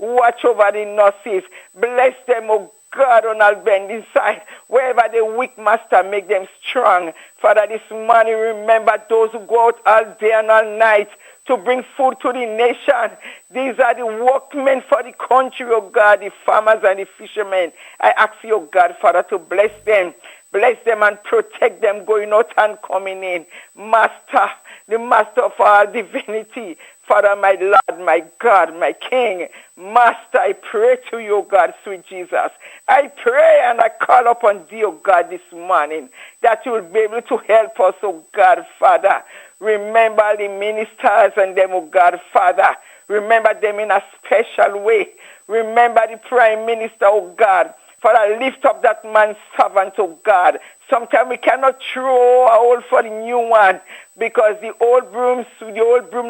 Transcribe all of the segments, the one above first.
Watch over the nurses. Bless them, oh God, on all bending side. Wherever they weak, Master, make them strong. Father, this morning, remember those who go out all day and all night to bring food to the nation. These are the workmen for the country, oh God, the farmers and the fishermen. I ask you, oh God, Father, to bless them. Bless them and protect them going out and coming in. Master, the master of all divinity. Father, my Lord, my God, my King. Master, I pray to you, God, sweet Jesus. I pray and I call upon thee, oh God, this morning, that you will be able to help us, oh God, Father. Remember the ministers and them, oh God, Father. Remember them in a special way. Remember the Prime Minister, oh God. Father, lift up that man's servant, oh God. Sometimes we cannot throw a hole for the new one because the old broom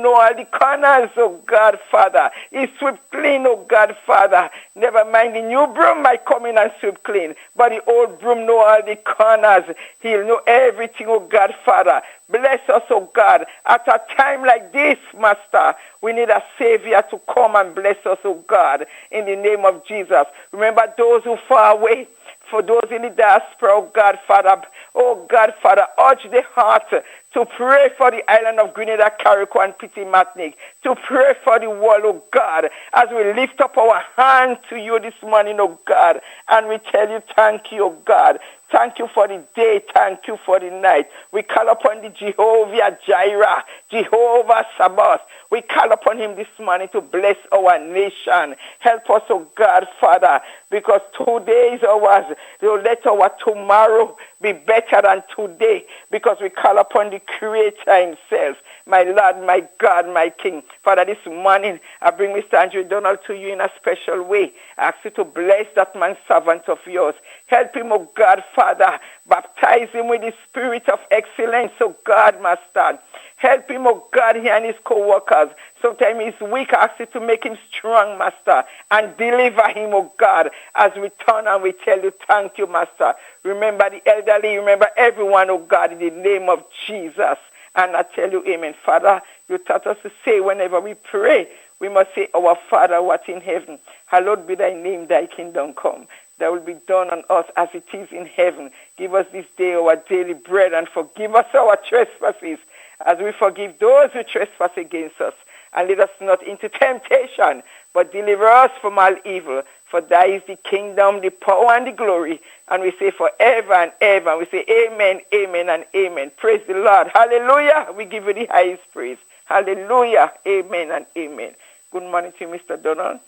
know all the corners, oh God, Father. He sweep clean, oh God, Father. Never mind, the new broom might come in and sweep clean, but the old broom know all the corners. He'll know everything, oh God, Father. Bless us, oh God. At a time like this, Master, we need a Savior to come and bless us, oh God, in the name of Jesus. Remember those who far away. For those in the diaspora, oh God, Father, urge the heart to pray for the island of Grenada, Carrico, and Petit Martinique, to pray for the world, oh God, as we lift up our hand to you this morning, oh God, and we tell you thank you, oh God. Thank you for the day. Thank you for the night. We call upon the Jehovah Jireh, Jehovah Sabbath. We call upon him this morning to bless our nation. Help us, oh God, Father, because today is ours. Let our tomorrow be better than today, because we call upon the Creator himself. My Lord, my God, my King. Father, this morning I bring Mr. Andrew Donald to you in a special way. I ask you to bless that man servant of yours. Help him, oh God, Father. Baptize him with the spirit of excellence, oh God, Master. Help him, oh God, he and his co-workers. Sometimes he's weak. I ask you to make him strong, Master, and deliver him, oh God, as we turn and we tell you thank you, Master. Remember the elderly. Remember everyone, oh God, in the name of Jesus. And I tell you, amen. Father, you taught us to say whenever we pray, we must say, our Father, who art in heaven, hallowed be thy name, thy kingdom come. That will be done on us as it is in heaven. Give us this day our daily bread, and forgive us our trespasses, as we forgive those who trespass against us. And lead us not into temptation, but deliver us from all evil. For thy is the kingdom, the power, and the glory. And we say forever and ever. And we say amen, amen, and amen. Praise the Lord. Hallelujah. We give you the highest praise. Hallelujah. Amen and amen. Good morning to you, Mr. Donald.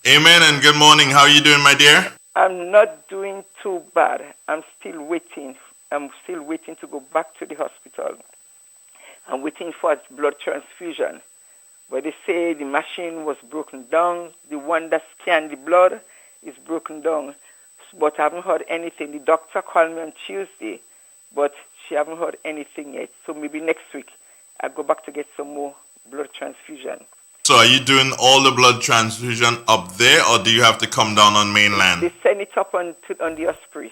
Amen and good morning. How are you doing, my dear? I'm not doing too bad. I'm still waiting. To go back to the hospital. I'm waiting for a blood transfusion. But they say the machine was broken down. The one that scanned the blood is broken down. But I haven't heard anything. The doctor called me on Tuesday, but she haven't heard anything yet. So maybe next week I'll go back to get some more blood transfusion. So are you doing all the blood transfusion up there, or do you have to come down on mainland? They send it up on the Osprey.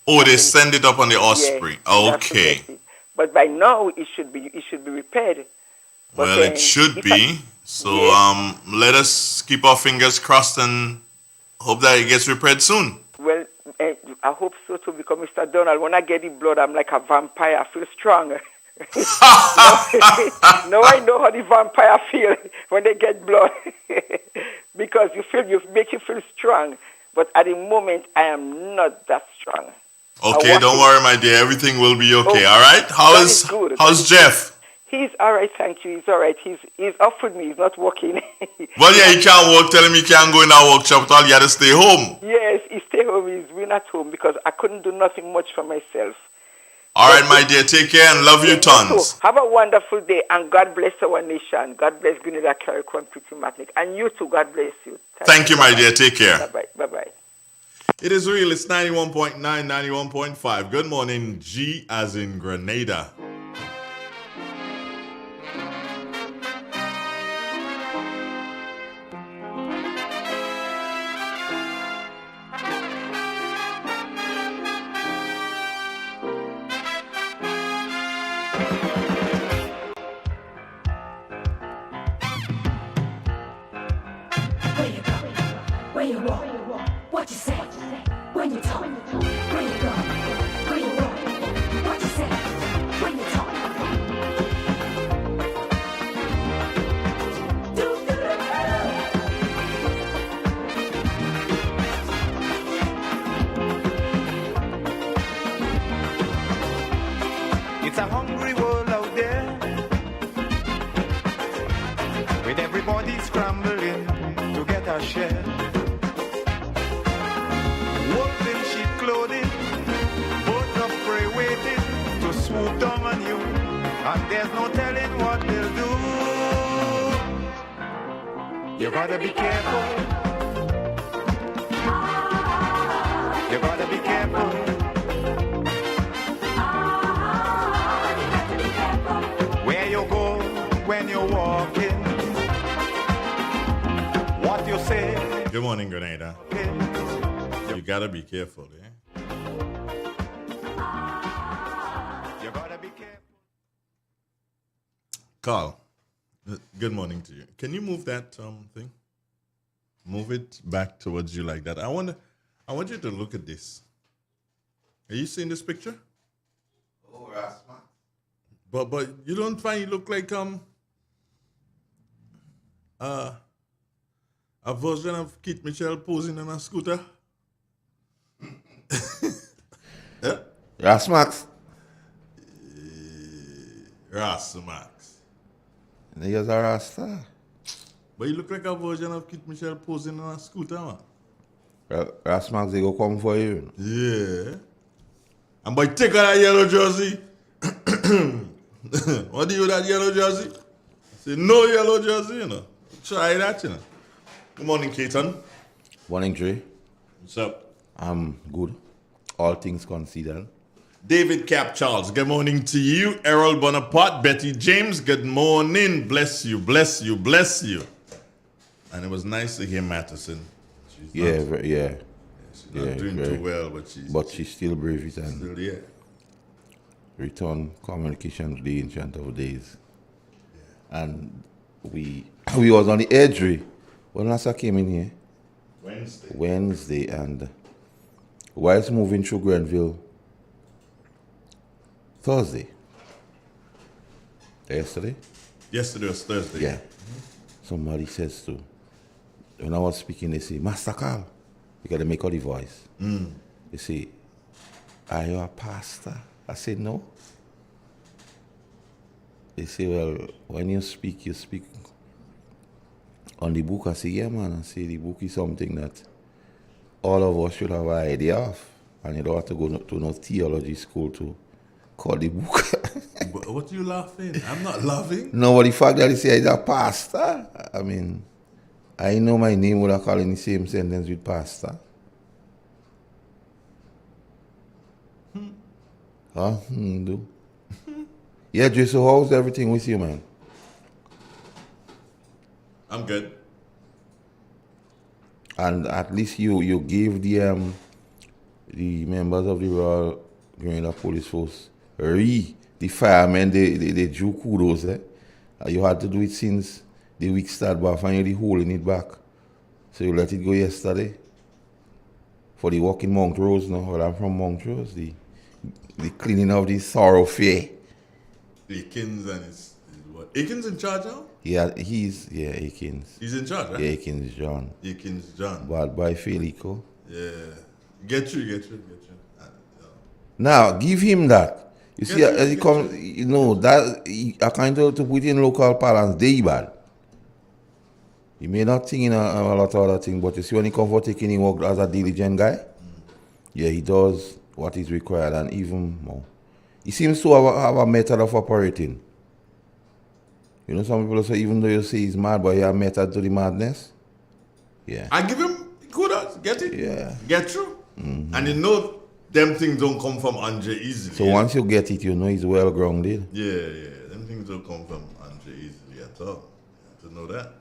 Oh, they send it up on the Osprey. Yeah, okay. But by now it should be repaired. But well, it should be. So let us keep our fingers crossed and hope that it gets repaired soon. Well, I hope so too, because Mr. Donald, when I get the blood, I'm like a vampire. I feel strong. Now I know how the vampire feel when they get blood. Because you make you feel strong. But at the moment, I am not that strong. Okay, don't worry, my dear. Everything will be okay, all right? How's Jeff? He's all right, thank you. He's all right. He's off with me. He's not working. Well, yeah, he can't work. Tell him he can't go in our workshop at all. He had to stay home. Yes, he stay home. He's been at home because I couldn't do nothing much for myself. All right, my dear. Take care and love you tons. Have a wonderful day, and God bless our nation. God bless Grenada, Carrico, and Petit Martinique. And you too, God bless you. Thank you, my dear. Take care. Bye-bye. Bye-bye. It is real. It's 91.9, 91.5. Good morning, G as in Grenada. Where you Where you walk, what you say, when you talk, where you go, where you walk, what you say, when you talk. It's a hungry world out there, with everybody scrambling to get a share. Wolves in sheep clothing, birds of prey waiting to swoop down on you, and there's no telling what they'll do. You gotta be careful. You gotta be careful. Where you go when you're walking, what you say. Good morning, Grenada. You gotta be careful, eh? You gotta be careful. Carl, good morning to you. Can you move that thing? Move it back towards you like that. I want you to look at this. Are you seeing this picture? Oh, Rasma. But you don't find you look like a version of Keith Mitchell posing on a scooter? Yeah? Rasmax. Rasmax. Niggas are Rasta. But you look like a version of Keith Mitchell posing on a scooter, man. Rasmax, they go come for you. Yeah. And boy, take out that yellow jersey. What do you with that yellow jersey? Say no yellow jersey, you know. Try that, you know. Good morning, Keaton. Morning, Dre. What's up? I'm good. All things considered. David Cap Charles, good morning to you. Errol Bonaparte, Betty James, good morning. Bless you, bless you, bless you. And it was nice to hear Matheson. She's not doing too well, but she's still brave and still yeah. return communication to the ancient of days. Yeah. And we was on the edge when Nasa came in here. Wednesday, and whilst moving through Grenville Thursday. Yesterday was Thursday. Yeah. Somebody says to, when I was speaking, they say, Master Carl, you got to make out the voice. They say, are you a pastor? I said, no. They say, well, when you speak on the book. I say, yeah, man. I say, the book is something that all of us should have an idea of. And you don't have to go to no theology school to call the book. What are you laughing? I'm not laughing. No, but the fact that he said he's a pastor, I mean, I know my name would have called in the same sentence with pastor. Huh? Do. Yeah, Jay, so how's everything with you, man? I'm good. And at least you gave the members of the Royal Grenada Police Force, the firemen, they drew kudos. You had to do it since the week started, but finally holding it back. So you let it go yesterday for the walk in Montrose. No, well, I'm from Montrose. The cleaning of the thoroughfare. Akins and his what? Akins in charge now? Yeah, Akins. He's in charge, right? Yeah, Akins John. Akins John. But by Felico. Yeah. Get you. Now, give him that. You see, as he comes, you know, that, I kind of to put in local parlance, they bad. He may not think in a lot of other things, but you see when he comes for taking his work as a diligent guy, yeah, he does what is required and even more. He seems to have a method of operating. You know, some people say, even though you say he's mad, but he has a method to the madness. Yeah. I give him kudos. Get it? Yeah. Get through. Mm-hmm. And you know, them things don't come from Andre easily. So once you get it, you know he's well grounded. Yeah. Them things don't come from Andre easily at all. You have to know that.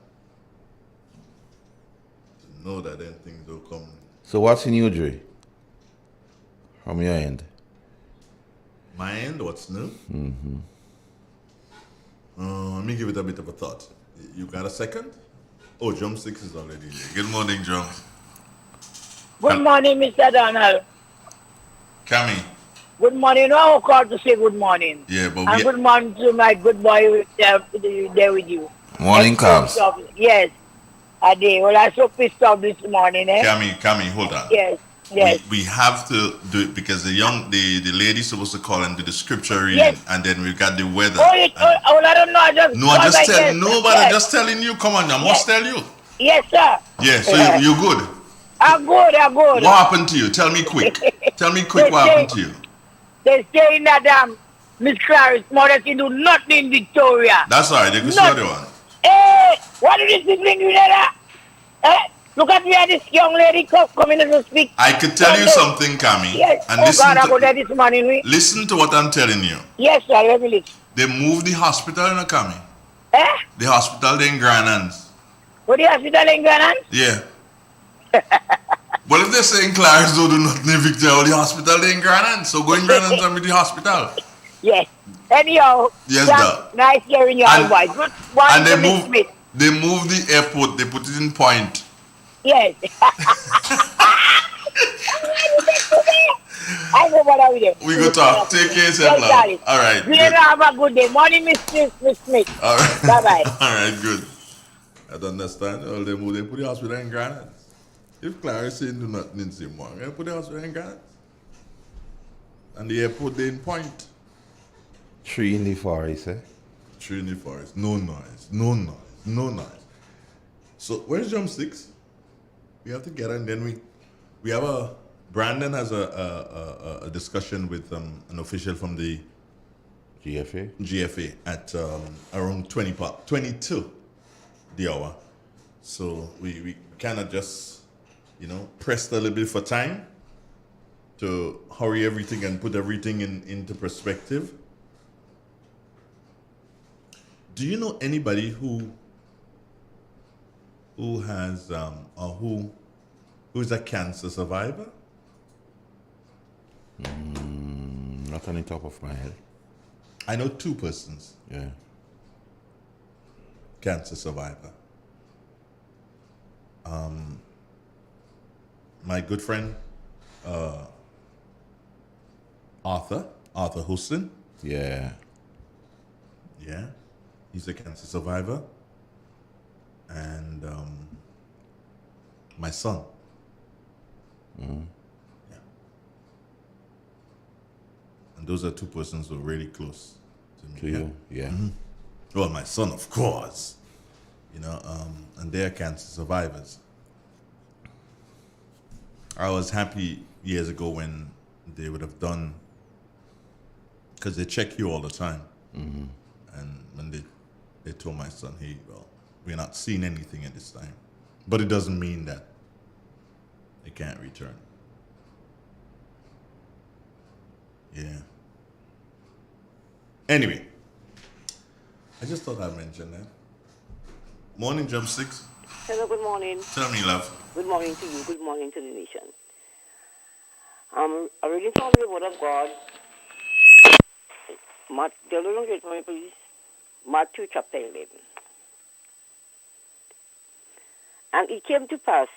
To know that them things don't come. So what's new, Dre? From your end? My end? What's new? Mm-hmm. Let me give it a bit of a thought. You got a second? Oh, Drumsticks is already there. Good morning, Drums. Good morning, Mr. Donald. Cammy. Good morning. You know, I called to say good morning. Yeah, but And good morning to my good boy there with you. Morning, Cubs. Yes, I did. Well, I'm so pissed off this morning, eh? Cammy, hold on. Yes, yes. We have to do it because the lady's supposed to call and do the scripture reading, Yes. and then we got the weather. I don't know. I just telling you. Come on, I must tell you. Yes, sir. Yeah, so you good. I'm good. What happened to you? Tell me quick. What happened to you? They say that Miss Clarice mother can do nothing in Victoria. That's all right. They can see the one. Hey, what did this bring you there? Look at me and this young lady coming to speak. I could tell you something, Cammy. Yes. And I go there this morning. Listen to what I'm telling you. Yes, sir. Let me listen. They moved the hospital in Cammy. Eh? The hospital in Granans. What the hospital in Granans? Yeah. Well, if they're saying Clarence don't do nothing in Victoria, the hospital in Granans. So go in Granans and be the hospital. Yes. Anyhow. Yes, sir. Nice hearing your voice. Good one. And they moved the airport. They put it in Point. Yes. I know what I will do. We go talk. Take care of yourself, love. All right. You have a good day. Morning, Miss Smith. All right. Bye-bye. All right, good. I don't understand. Well, they put the hospital in Granite. If Clarence saying do nothing in Zimbabwe, they put the hospital in Granite. And the airport they in Point. Tree in the forest, eh? Tree in the forest. No noise. So where's Drumsticks? We have to get her, and then we have Brandon has a discussion with an official from the GFA at around 22 the hour. So we kind of just, pressed a little bit for time to hurry everything and put everything into perspective. Do you know anybody who has who's a cancer survivor? Not on the top of my head. I know 2 persons. Yeah. Cancer survivor. My good friend Arthur Houston. Yeah. Yeah. He's a cancer survivor. And my son. Yeah. And those are 2 persons who are really close to me. To you, yeah. Mm-hmm. Well, my son, of course. And they're cancer survivors. I was happy years ago when they would have done, because they check you all the time. Mm-hmm. And when they told my son, hey, well, we're not seeing anything at this time. But it doesn't mean that they can't return. Yeah. Anyway, I just thought I'd mention that. Morning, Drumsticks. Hello, good morning. Tell me, love. Good morning to you. Good morning to the nation. I'm reading from the Word of God. The Lord get me, please. Matthew chapter 11. And it came to pass,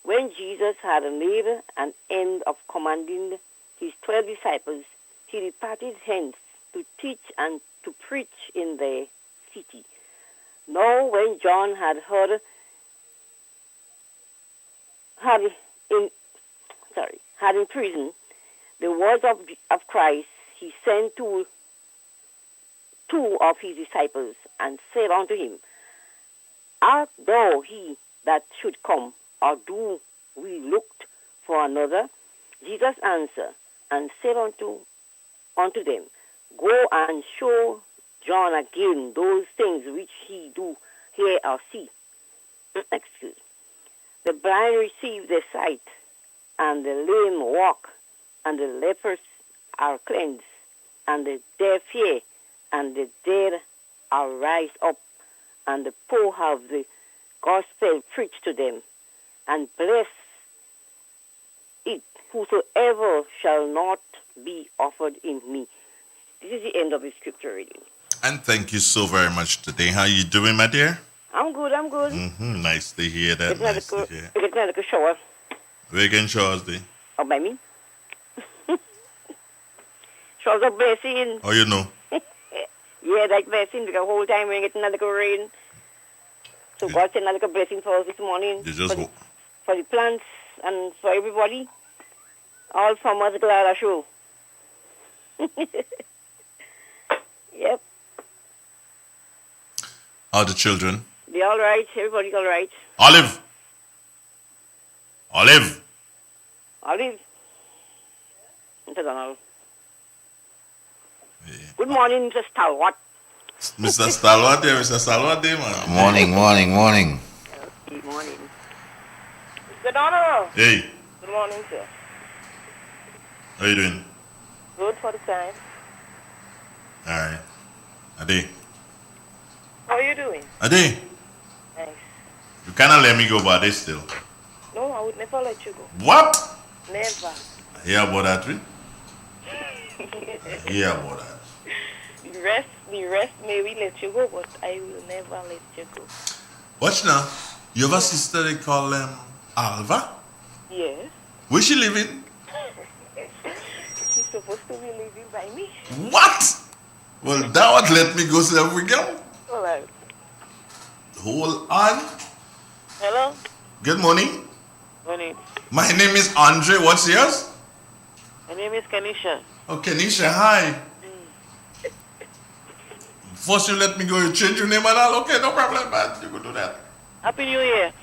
when Jesus had made an end of commanding his 12 disciples, he departed hence to teach and to preach in the city. Now when John had in prison the words of Christ, he sent two of his disciples and said unto him, Art thou he that should come, or do we look for another? Jesus answered and said unto them, Go and show John again those things which he do hear or see. Excuse. The blind receive their sight, and the lame walk, and the lepers are cleansed, and the deaf hear, and the dead are raised up, and the poor have the gospel preached to them. And blessed it whosoever shall not be offered in me. This is the end of the scripture reading. And thank you so very much today. How you doing, my dear? I'm good. Mm-hmm. Nice to hear that. Nice to hear. Getting like a shower. Where can showers day? Or by me. Showers are blessing. Oh, you know. Yeah, like blessing, because the whole time we're getting a little rain. So God sent a little blessing for us this morning. You just hope. For the plants and for everybody. All farmers glad I show. Yep. How the children? They're all right. Everybody's all right. Olive. Olive. Olive. Mr. Donald. Yeah. Good morning, Mr. Stalwart. Mr. Stalwart there, Mr. Stalwart there, man. Morning. Good morning. Mr. Donald. Hey. Good morning, sir. How you doing? Good for the time. All right. Ade. How are you doing? Ade. Nice. You cannot let me go by this still. No, I would never let you go. What? Never. I hear about that, right? I hear about that. The rest may we let you go, but I will never let you go. Watch now. You have a sister they call Alva? Yes. Where she living? She's supposed to be living by me. What? Well, that would let me go see if we go. All right. Hold on. Hello? Good morning. Morning. My name is Andre. What's yours? My name is Kanisha. Oh, Kenisha, hi. First you let me go, you change your name and all. Okay, no problem, man. You can do that. Happy New Year.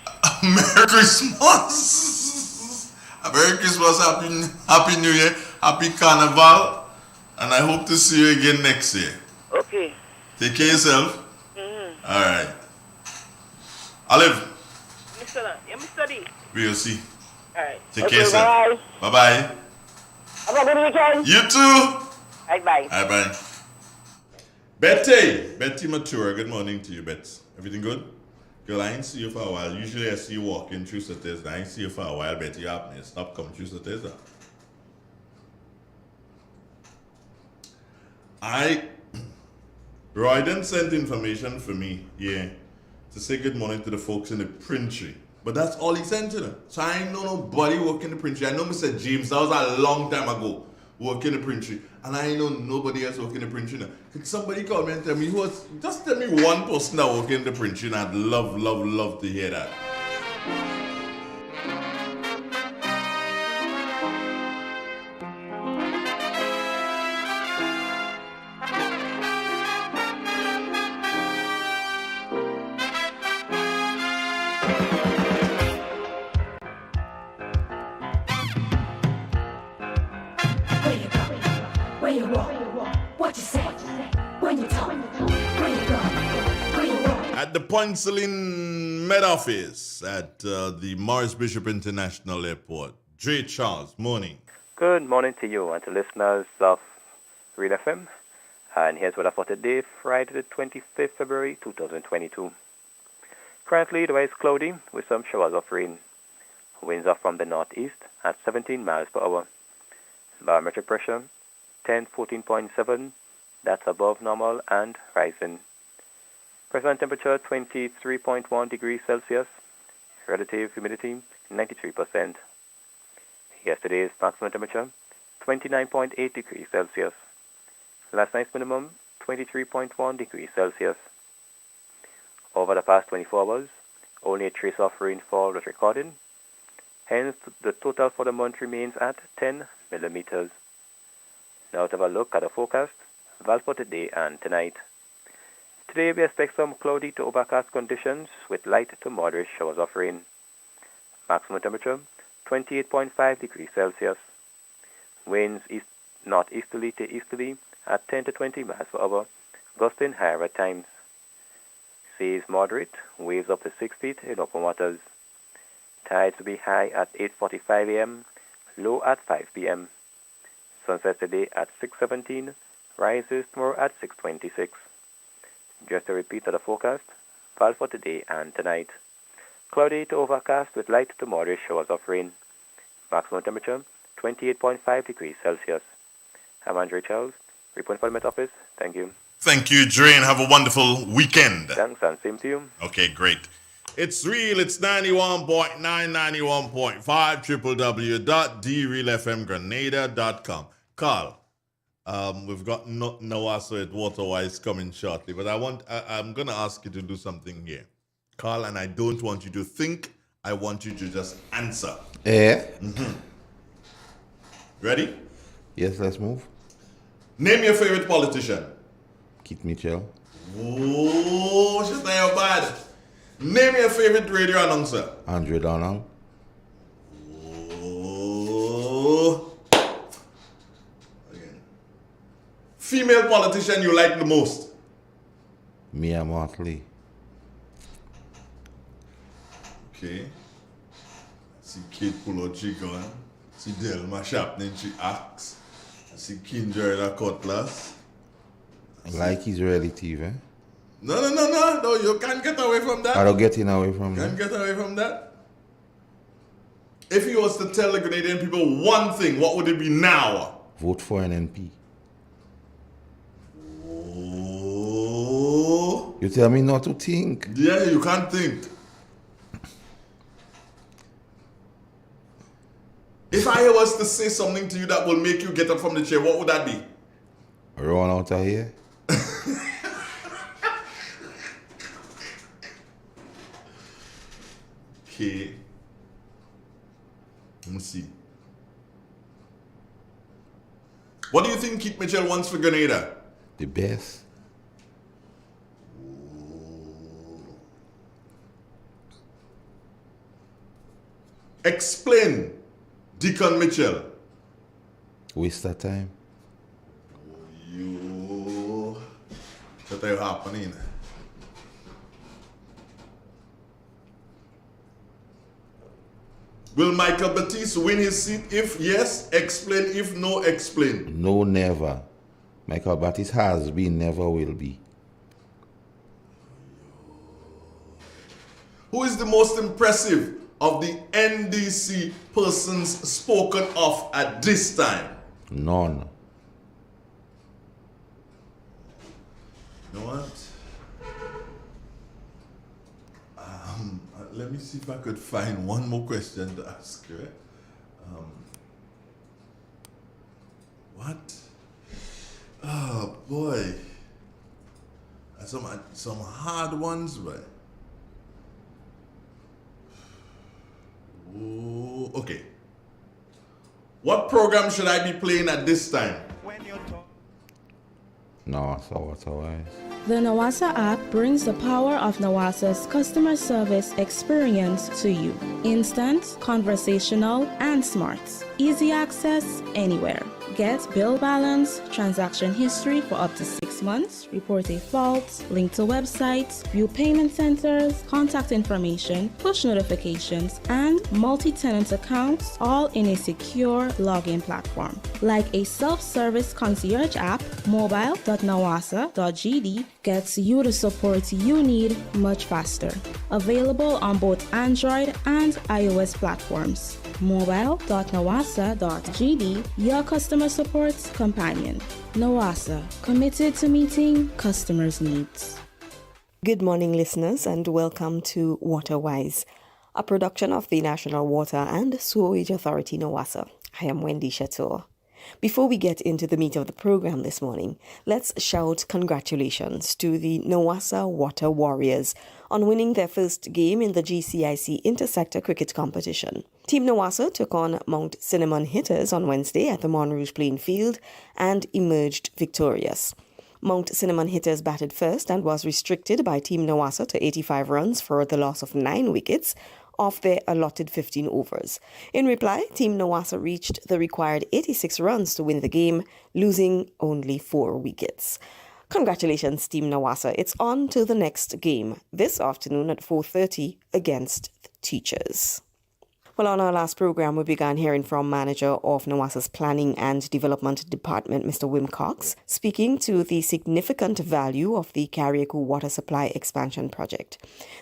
Merry Christmas. Merry Christmas, Happy New Year, Happy Carnival. And I hope to see you again next year. Okay. Take care of yourself. Mm-hmm. All right. Olive. Mr. D. We'll see. All right. Take care of yourself. Bye-bye. Have a good weekend. You too. Bye-bye. Bye-bye. Betty Matura, good morning to you, Bet. Everything good? Girl, I ain't see you for a while. Usually I see you walking through Saturday. I ain't see you for a while, Betty. You happening. Stop coming through Saturday. Royden sent information for me, to say good morning to the folks in the printry. But that's all he sent to them. So I ain't know nobody working in the printry. I know Mr. James, that was a long time ago, working in the printry. And I ain't know nobody else working in the printry now. Could somebody call me and tell me just tell me one person that working in the printry, and I'd love to hear that. Where you walk, what you say, when you talk, where you go, where you walk. At the Poncelin Med Office at the Morris Bishop International Airport. Dre Charles, morning. Good morning to you and to listeners of Real FM. And here's what I for today, Friday the 25th February 2022. Currently, the weather is cloudy with some showers of rain. Winds are from the northeast at 17 miles per hour. Barometric pressure 14.7, that's above normal and rising. Present temperature 23.1 degrees Celsius. Relative humidity 93%. Yesterday's maximum temperature 29.8 degrees Celsius. Last night's minimum 23.1 degrees Celsius. Over the past 24 hours, only a trace of rainfall was recorded. Hence, the total for the month remains at 10 millimeters. Now to have a look at the forecast, val for today and tonight. Today we expect some cloudy to overcast conditions with light to moderate showers of rain. Maximum temperature 28.5 degrees Celsius. Winds northeasterly to easterly at 10 to 20 miles per hour, gusting higher at times. Seas moderate, waves up to 6 feet in open waters. Tides will be high at 8:45 a.m., low at 5 p.m. Sunset today at 6:17, rises tomorrow at 6:26. Just a repeat of the forecast, val for today and tonight. Cloudy to overcast with light to moderate showers of rain. Maximum temperature 28.5 degrees Celsius. I'm Andre Charles, reporting for the Met Office. Thank you. Thank you, Dre, and have a wonderful weekend. Thanks, and same to you. Okay, great. It's real. It's 91.9, 91.5, www.drealfmgrenada.com. Carl, we've got Nawasa at Waterwise coming shortly, but I'm going to ask you to do something here. Carl, and I don't want you to think, I want you to just answer. Yeah. Ready? Yes, let's move. Name your favorite politician. Keith Mitchell. Oh, she's not bad. Name your favorite radio announcer. Andre Donald. Oh. Again. Female politician you like the most. Mia Motley. Okay. See Kate Pulochi going. See Delma Chapman, she acts. See Kinjera Cutlass. Like Israeli TV. No, you can't get away from that. I don't get away from Can't that. get away from that. If you was to tell the Grenadian people one thing, what would it be now? Vote for an NP. Oh. You tell me not to think. Yeah, you can't think. If I was to say something to you that will make you get up from the chair, what would that be? Run out of here. Okay. Let me see. What do you think Keith Mitchell wants for Grenada? The best. Explain, Deacon Mitchell. Waste of time. You. What is happening? Will Michael Batiste win his seat? If yes, explain. If no, explain. No, never. Michael Batiste has been, never will be. Who is the most impressive of the NDC persons spoken of at this time? None. You know what? Let me see if I could find one more question to ask you. What? Oh boy. Some hard ones, but. Ooh, okay. What program should I be playing at this time? No, so otherwise. The Nawasa app brings the power of Nawasa's customer service experience to you. Instant, conversational, and smart. Easy access anywhere. Get bill balance, transaction history for up to 6 months, report a fault, link to websites, view payment centers, contact information, push notifications, and multi-tenant accounts, all in a secure login platform. Like a self-service concierge app, mobile.nawasa.gd gets you the support you need much faster. Available on both Android and iOS platforms. mobile.nawasa.gd, your customer support companion. Nawasa, committed to meeting customers' needs. Good morning, listeners, and welcome to Waterwise, a production of the National Water and Sewerage Authority, Nawasa. I am Wendy Chateau. Before we get into the meat of the program this morning, let's shout congratulations to the Nawasa Water Warriors on winning their first game in the GCIC Intersector Cricket Competition. Team Nawasa took on Mount Cinnamon Hitters on Wednesday at the Monrouge Playing Field and emerged victorious. Mount Cinnamon Hitters batted first and was restricted by Team Nawasa to 85 runs for the loss of 9 wickets off their allotted 15 overs. In reply, Team Nawasa reached the required 86 runs to win the game, losing only 4 wickets. Congratulations, Team Nawasa. It's on to the next game this afternoon at 4:30 against the Teachers. Well, on our last program, we began hearing from manager of Nawasa's Planning and Development Department, Mr. Wim Cox, speaking to the significant value of the Carriacou Water Supply Expansion Project.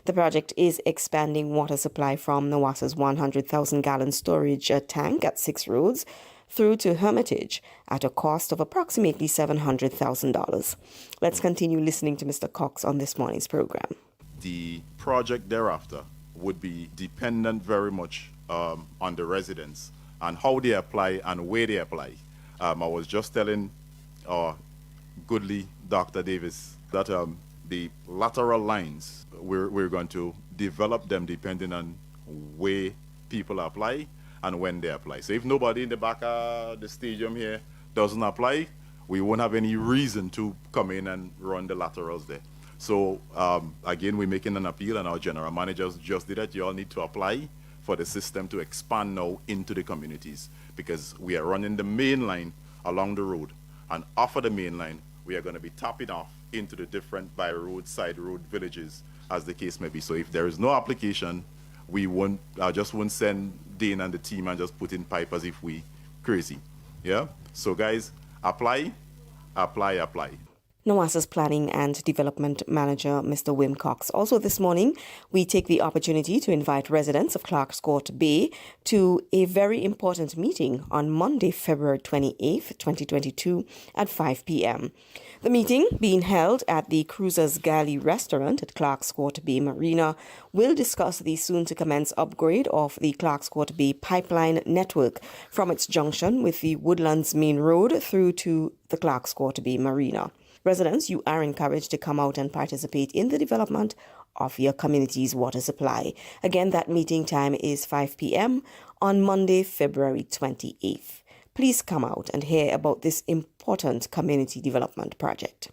The project is expanding water supply from Nawasa's 100,000-gallon storage tank at 6 Roads through to Hermitage at a cost of approximately $700,000. Let's continue listening to Mr. Cox on this morning's program. The project thereafter would be dependent very much on the residents and how they apply and where they apply. I was just telling goodly Dr. Davis that the lateral lines, we're going to develop them depending on where people apply and when they apply. So if nobody in the back of the stadium here doesn't apply, we won't have any reason to come in and run the laterals there. So again, we're making an appeal, and our general managers just did it. You all need to apply for the system to expand now into the communities, because we are running the main line along the road, and off of the main line, we are going to be tapping off into the different by road, side road villages, as the case may be. So if there is no application, we won't, just won't send Dane and the team and just put in pipe as if we crazy. Yeah? So guys, apply, apply, apply. NOWASA's Planning and Development Manager, Mr. Wim Cox. Also this morning, we take the opportunity to invite residents of Clark's Court Bay to a very important meeting on Monday, February 28th, 2022 at 5 p.m. The meeting, being held at the Cruisers Galley restaurant at Clark's Court Bay Marina, will discuss the soon-to-commence upgrade of the Clark's Court Bay pipeline network from its junction with the Woodlands Main Road through to the Clark's Court Bay Marina. Residents, you are encouraged to come out and participate in the development of your community's water supply. Again, that meeting time is 5 p.m. on Monday, February 28th. Please come out and hear about this important community development project.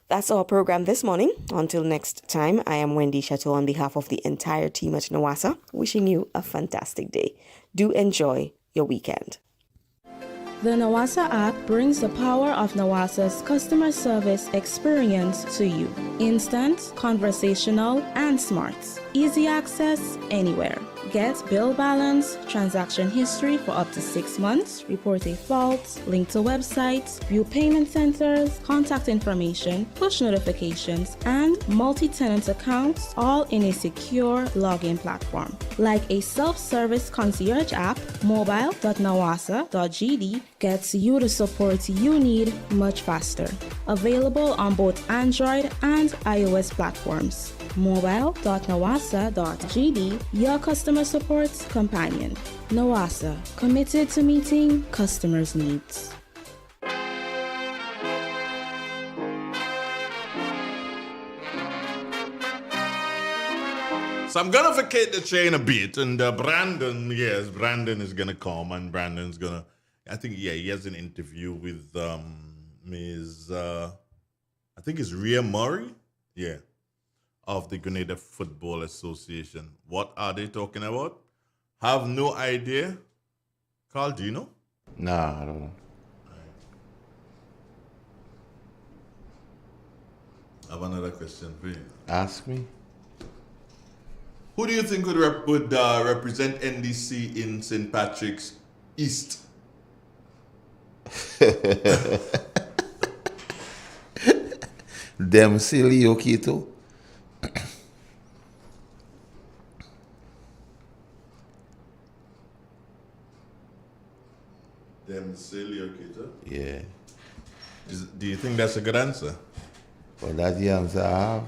That's our program this morning. Until next time, I am Wendy Chateau on behalf of the entire team at NOWASA, wishing you a fantastic day. Do enjoy your weekend. The NOWASA app brings the power of NOWASA's customer service experience to you. Instant, conversational, and smart. Easy access anywhere. Get bill balance, transaction history for up to 6 months, report a fault, link to websites, view payment centers, contact information, push notifications, and multi-tenant accounts, all in a secure login platform. Like a self-service concierge app, mobile.nawasa.gd gets you the support you need much faster. Available on both Android and iOS platforms. mobile.nawasa.gd, your customer support companion. NOWASA, committed to meeting customers' needs. So I'm gonna vacate the chain a bit, and Brandon is gonna come, and Brandon's gonna, I think, he has an interview with Ms. I think it's Rhea Murray, of the Grenada Football Association. What are they talking about? Have no idea. Carl, do you know? Nah, I don't know. I have another question for you. Ask me. Who do you think would represent NDC in St. Patrick's East? Them silly Okito. Them silly Okito? Yeah. Do you think that's a good answer? Well, that's the answer I have.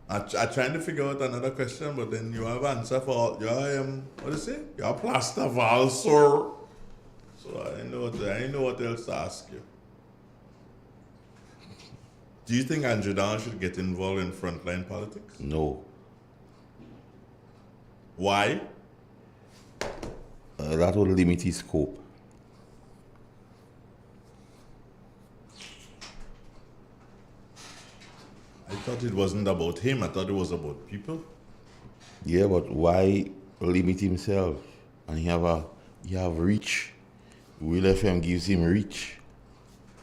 I'm trying to figure out another question, but then you have answer for all. What do you say? You're plaster Val, sir. So I didn't know what else to ask you. Do you think Andrew Down should get involved in frontline politics? No. Why? That would limit his scope. I thought it wasn't about him. I thought it was about people. Yeah, but why limit himself? And he have reach. Real FM gives him reach.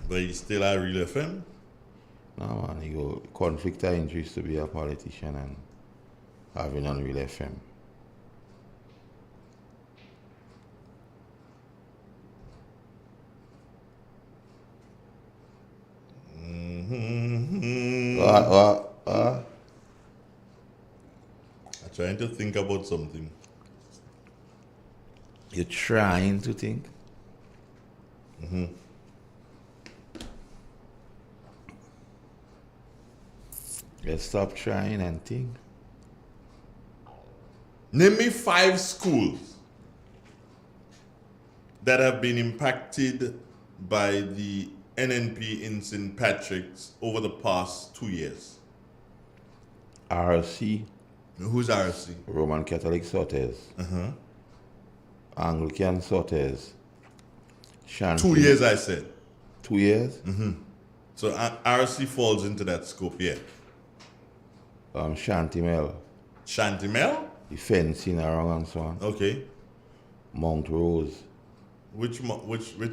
But he's still a Real FM? No, man, he go conflict of interest to be a politician and having on Real FM. What? I'm trying to think about something. You're trying to think? Let's stop trying and think. Name me 5 schools that have been impacted by the NNP in St. Patrick's over the past 2 years. RC. Who's RC? Roman Catholic Sorters. Anglican Sorters. 2 years, I said. 2 years? So RC falls into that scope, yeah. Shantimel. Shantimel? The fencing around and so on. Okay. Mount Rose. Which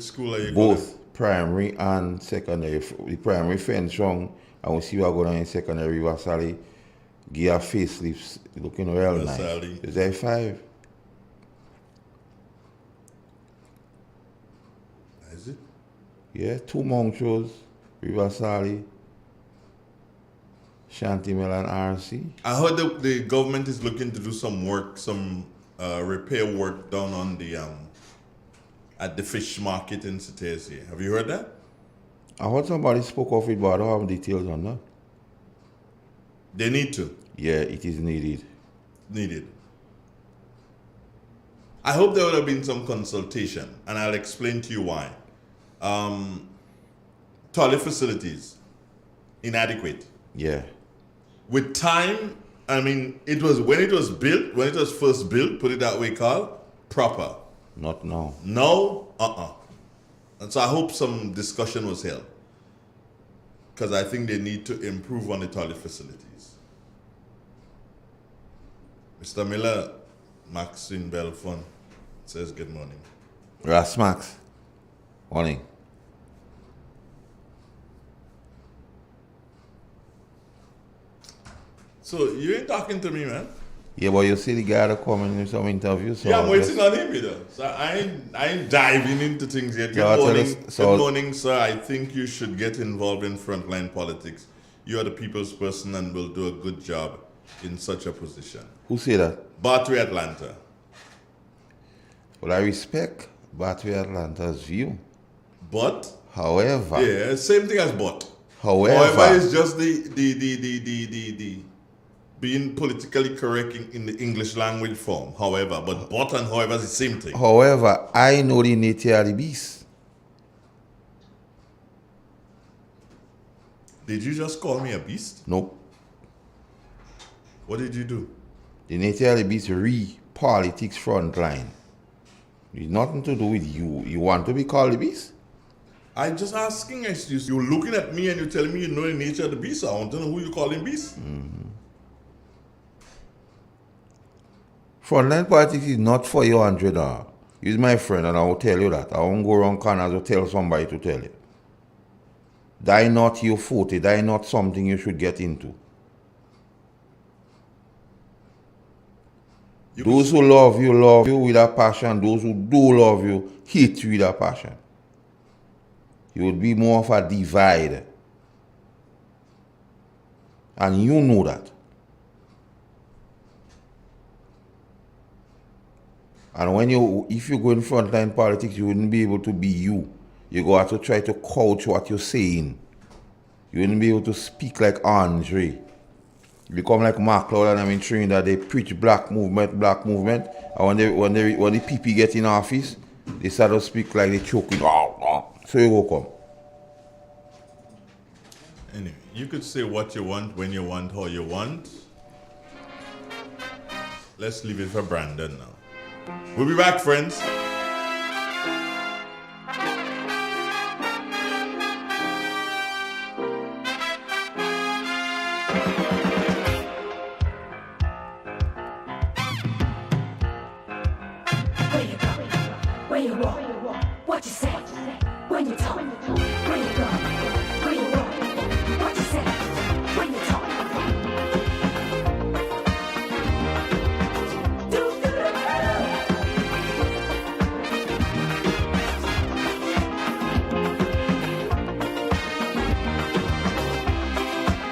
school are you Both primary and secondary. The primary fence wrong, and we see what going on in secondary. River Sally, give a facelift, looking real nice. Sally. Is that 5? Is it? Yeah, 2 Mount Rose, River Sally, Shantimel and RC. I heard the government is looking to do some work, some repair work down on the at the fish market in Cetese. Have you heard that? I heard somebody spoke of it, but I don't have details on that. They need to. Yeah, it is needed. Needed. I hope there would have been some consultation, and I'll explain to you why. Toilet facilities, inadequate. Yeah. With time, I mean, it was when it was first built, put it that way, Carl, proper. Not now. No, And so I hope some discussion was held, because I think they need to improve on the toilet facilities. Mr. Miller, Maxine Belfon says good morning. Ras Max. Morning. So you ain't talking to me, man. Yeah, but you see the guy that come in some interview. So yeah, I'm waiting on him, you know. So I ain't diving into things yet. Good morning, sir. I think you should get involved in frontline politics. You are the people's person and will do a good job in such a position. Who say that? Battery Atlanta. Well, I respect Battery Atlanta's view. But? However. Yeah, same thing as but. However, it's just the being politically correct in the English language form. However, but and however is the same thing. However, I know the nature of the beast. Did you just call me a beast? Nope. What did you do? The nature of the beast politics frontline. It's nothing to do with you. You want to be called the beast? I'm just asking. You're looking at me and you're telling me you know the nature of the beast. I want to know who you're calling beast. Frontline politics is not for you, Andre. He's my friend and I will tell you that. I won't go around corners to tell somebody to tell you. That not your forte. That not something you should get into. Those who love you with a passion. Those who do love you, hate you with a passion. It would be more of a divide. And you know that. And if you go in frontline politics, you wouldn't be able to be you. You go have to try to couch what you're saying. You wouldn't be able to speak like Andre. You become like Mark Cloud and I'm in Trinidad, they preach black movement. And when the PP get in office, they start to speak like they choking. So you go come. Anyway, you could say what you want, when you want, how you want. Let's leave it for Brandon now. We'll be back, friends. Where you go? Where you walk? What you say? When you talk? Where you go? Where you walk? What you say? When you talk?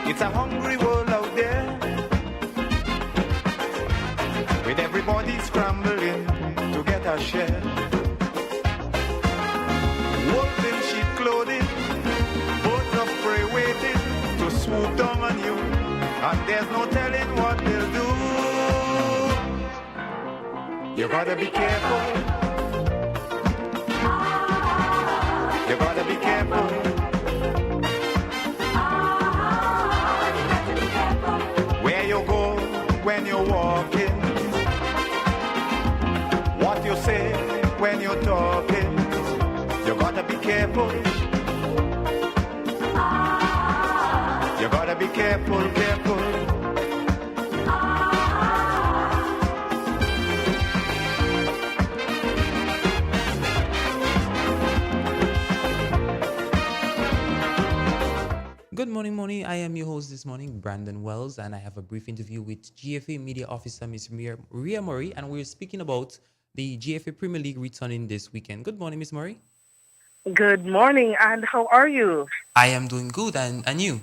It's a hungry world out there, with everybody scrambling to get a share. Wolves in sheep clothing, birds of prey waiting to swoop down on you and there's no telling what they'll do. You gotta be careful. You gotta be careful. Where you go when you're walking, what you say when you're talking, you gotta be careful. You gotta be careful, careful. Good morning. I am your host this morning, Brandon Wells, and I have a brief interview with GFA Media Officer Miss Ria Murray, and we're speaking about the GFA Premier League returning this weekend. Good morning, Miss Murray. Good morning, and how are you? I am doing good, and you?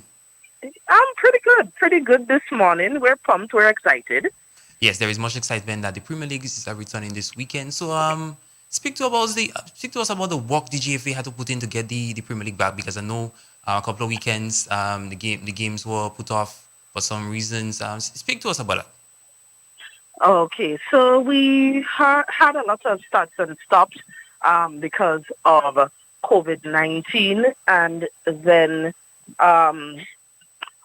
I'm pretty good this morning. We're pumped, we're excited. Yes, there is much excitement that the Premier League is returning this weekend. So, speak to us about the work the GFA had to put in to get the Premier League back, because I know a couple of weekends the games were put off for some reasons. Speak to us about that. Okay, so we had a lot of starts and stops because of COVID-19, and then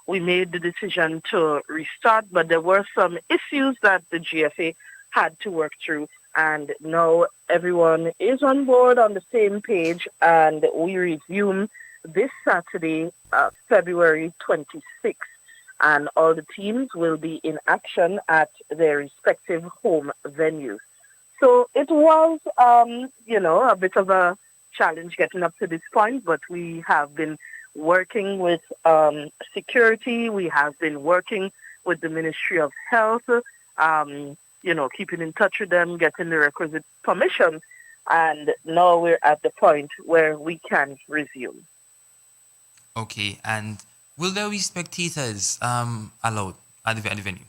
we made the decision to restart, but there were some issues that the GFA had to work through, and now everyone is on board on the same page, and we resume this Saturday, February 26th, and all the teams will be in action at their respective home venues. So it was, a bit of a challenge getting up to this point, but we have been working with security. We have been working with the Ministry of Health, keeping in touch with them, getting the requisite permission, and now we're at the point where we can resume. Okay, and will there be spectators allowed at the venue?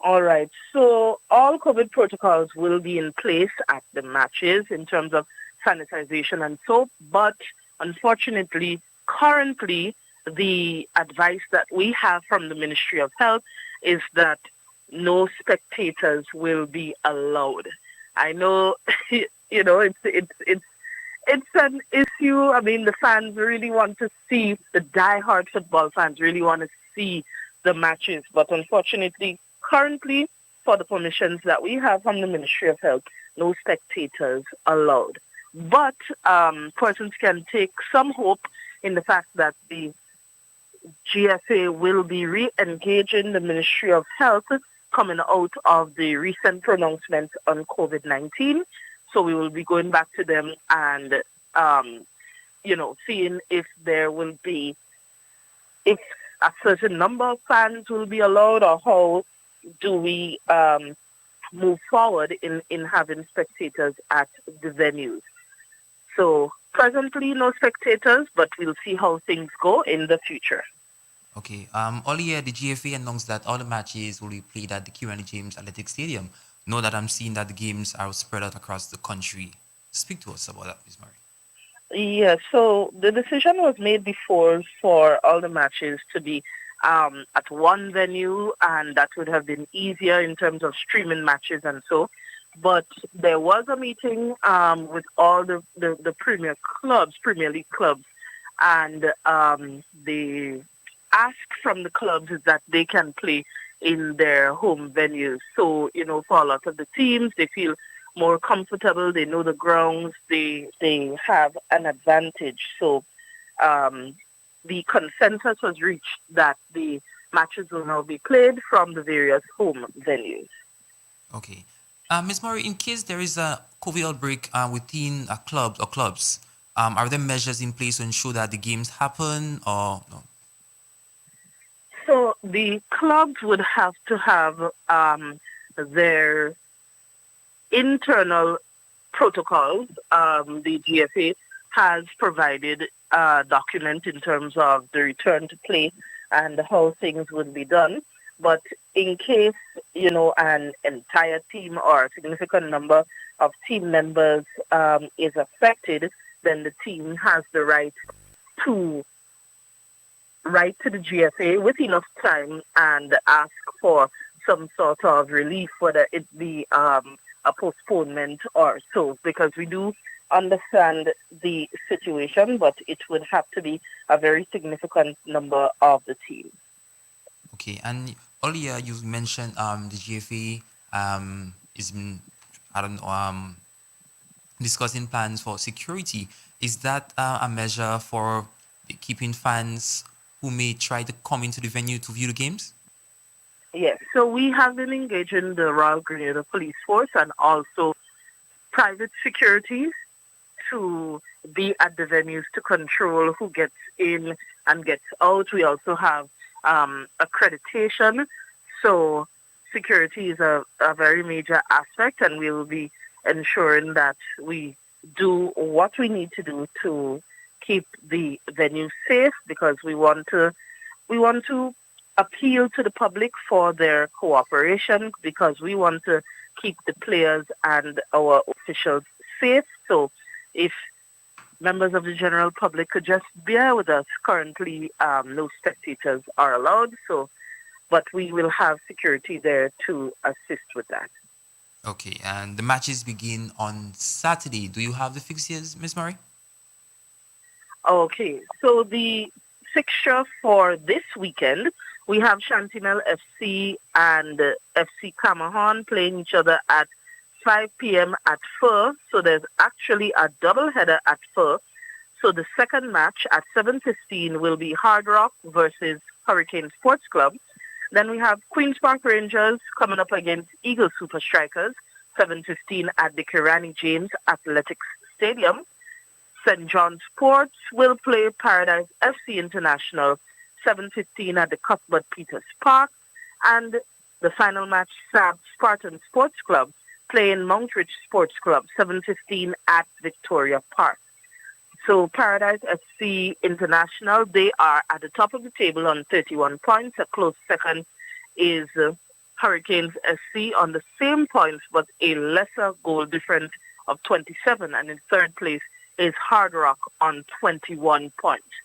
All right, so all COVID protocols will be in place at the matches in terms of sanitization and soap, but unfortunately, currently, the advice that we have from the Ministry of Health is that no spectators will be allowed. I know, it's an issue. I mean, the fans really want to see, the diehard football fans really want to see the matches. But unfortunately, currently, for the permissions that we have from the Ministry of Health, no spectators allowed. But persons can take some hope in the fact that the GFA will be re-engaging the Ministry of Health coming out of the recent pronouncements on COVID-19. So we will be going back to them and, seeing if there will be, if a certain number of fans will be allowed, or how do we move forward in having spectators at the venues. So presently, no spectators, but we'll see how things go in the future. Okay. Earlier, the GFA announced that all the matches will be played at the Kieran James Athletic Stadium. Know that I'm seeing that the games are spread out across the country. Speak to us about that, Ms. Murray. Yeah, so the decision was made before for all the matches to be at one venue, and that would have been easier in terms of streaming matches and so. But there was a meeting with all the Premier League clubs, and the ask from the clubs is that they can play in their home venues. So, for a lot of the teams, they feel more comfortable, they know the grounds, they have an advantage. So the consensus was reached that the matches will now be played from the various home venues. Okay. Ms. Murray, in case there is a COVID outbreak within a club or clubs, are there measures in place to ensure that the games happen or no? So the clubs would have to have their internal protocols. The GFA has provided a document in terms of the return to play and how things would be done. But in case, an entire team or a significant number of team members is affected, then the team has the right to write to the GFA with enough time and ask for some sort of relief, whether it be a postponement or so, because we do understand the situation, but it would have to be a very significant number of the team. Okay, and earlier you mentioned the GFA is I don't know discussing plans for security. Is that a measure for keeping fans who may try to come into the venue to view the games? Yes, so we have been engaging the Royal Grenada Police Force and also private security to be at the venues to control who gets in and gets out. We also have accreditation. So security is a very major aspect, and we will be ensuring that we do what we need to do to keep the venue safe, because we want to appeal to the public for their cooperation, because we want to keep the players and our officials safe. So if members of the general public could just bear with us, currently no spectators are allowed, but we will have security there to assist with that. Okay, and the matches begin on Saturday. Do you have the fixtures, Ms. Murray? Okay, so the fixture for this weekend, we have Shantinel FC and FC Camahan playing each other at 5 p.m. at Fur. So there's actually a double header at Fur. So the second match at 7:15 will be Hard Rock versus Hurricane Sports Club. Then we have Queen's Park Rangers coming up against Eagle Super Strikers, 7:15 at the Kirani James Athletics Stadium. St. John Sports will play Paradise FC International, 7:15 at the Cuthbert Peters Park. And the final match, Sab Spartan Sports Club playing Mountridge Sports Club, 7:15 at Victoria Park. So Paradise FC International, they are at the top of the table on 31 points. A close second is Hurricanes SC on the same points, but a lesser goal difference of 27. And in third place is Hard Rock on 21 points.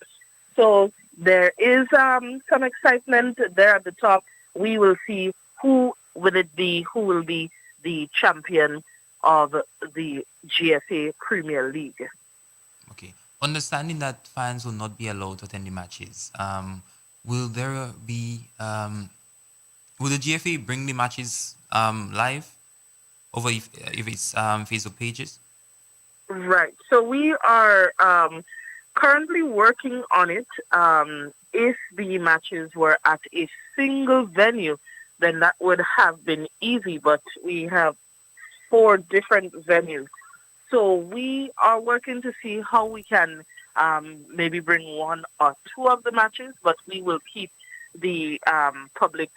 So there is some excitement there at the top. We will see who will be the champion of the GFA Premier League. Okay. Understanding that fans will not be allowed to attend the matches, will there be will the GFA bring the matches live over if it's Facebook pages? Right. So we are currently working on it. If the matches were at a single venue, then that would have been easy, but we have 4 different venues. So we are working to see how we can maybe bring 1 or 2 of the matches, but we will keep the public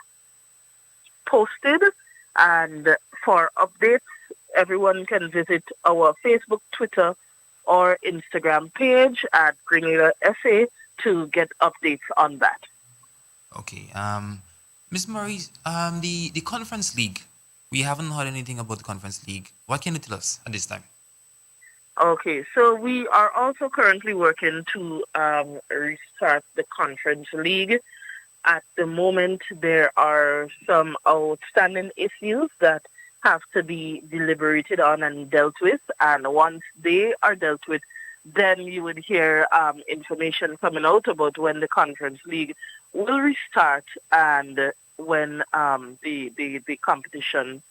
posted. And for updates, everyone can visit our Facebook, Twitter, or Instagram page at Grenada FA to get updates on that. Okay. Ms. Murray, the Conference League, we haven't heard anything about the Conference League. What can you tell us at this time? Okay, so we are also currently working to restart the Conference League. At the moment, there are some outstanding issues that have to be deliberated on and dealt with. And once they are dealt with, then you would hear information coming out about when the Conference League will restart and when the competition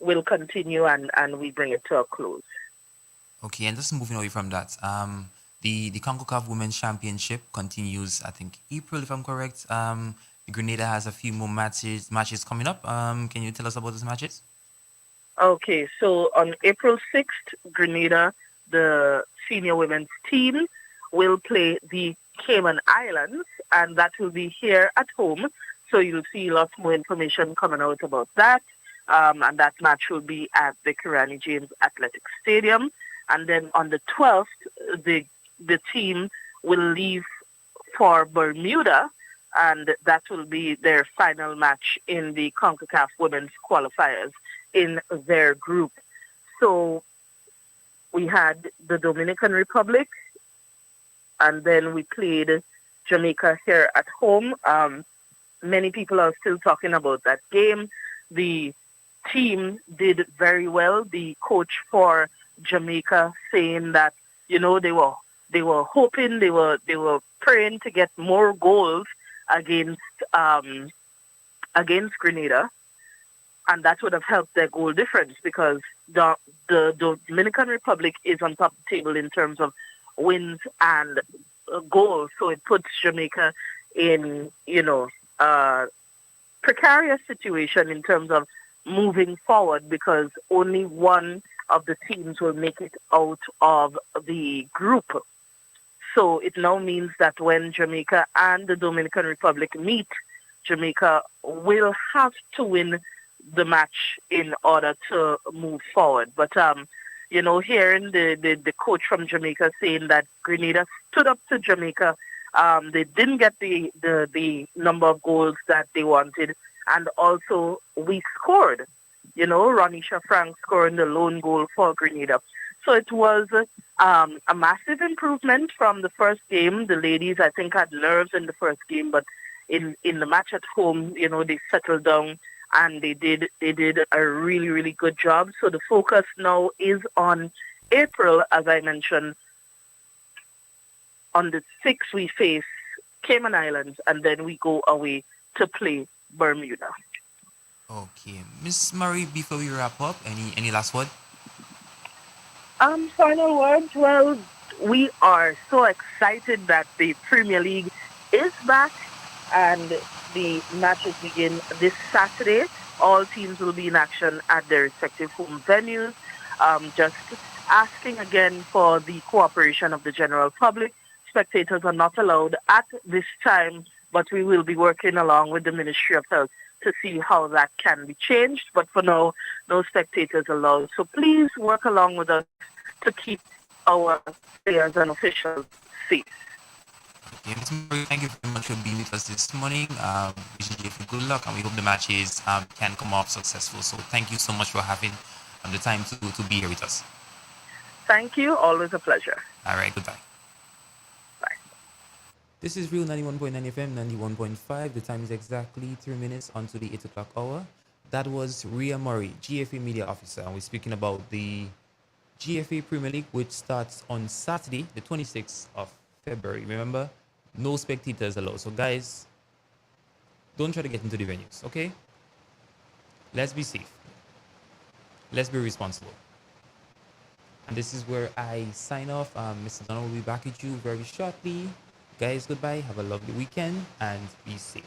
will continue and we bring it to a close. Okay, and just moving away from that, the CONCACAF Women's Championship continues, I think, April, if I'm correct. Grenada has a few more matches coming up. Can you tell us about those matches? Okay, so on April 6th, Grenada, the senior women's team, will play the Cayman Islands, and that will be here at home. So you'll see lots more information coming out about that. And that match will be at the Kirani James Athletic Stadium. And then on the 12th, the team will leave for Bermuda, and that will be their final match in the CONCACAF Women's Qualifiers in their group. So we had the Dominican Republic, and then we played Jamaica here at home. Many people are still talking about that game. The team did very well. The coach for Jamaica saying that, they were hoping, they were praying to get more goals against Grenada, and that would have helped their goal difference because the Dominican Republic is on top of the table in terms of wins and goals. So it puts Jamaica in, a precarious situation in terms of moving forward because only one of the teams will make it out of the group. So it now means that when Jamaica and the Dominican Republic meet, Jamaica will have to win the match in order to move forward. But, hearing the coach from Jamaica saying that Grenada stood up to Jamaica, they didn't get the number of goals that they wanted, and also we scored. Ronisha Frank scoring the lone goal for Grenada. So it was a massive improvement from the first game. The ladies, I think, had nerves in the first game, but in the match at home, they settled down and they did a really, really good job. So the focus now is on April, as I mentioned. On the 6th, we face Cayman Islands, and then we go away to play Bermuda. Okay. Miss Murray, before we wrap up, any last word? Final words. Well, we are so excited that the Premier League is back and the matches begin this Saturday. All teams will be in action at their respective home venues. Just asking again for the cooperation of the general public. Spectators are not allowed at this time, but we will be working along with the Ministry of Health to see how that can be changed. But for now, no spectators allowed. So please work along with us to keep our players and officials safe. Okay, Ms. Murray, thank you very much for being with us this morning. Wishing you good luck, and we hope the matches can come off successful. So thank you so much for having the time to be here with us. Thank you. Always a pleasure. All right, goodbye. This is Real 91.9 FM, 91.5. The time is exactly 3 minutes onto the 8 o'clock hour. That was Rhea Murray, GFA Media Officer, and we're speaking about the GFA Premier League, which starts on Saturday, the 26th of February. Remember, no spectators allowed. So guys, don't try to get into the venues, okay? Let's be safe. Let's be responsible. And this is where I sign off. Mr. Donald will be back with you very shortly. Guys, goodbye. Have a lovely weekend and be safe.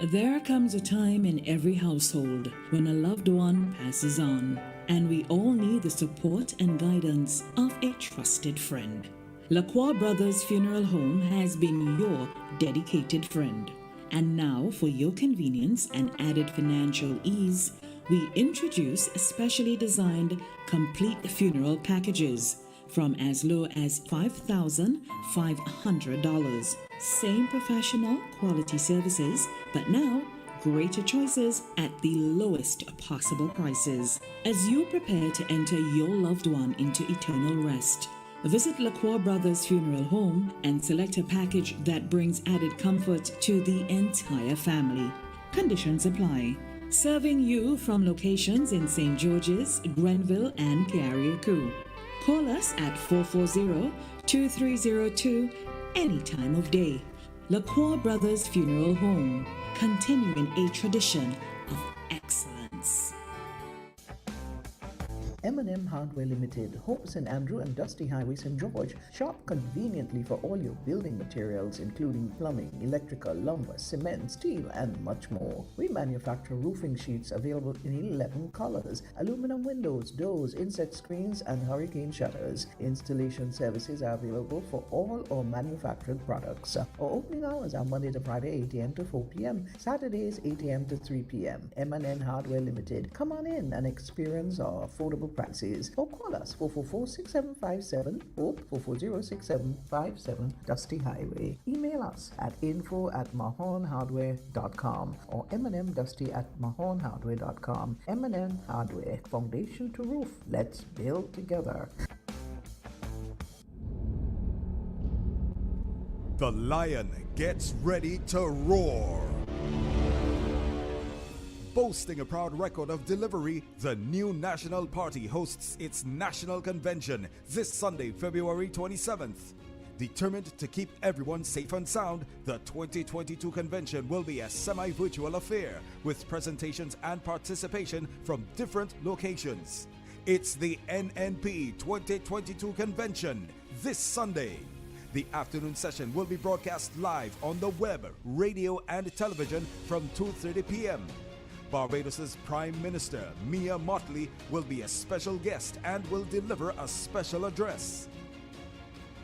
There comes a time in every household when a loved one passes on, and we all need the support and guidance of a trusted friend. Lacroix Brothers Funeral Home has been your dedicated friend. And now, for your convenience and added financial ease, we introduce specially designed complete funeral packages from as low as $5,500. Same professional quality services, but now greater choices at the lowest possible prices. As you prepare to enter your loved one into eternal rest, visit Lacroix Brothers Funeral Home and select a package that brings added comfort to the entire family. Conditions apply. Serving you from locations in St. George's, Grenville, and Carriacou. Call us at 440-2302 any time of day. Lacroix Brothers Funeral Home, continuing a tradition of excellence. M&M Hardware Limited, Hope St. Andrew and Dusty Highway St. George. Shop conveniently for all your building materials including plumbing, electrical, lumber, cement, steel and much more. We manufacture roofing sheets available in 11 colors, aluminum windows, doors, insect screens and hurricane shutters. Installation services are available for all our manufactured products. Our opening hours are Monday to Friday 8 a.m. to 4 p.m., Saturdays 8 a.m. to 3 p.m. M&M Hardware Limited. Come on in and experience our affordable prices. Or call us 444-6757, Hope 440-6757, Dusty Highway. Email us at info@mahonhardware.com or mnmdusty@mahonhardware.com. M&M Hardware, foundation to roof. Let's build together. The lion gets ready to roar. Boasting a proud record of delivery, the New National Party hosts its national convention this Sunday, February 27th. Determined to keep everyone safe and sound, the 2022 convention will be a semi-virtual affair with presentations and participation from different locations. It's the NNP 2022 convention this Sunday. The afternoon session will be broadcast live on the web, radio, and television from 2:30 p.m. Barbados' Prime Minister, Mia Mottley, will be a special guest and will deliver a special address.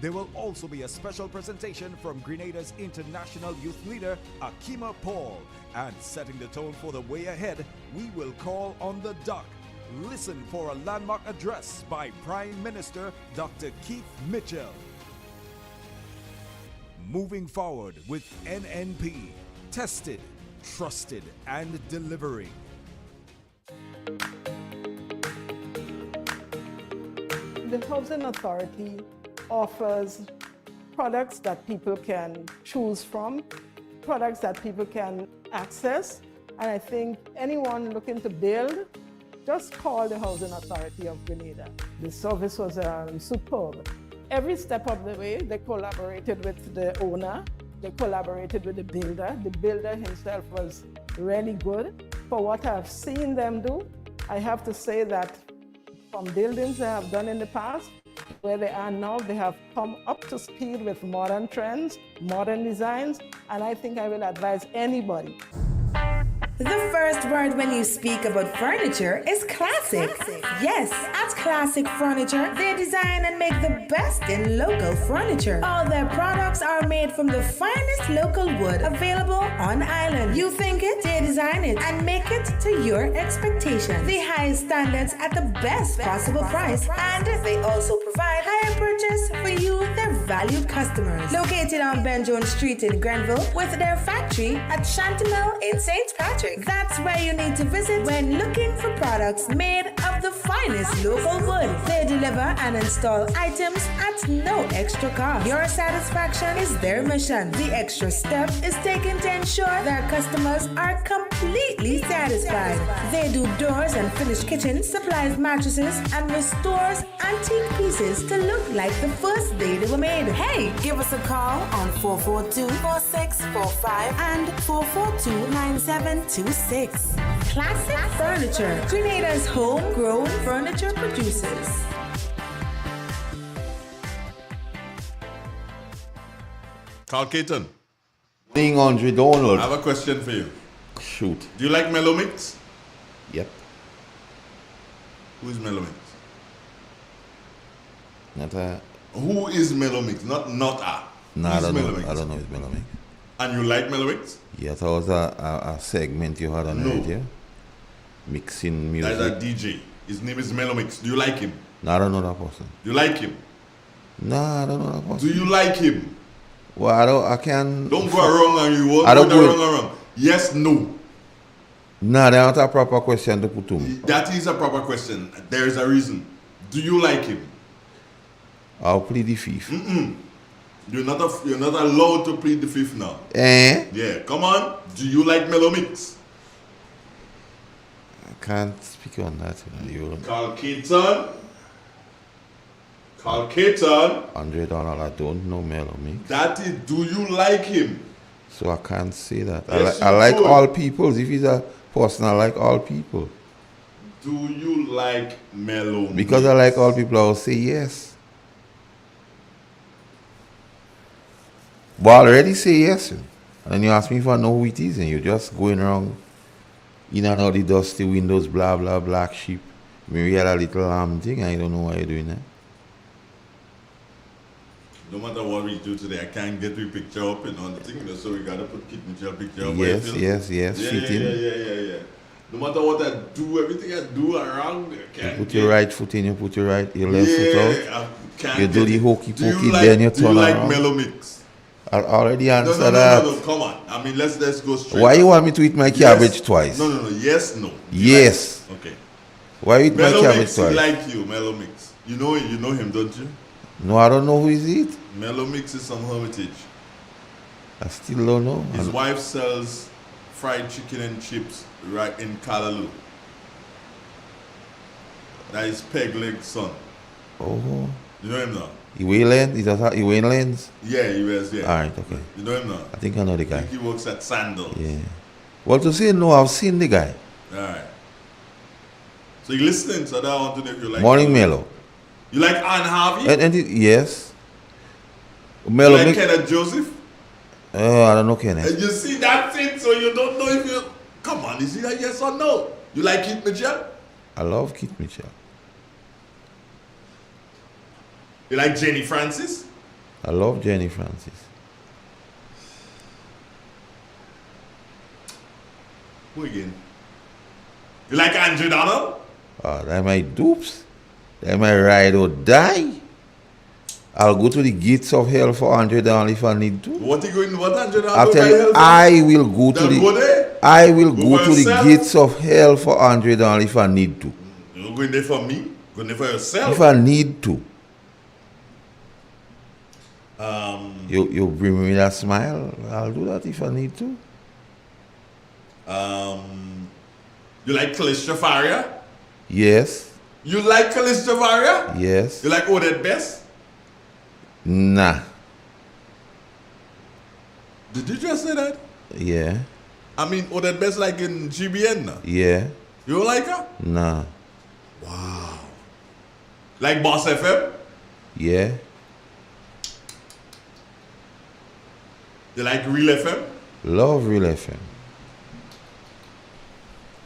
There will also be a special presentation from Grenada's international youth leader, Akima Paul. And setting the tone for the way ahead, we will call on the dock. Listen for a landmark address by Prime Minister Dr. Keith Mitchell. Moving forward with NNP, tested, trusted, and delivering. The Housing Authority offers products that people can choose from, products that people can access, and I think anyone looking to build, just call the Housing Authority of Grenada. The service was superb. Every step of the way, they collaborated with the owner, they collaborated with the builder. The builder himself was really good. For what I've seen them do, I have to say that from buildings they have done in the past, where they are now, they have come up to speed with modern trends, modern designs, and I think I will advise anybody. The first word when you speak about furniture is classic. Yes, at Classic Furniture, they design and make the best in local furniture. All their products are made from the finest local wood available on island. You think it, they design it and make it to your expectations. The highest standards at the best possible price, and they also provide higher purchase for you, their valued customers. Located on Ben Jones Street in Grenville, with their factory at Chantemelle in St. Patrick. That's where you need to visit when looking for products made of the finest local wood. They deliver and install items at no extra cost. Your satisfaction is their mission. The extra step is taken to ensure their customers are completely satisfied. They do doors and finished kitchens, supplies mattresses, and restores antique pieces to look like the first day they were made. Hey, give us a call on 442-4645 and 442-9726. Classic Furniture, Grenada's homegrown furniture producers. Carl Caton. Thing on Donald. I have a question for you. Shoot. Do you like Mellow Mix? Yep. Who is Mellow Mix? Who is Mellow Mix? Not a. No, I don't know. I don't know it's Mellow Mix. And you like Mellow Mix? Yes, that was a segment you had on radio. Mixing music. That's a DJ. His name is Mellow Mix. Do you like him? No, I don't know that person. Do you like him? No, I don't know that person. Do you like him? Well, I can't. Don't go wrong and you won't go wrong. Yes, no. No, that's not a proper question to put to me. That is a proper question. There is a reason. Do you like him? I'll plead the fifth. You're not allowed to plead the fifth now. Yeah, come on. Do you like Mellow Mix? I can't speak on that. Carl Caton. $100, I don't know Mellow Mix. That is, do you like him? So I can't say that. Yes, I like all people. If he's a person, I like all people. Do you like Mellow Mix? Because I like all people, I will say yes. But I already say yes. And then you ask me if I know who it is, and you're just going around in and out the dusty windows, blah, blah, black sheep. Maybe you had a little thing, I don't know why you're doing that. No matter what we do today, I can't get your picture up and on the thing, so we gotta put Kit Mitchell picture up. Yes. Yeah. No matter what I do, everything I do around, I can't You put your right foot in, you put your left foot I out. can't You do the get it. hokey Do you pokey, like- then you do you turn like around. mellow mix? I already answered No, that. come on. I mean, let's go straight. Why up. you want me to eat my cabbage twice? No. Yes, no. Yes. Okay. Why you eat my Mellow cabbage mix, he twice? like you, Mellow mix. You know him, don't you? No, I don't know who is it. Mellow mix is some hermitage. I still don't know. His wife sells fried chicken and chips right in Callaloo. That is Peg Leg's son. Oh. You know him now? He wear lens? He wear lens? Yeah, he wears, yeah. Alright, okay. You know him now? I think I know the guy. I think he works at Sandals. Yeah. Well, to say no, I've seen the guy. Alright. So you're listening, so that I want to know if you like Morning Mellow. You like Anne Harvey? Yes. Mellow you like mix- Kenneth Joseph? Oh, I don't know Kenneth. And you see, that's it, so you don't know if you... Come on, is it a yes or no? You like Keith Mitchell? I love Keith Mitchell. You like Jenny Francis? I love Jenny Francis. Who again? You like Andrew Donald? Oh, that my dupes. That my ride or die. I'll go to the gates of hell for Andre Donald if I need to. What you going? What Andrew Donald? I'll tell you, I will go to Then go there? I will Go go for to the yourself? gates of hell for Andre Donald if I need to. You're going there for me? Going there for yourself? If I need to. You bring me that smile. I'll do that if I need to. You like Kalishtra Faria? Yes. You like Kalishtra Faria? Yes. You like Odette Best? Nah. Did you just say that? Yeah. I mean, Odette Best like in GBN now? Yeah. You don't like her? Nah. Wow. Like Boss FM? Yeah. You like Real FM? Love Real FM.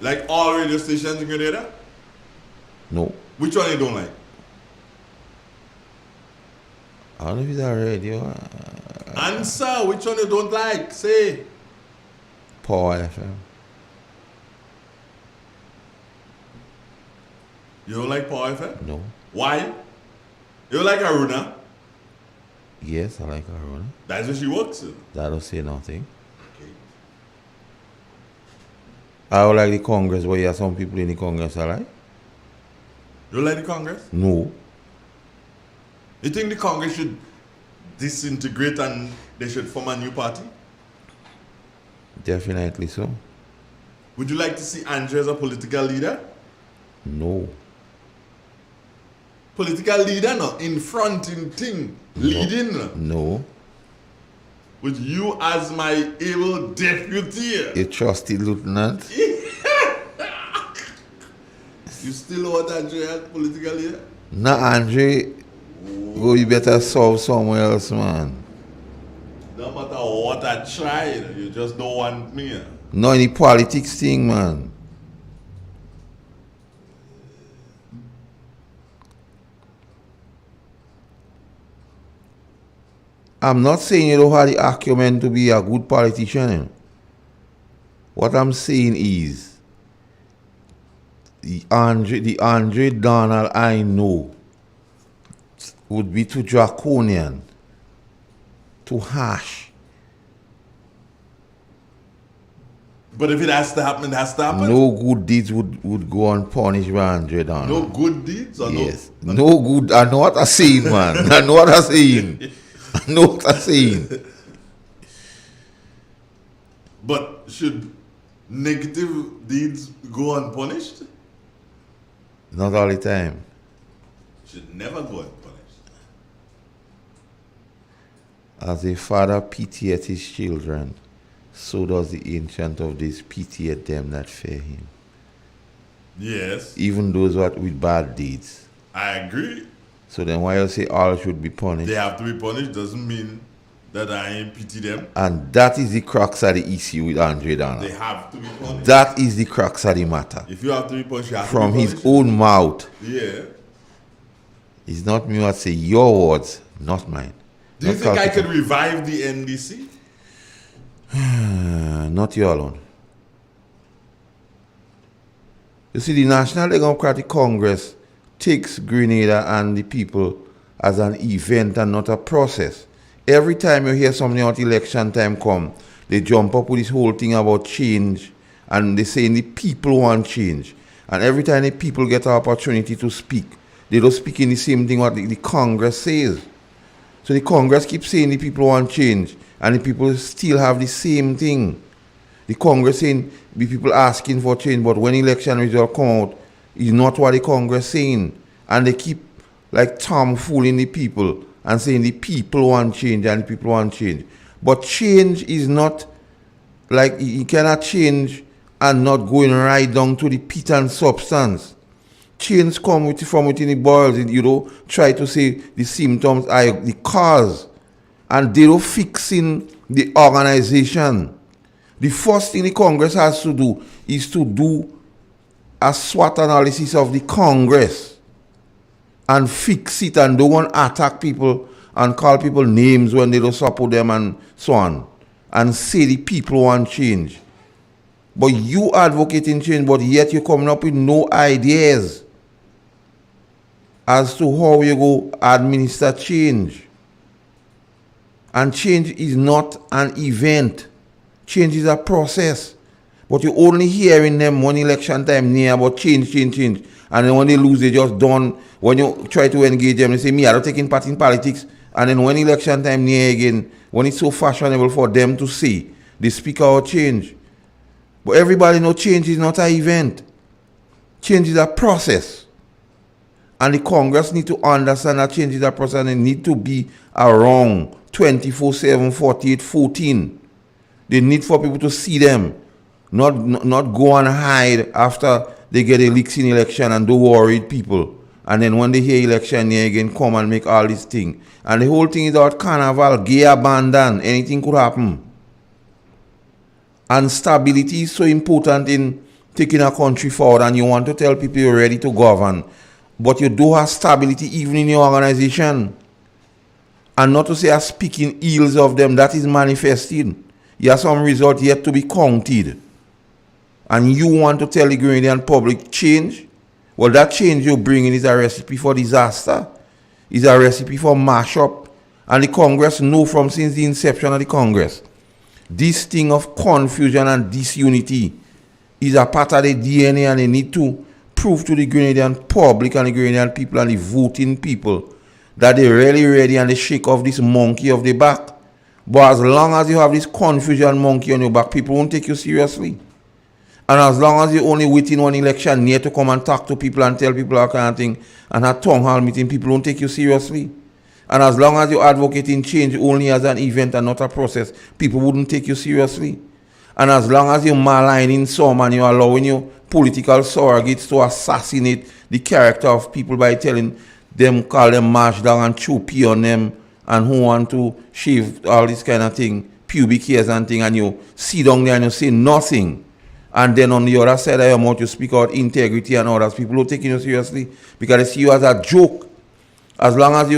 Like all radio stations in Grenada? No. Which one you don't like? I don't know if it's a radio. Answer. Which one you don't like? Say. Power FM. You don't like Power FM? No. Why? You don't like Aruna? Yes, I like Aruna. That's where she works. That don't say nothing. I would like the Congress, but yeah, some people in the Congress I like. You don't like the Congress? No. You think the Congress should disintegrate and they should form a new party? Definitely so. Would you like to see Andrew as a political leader? No. Political leader, no? In front, in thing, leading? No. With you as my able deputy? A trusted lieutenant? You still want Andrew as political leader? Nah, Andre. Go, you better solve somewhere else, man. No matter what I tried, you just don't want me. No, any politics thing, man. I'm not saying you don't have the acumen to be a good politician. You know. What I'm saying is, the Andre Donald I know would be too draconian, too harsh. But if it has to happen, it has to happen. No good deeds would go unpunished by Andre Donald. No good deeds? Or yes. No good. I know what I'm saying, man. I know what I'm saying. I know what I'm saying. But should negative deeds go unpunished? Not all the time. Should never go unpunished. As a father pitieth his children, so does the ancient of days pitieth them that fear him. Yes. Even those what with bad deeds. I agree. So then why you say all should be punished? They have to be punished doesn't mean that I ain't pity them. And that is the crux of the issue with Andre Donald. They have to be punished. That is the crux of the matter. If you have to be punished, you have From to be his punished. own mouth. Yeah. It's not me what say your words, not mine. Do you Not think I Calcutta. could revive the NDC? Not you alone. You see, the National Democratic Congress takes Grenada and the people as an event and not a process. Every time you hear something about election time come, they jump up with this whole thing about change, and they say the people want change. And every time the people get an opportunity to speak, they don't speak in the same thing what the Congress says. So the Congress keeps saying the people want change, and the people still have the same thing. The Congress saying the people asking for change, but when election results come out, it's not what the Congress saying. And they keep like Tom fooling the people and saying the people want change and the people want change. But change is not like you cannot change and not going right down to the pit and substance. Change comes from within the boils. You know, try to say the symptoms are the cause, and they don't fixing the organization. The first thing the Congress has to do is to do a SWOT analysis of the Congress and fix it, and don't want to attack people and call people names when they don't support them and so on, and say the people want change. But you advocating change, but yet you're coming up with no ideas as to how you go administer change. And change is not an event. Change is a process. But you're only hearing them when election time near about change. And then when they lose, they just done. When you try to engage them, they say, me, I don't take in part in politics. And then when election time near again, when it's so fashionable for them to say, they speak out change. But everybody knows change is not an event. Change is a process. And the Congress need to understand that change is a process, and it need to be around 24/7, 48/14. They need for people to see them, not go and hide after they get elected in election and do worried people. And then when they hear election here again, come and make all this thing. And the whole thing is about carnival, gay abandon, anything could happen. And stability is so important in taking a country forward, and you want to tell people you're ready to govern. But you do have stability even in your organization. And not to say I'm speaking ills of them, that is manifesting. You have some result yet to be counted. And you want to tell the Grenadian public change? Well, that change you're bringing is a recipe for disaster. It's a recipe for mash-up. And the Congress know from since the inception of the Congress, this thing of confusion and disunity is a part of the DNA, and they need to prove to the Grenadian public and the Grenadian people and the voting people that they're really ready and they shake off this monkey of the back. But as long as you have this confusion monkey on your back, people won't take you seriously. And as long as you're only waiting one election near to come and talk to people and tell people that kind of thing and have town hall meeting, people won't take you seriously. And as long as you're advocating change only as an event and not a process, people wouldn't take you seriously. And as long as you're maligning some and you're allowing your political surrogates to assassinate the character of people by telling them, call them march down and chew pee on them, and who want to shave all this kind of thing, pubic hairs and thing, and you sit down there and you say nothing. And then on the other side of your mouth, you speak out integrity and others. People don't take you seriously because they see you as a joke. As long as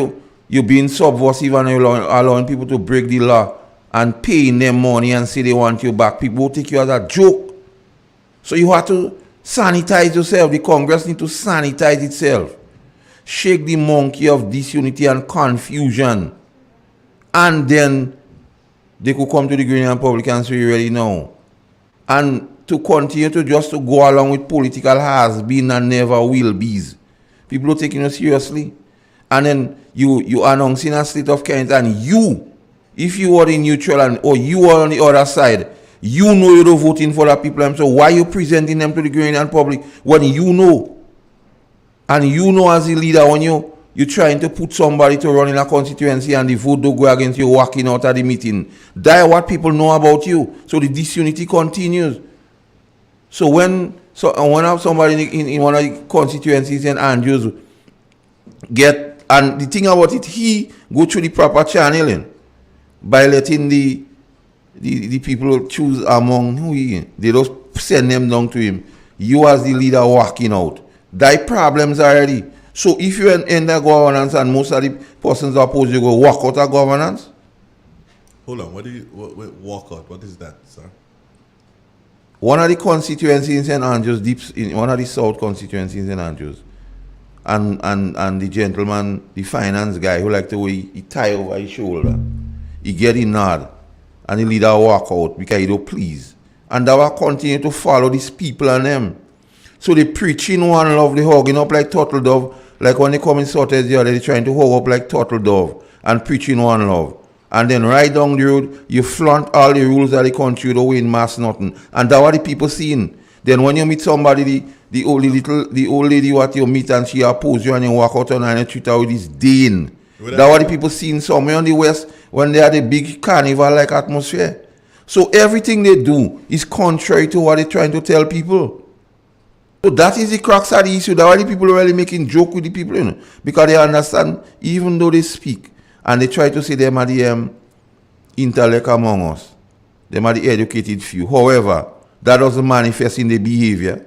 you're being subversive and you're allowing people to break the law and paying them money and say they want you back, people will take you as a joke. So you have to sanitize yourself. The Congress needs to sanitize itself. Shake the monkey of disunity and confusion. And then they could come to the Grenadian public and say, you ready now. And to continue to just to go along with political has-been and never will be's. People are taking you seriously. And then you announcing a state of kindness, and you, if you are in neutral or you are on the other side, you know you're voting for the people. So why are you presenting them to the Grenadian public when you know? And you know as a leader, when you're trying to put somebody to run in a constituency and the vote don't go against you walking out of the meeting. That's what people know about you. So the disunity continues. So when somebody in one of the constituencies in Andrews and the thing about it, he go through the proper channeling by letting the people choose among who they just send them down to him. You as the leader walking out. Thy problems already. So if you end the governance and most of the persons opposed you go walk out of governance. Hold on, what walk out? What is that, sir? one of the constituencies in St. Andrews, one of the South constituencies in St. Andrews, and the gentleman, the finance guy who like the way he tie over his shoulder, he get in nod, and the leader walk out because he don't please. And they will continue to follow these people and them. So they preaching one love, they hugging up like turtle dove, like when they come in Sortes the other, they trying to hug up like turtle dove and preaching one love. And then right down the road, you flaunt all the rules of the country, you don't win mass nothing. And that's what the people seeing. Then when you meet somebody, the old lady what you meet and she oppose you and you walk out on her and you treat her with this disdain. That's what the people seeing somewhere on the west when they had a big carnival-like atmosphere. So everything they do is contrary to what they're trying to tell people. So that is the crux of the issue. That's why the people are really making joke with the people, you know, because they understand, even though they speak and they try to say them are the intellect among us, them are the educated few. However, that doesn't manifest in the behavior.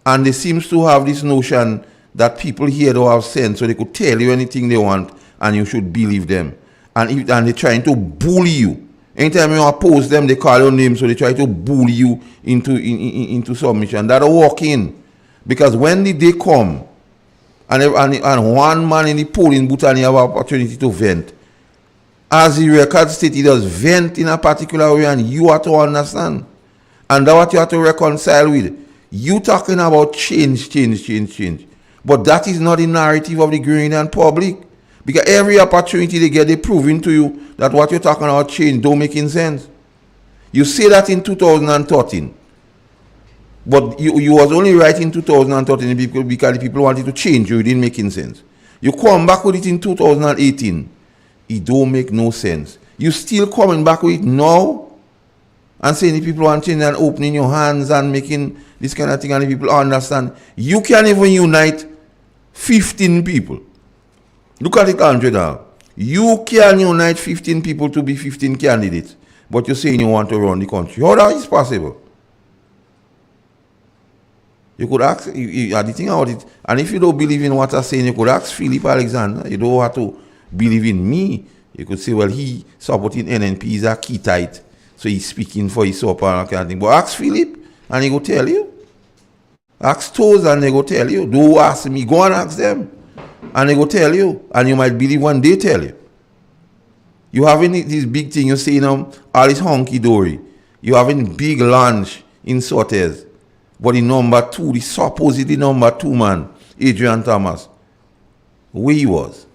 And they seems to have this notion that people here don't have sense, so they could tell you anything they want and you should believe them. And they're trying to bully you. Anytime you oppose them, they call your name, so they try to bully you into submission. That'll walk in. Because when the day come, and one man in the polling booth and he have an opportunity to vent, as the record state, he does vent in a particular way, and you have to understand. And that's what you have to reconcile with. You talking about change. But that is not the narrative of the Grenadian public. Because every opportunity they get, they're proving to you that what you're talking about change don't make any sense. You say that in 2013. But you was only right in 2013 because the people wanted to change you. It didn't make any sense. You come back with it in 2018. It don't make no sense. You still coming back with it now and saying the people want change and opening your hands and making this kind of thing and the people understand. You can't even unite 15 people. Look at it, Andre, now. You can unite 15 people to be 15 candidates, but you're saying you want to run the country. How that is possible? You could ask, the thing about it, and if you don't believe in what I'm saying, you could ask Philip Alexander. You don't have to believe in me. You could say, well, he supporting NNP, he's a Keytite, so he's speaking for his support and that kind of thing. But ask Philip, and he will tell you. Ask Toes, and they go tell you. Don't ask me, go and ask them. And they go tell you, and you might believe when they tell you. You having this big thing, you say now, all this honky-dory. You having big lunch in Sortes. But the number two, the supposedly number two man, Adrian Thomas, where he was.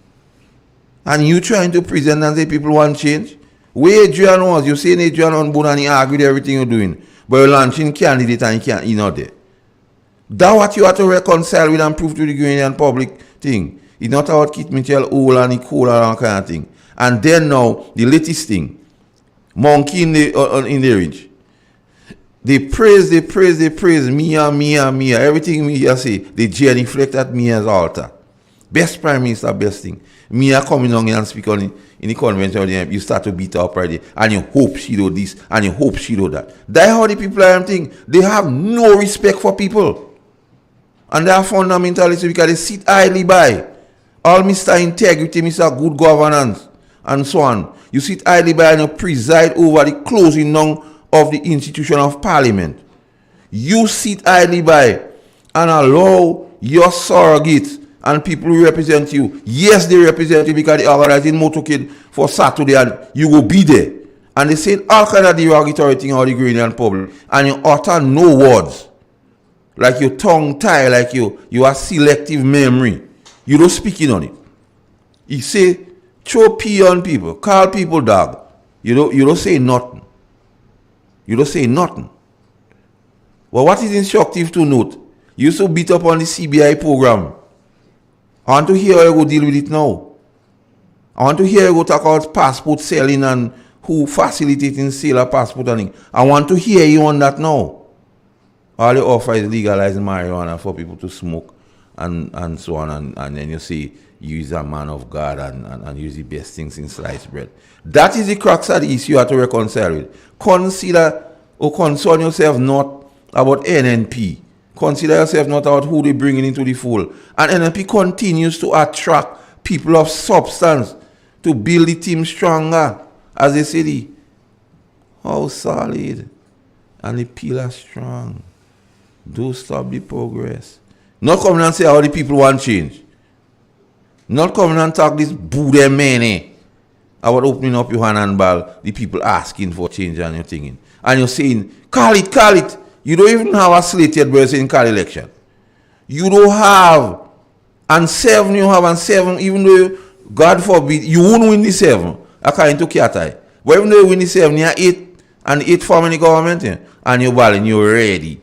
And you trying to present and say people want change? Where Adrian was, you saying Adrian on board and he agreed with everything you're doing. But you're launching candidate and he's not there. That's what you have to reconcile with and prove to the Grenadian public thing. It's not about Kit Mitchell, Ola and Nicola and that kind of thing. And then now, the latest thing, monkey in the ridge. They praise, Mia. Everything Mia say, they genuflect at Mia's altar. Best Prime Minister, best thing. Mia coming on and speak on in the convention, you start to beat her up right there. And you hope she do this, and you hope she do that. That's how the people are thinking. They have no respect for people. And they are fundamentalists because they sit idly by. All Mr. Integrity, Mr. Good Governance, and so on. You sit idly by and you preside over the closing down of the institution of Parliament. You sit idly by and allow your surrogates and people who represent you. Yes, they represent you because they are organizing motorcade for Saturday and you will be there. And they say all kind of derogatory thing about the Grenadian public. And you utter no words. Like your tongue tie, like you have selective memory. You don't speaking on it. You say, throw pee on people, call people dog. You don't say nothing. You don't say nothing. Well, what is instructive to note? You used to beat up on the CBI program. I want to hear how you go deal with it now. I want to hear you go talk about passport selling and who facilitating sale of passport and thing. I want to hear you on that now. All you offer is legalizing marijuana for people to smoke and so on. And then you say you is a man of God and use the best things in sliced bread. That is the crux of the issue you have to reconcile with. Consider or concern yourself not about NNP. Consider yourself not about who they bringing into the fold. And NNP continues to attract people of substance to build the team stronger. As they say, how solid. And the pillar strong. Don't stop the progress. Not coming and say how the people want change. Not coming and talk this boo them many. About opening up your hand and ball, the people asking for change and you're thinking. And you're saying, call it. You don't even have a slated person in call election. You don't have. And 7 you have, and 7, even though, God forbid, you won't win the 7, according to Kiatai. But even though you win the 7, you have 8, and 8 form in the government, and you're balling, you're ready.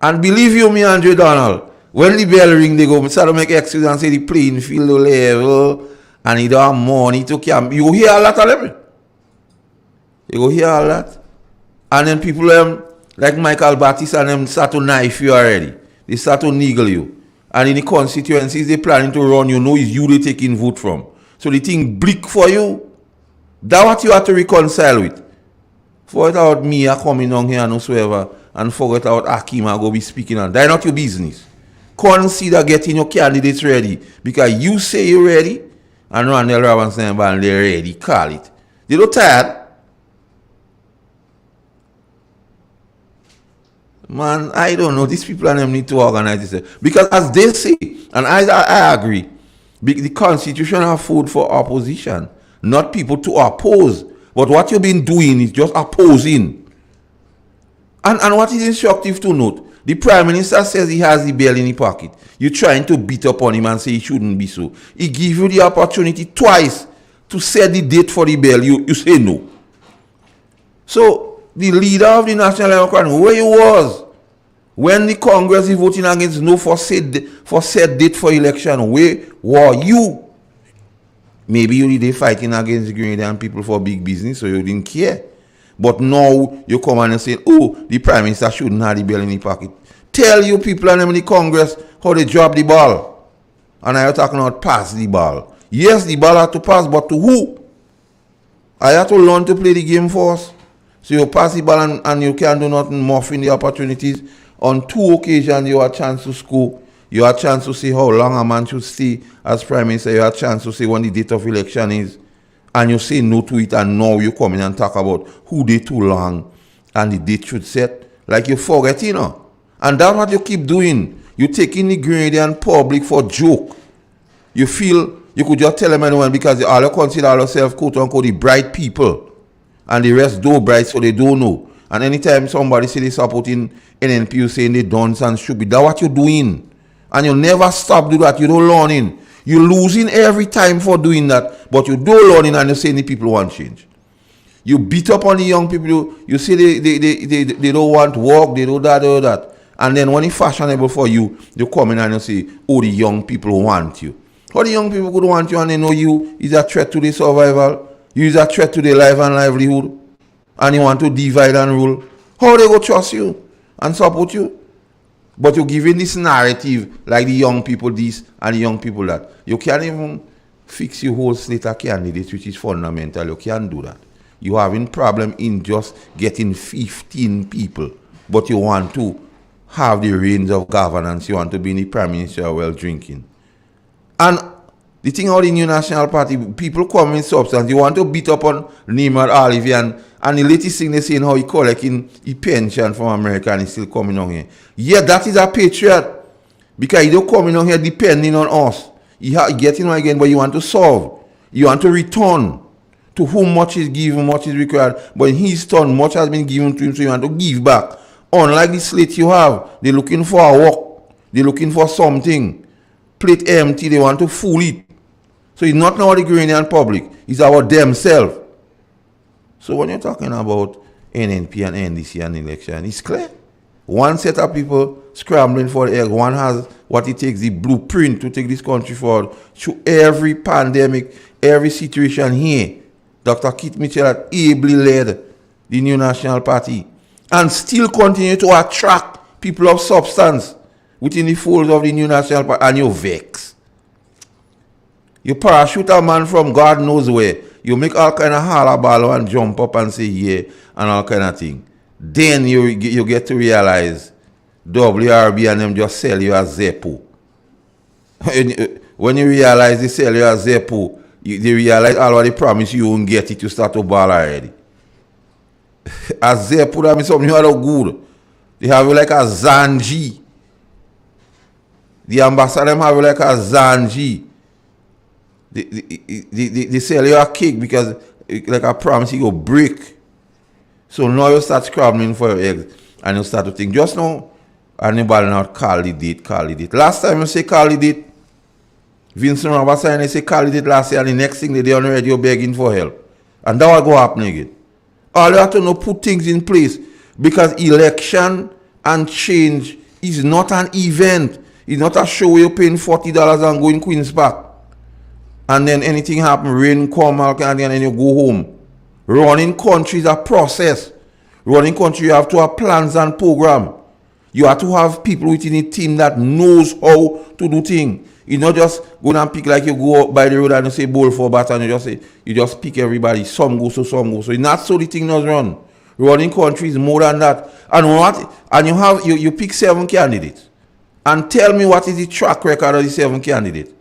And believe you me, Andre Donald, when the bell ring, they go, start to make excuses and say the playing field level, and you don't have money to camp. You go hear a lot of them. You go hear a lot. And then people like Michael Baptiste and them start to knife you already. They start to niggle you. And in the constituencies they planning to run, you know is you they taking vote from. So the thing bleak for you. That's what you have to reconcile with. Forget out me coming on here and whatsoever, and forget out Akim I go be speaking on. That's not your business. Consider getting your candidates ready. Because you say you're ready, and Randall Robinson and they're ready. Call it. They don't tired. Man, I don't know. These people and them need to organize this. Because as they say, and I agree, the constitution have food for opposition, not people to oppose. But what you've been doing is just opposing. And what is instructive to note, the Prime Minister says he has the bill in his pocket. You're trying to beat up on him and say he shouldn't be so. He gives you the opportunity twice to set the date for the bill. You say no. So, the leader of the National Democrat, where he was when the Congress is voting against no for set date for election, where were you? Maybe you did fighting against the Grenadian people for big business, so you didn't care. But now you come and say, oh, the Prime Minister shouldn't have the bill in his pocket. Tell you people and them in the Congress how they drop the ball. And I am talking about pass the ball. Yes, the ball had to pass, but to who? I have to learn to play the game for us. So you pass the ball and you can't do nothing more in the opportunities. On 2 occasions you have a chance to score. You have a chance to see how long a man should stay as Prime Minister. You have a chance to see when the date of election is. And you say no to it, and now you come in and talk about who they too long and the date should set. Like you forget, you know. And that's what you keep doing. You taking the Grenadian public for joke. You feel you could just tell them anyone because all you consider yourself quote unquote the bright people. And the rest don't bright, so they don't know. And anytime somebody say they supporting NNP, you saying they dance and should be. That's what you're doing. And you never stop do that. You don't learning. You're losing every time for doing that. But you don't learning and you say the people want change. You beat up on the young people. You say they don't want work. They don't that. And then when it's fashionable for you, you come in and you say, oh, the young people want you. How the young people could want you and they know you is a threat to their survival? You is a threat to their life and livelihood, and you want to divide and rule. How they go trust you and support you? But you're giving this narrative like the young people this and the young people that. You can't even fix your whole slate of candidates, which is fundamental. You can't do that. You're having problem in just getting 15 people, but you want to have the reins of governance. You want to be in the Prime Minister while drinking. And the thing about the New National Party, people come in substance. You want to beat up on Neymar Olivier and the latest thing they saying how he collecting a pension from America and he's still coming on here. Yeah, that is a patriot. Because he don't coming on here depending on us. He getting on again, but you want to solve. You want to return to whom much is given, much is required. But in his turn, much has been given to him, so you want to give back. Unlike the slate you have, they're looking for a work. They're looking for something. Plate empty, they want to fool it. So it's not now the Grenadian public, it's about themselves. So when you're talking about NNP and NDC and election, it's clear. One set of people scrambling for the egg, one has what it takes, the blueprint to take this country forward through every pandemic, every situation here. Dr. Keith Mitchell had ably led the New National Party and still continue to attract people of substance within the folds of the New National Party, and you vex. You parachute a man from God knows where. You make all kind of halabalo and jump up and say yeah and all kind of thing. Then you get to realize WRB and them just sell you as Zeppo. When you realize they sell you as Zeppo, they realize all what they promise you won't get it, you start to ball already. As they put them in something other good. They have like a Zanji. The ambassador have like a Zanji. They sell you a cake because like a promise you go break. So now you start scrambling for your eggs and you start to think just now anybody not call the date. Last time you say call the date, Vincent Rabasa and they say call the date last year and the next thing they on the radio begging for help. And that will go happen again. All you have to know put things in place because election and change is not an event. It's not a show where you're paying $40 and going Queen's Park. And then anything happen, rain come out and then you go home. Running country is a process. Running country, you have to have plans and program. You have to have people within a team that knows how to do things. You not just go and pick like you go up by the road and you say bowl for bat and you just pick everybody. Some go so, some go so. It's not so the thing does run. Running country is more than that. And what? And you pick 7 candidates. And tell me what is the track record of the 7 candidates.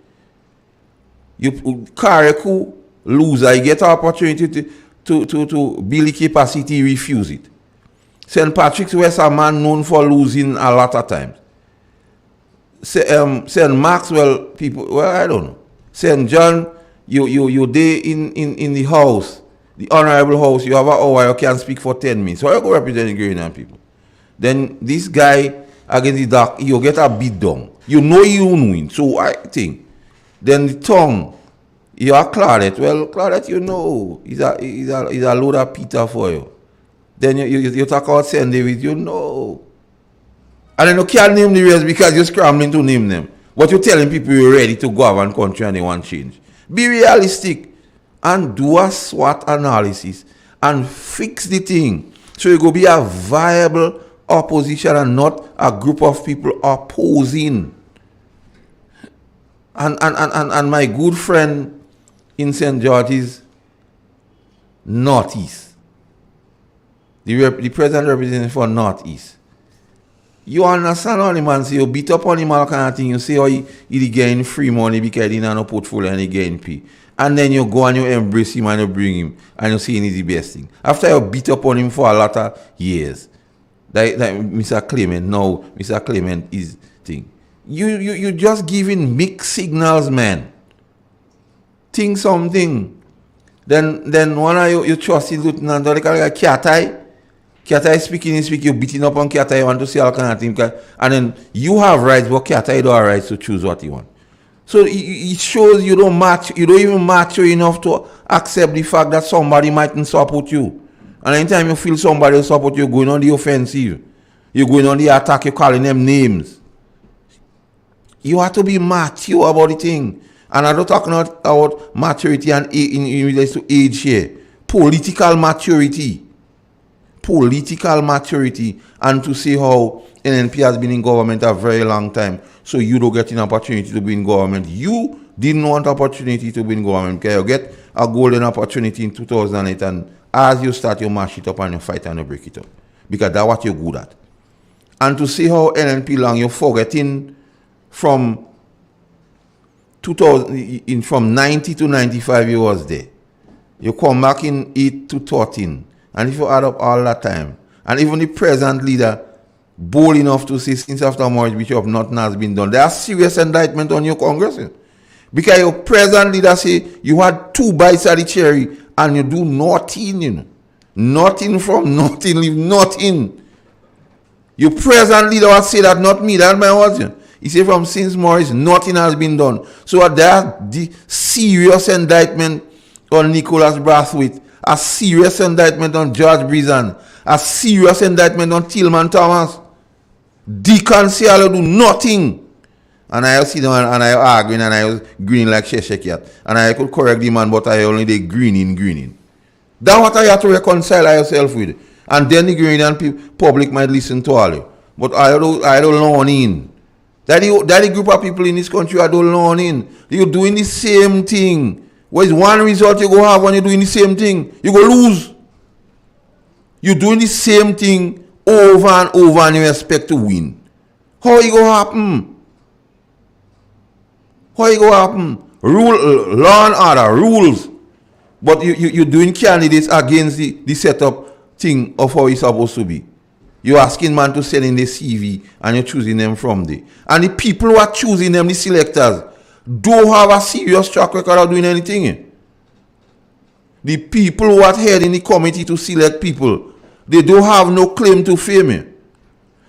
You Kareku loser, you get an opportunity to build capacity, refuse it. St. Patrick's West a man known for losing a lot of times. St. Maxwell people, well, I don't know. St. John, you there in the house, the honorable house, you have an hour, you can speak for 10 minutes. So you go represent the Grenadian people. Then this guy against the dark, you get a beat down. You know you win. So I think. Then the tongue, you are Claudette. Well, Claudette, you know, he's a load of Peter for you. Then you talk about St. David, you know. And then you can't name the rest because you're scrambling to name them. But you're telling people you're ready to go have a country and they want change. Be realistic and do a SWOT analysis and fix the thing. So you go be a viable opposition and not a group of people opposing. And my good friend in St. George's Northeast, the president representing for Northeast. You understand how the man say you beat up on him all kind of thing. You say how he getting free money because he in no portfolio and he getting pay. And then you go and you embrace him and you bring him and you say he's the best thing. After you beat up on him for a lot of years, like Mr. Clement, now Mr. Clement is thing. You just giving mixed signals, man. Think something. Then one of you trust his lieutenant, like Kiatai. Kiatai speaking, you beating up on Kiatai, you want to see all kind of things. And then you have rights, but Kiatai don't have rights to choose what you want. So it shows you don't even mature enough to accept the fact that somebody mightn't support you. And anytime you feel somebody will support you, you're going on the offensive. You're going on the attack, you're calling them names. You have to be mature about the thing. And I'm not talking about maturity and in relation to age here. Political maturity. And to see how NNP has been in government a very long time. So you don't get an opportunity to be in government. You didn't want opportunity to be in government because you get a golden opportunity in 2008 and as you start you mash it up and you fight and you break it up. Because that's what you're good at. And to see how NNP long you're forgetting from 90 to 95 you was there. You come back in 8 to 13. And if you add up all that time, and even the present leader bold enough to say since after Maurice Bishop nothing has been done, there are serious indictment on your Congress. Because your present leader say you had 2 bites at the cherry and you do nothing, you know. Nothing from nothing, leave nothing. Your present leader would say that, not me, that's my words. He said from since Maurice, nothing has been done. So there are the serious indictment on Nicholas Brathwaite, a serious indictment on George Brizan, a serious indictment on Tillman Thomas. Deacon Cialo do nothing. And I see them and I arguing and I was grinning like Sheshekiat. And I could correct the man, but I only did grinning. That's what I have to reconcile yourself with. And then the Grenadian public might listen to all you. But I don't learn in. That the group of people in this country I don't learn in. You're doing the same thing. What is one result you go have when you're doing the same thing? You go lose. You're doing the same thing over and over and you expect to win. How it go happen? Law and order, rules. But you're doing candidates against the setup thing of how it's supposed to be. You're asking man to send in the CV and you're choosing them from there. And the people who are choosing them, the selectors, don't have a serious track record of doing anything. The people who are head in the committee to select people, they don't have no claim to fame.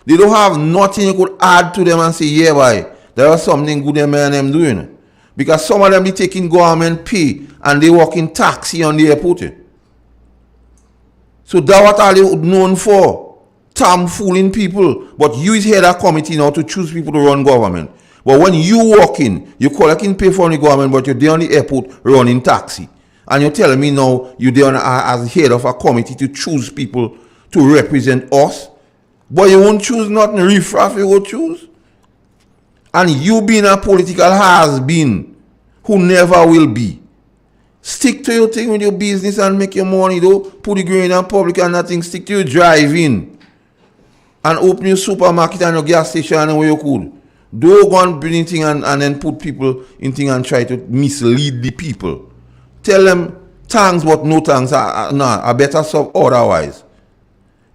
They don't have nothing you could add to them and say, yeah, boy, there was something good them and them doing. Because some of them be taking government pay and they work in taxi on the airport. So that's what are they known for. Fooling people. But you is head of committee now to choose people to run government. But when you walk in, you collecting pay for the government, but you're there on the airport running taxi. And you're telling me now you're there as head of a committee to choose people to represent us. But you won't choose nothing. Riffraff you will choose. And you being a political has-been who never will be. Stick to your thing with your business and make your money though. Put the grain in public and nothing. Stick to your driving. And open your supermarket and your gas station and where you could. Don't go and bring anything and then put people in thing and try to mislead the people. Tell them thanks but no thanks. I better solve otherwise.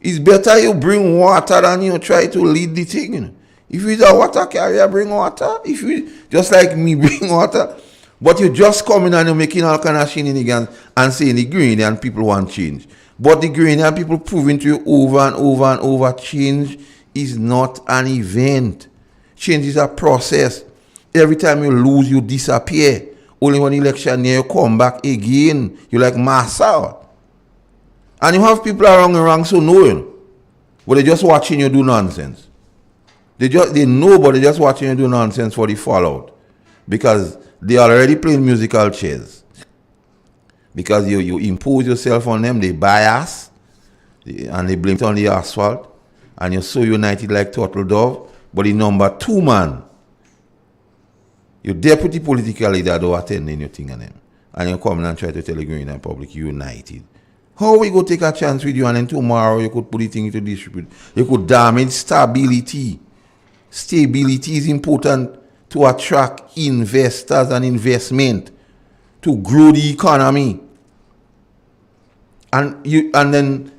It's better you bring water than you try to lead the thing. If you're a water carrier, bring water. If you just like me, bring water. But you just come in and you're making all kind of shenanigans and saying the green and people want change. But the green and people proving to you over and over and over, change is not an event. Change is a process. Every time you lose, you disappear. Only when election near you come back again. You like massa. And you have people around the ranks who know you. But they're just watching you do nonsense. They know, but they're just watching you do nonsense for the fallout. Because they are already playing musical chairs. Because you impose yourself on them, they bias, and they blame it on the asphalt, and you're so united like turtle dove. But the number 2 man, your deputy political leader don't attend anything on them. And you come and try to tell the Green and public united. How we go take a chance with you and then tomorrow you could put it into distribute? You could damage stability. Stability is important to attract investors and investment, to grow the economy. And then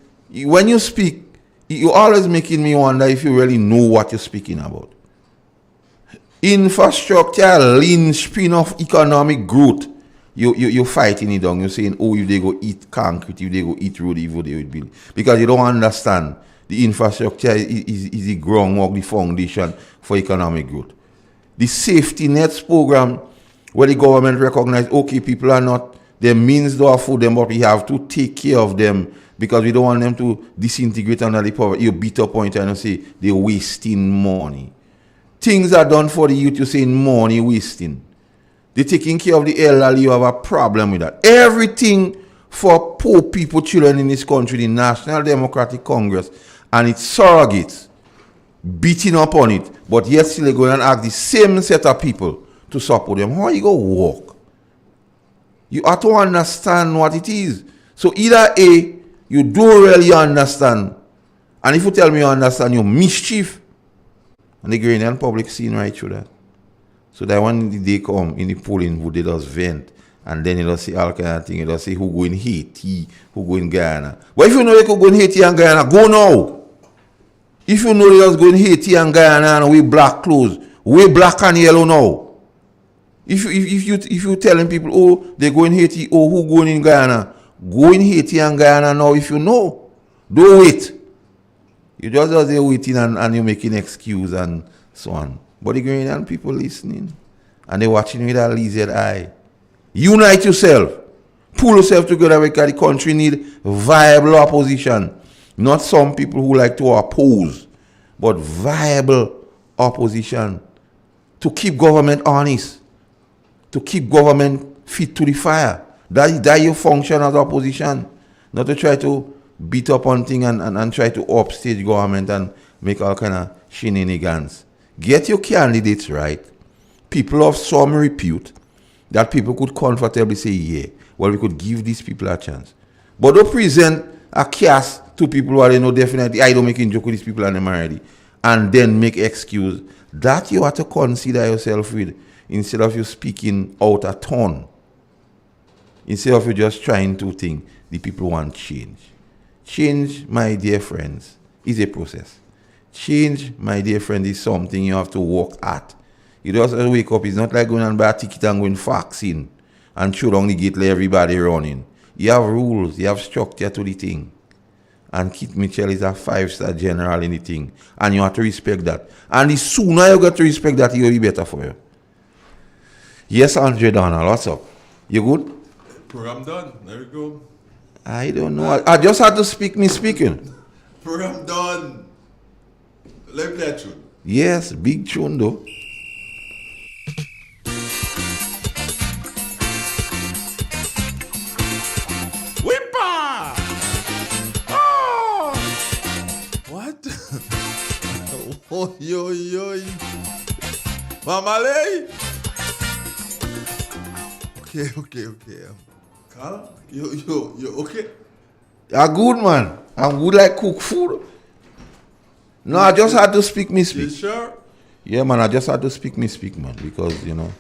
when you speak, you're always making me wonder if you really know what you're speaking about. Infrastructure, linchpin of economic growth. You're fighting it down. You're saying, oh, if they go eat concrete, if they go eat road, if they would build. Because you don't understand the infrastructure is the groundwork, the foundation for economic growth. The safety nets program, where the government recognize, okay, people are not, their means to afford them, but we have to take care of them because we don't want them to disintegrate under the poverty. You beat up on it and you say they're wasting money. Things are done for the youth, you're saying money wasting. They're taking care of the elderly, you have a problem with that. Everything for poor people, children in this country, the National Democratic Congress and its surrogates beating up on it, but yet still they're going and ask the same set of people to support them. How are you going to walk? You have to understand what it is. So either A, you don't really understand, and if you tell me you understand, you mischief. And the Ghanaian public seen right through that. So that when the day come in the polling booth, they just vent, and then they just say all kind of things. They just say who go in Haiti, who go in Ghana. But if you know they could go in Haiti and Ghana, go now. If you know they just go in Haiti and Ghana and we black clothes, we black and yellow now. If you telling people, oh, they go in Haiti, oh, who going in Ghana? Go in Haiti and Ghana now if you know. Don't wait. You just there waiting and you're making excuse and so on. But the Ghanaian people listening and they're watching with a lizard eye. Unite yourself. Pull yourself together because the country need viable opposition. Not some people who like to oppose, but viable opposition to keep government honest. To keep government fit to the fire. That your function as opposition. Not to try to beat up on things and try to upstage government and make all kind of shenanigans. Get your candidates right. People of some repute that people could comfortably say, yeah, well, we could give these people a chance. But don't present a cast to people who they know definitely, I don't make a joke with these people and them already. And then make excuse. That you have to consider yourself with. Instead of you speaking out a tone, instead of you just trying to think the people want change. Change, my dear friends, is a process. Change, my dear friend, is something you have to work at. You just have to wake up. It's not like going and buy a ticket and going faxing and show down the gate let everybody running. You have rules, you have structure to the thing. And Keith Mitchell is a 5-star general in the thing. And you have to respect that. And the sooner you get to respect that, it will be better for you. Yes, Andre Donald, what's up? You good? Program done. There we go. I don't know. I just had to speak me speaking. Program done. Let me play a tune. Yes, big tune though. Whipper! Oh! What? Oh, yo, yo. Mama Lay? Okay. Carl, you okay? I'm good, man. I'm good like cook food. No, I just had to speak me speak. You sure? Yeah, man, I just had to speak me speak, man. Because, you know,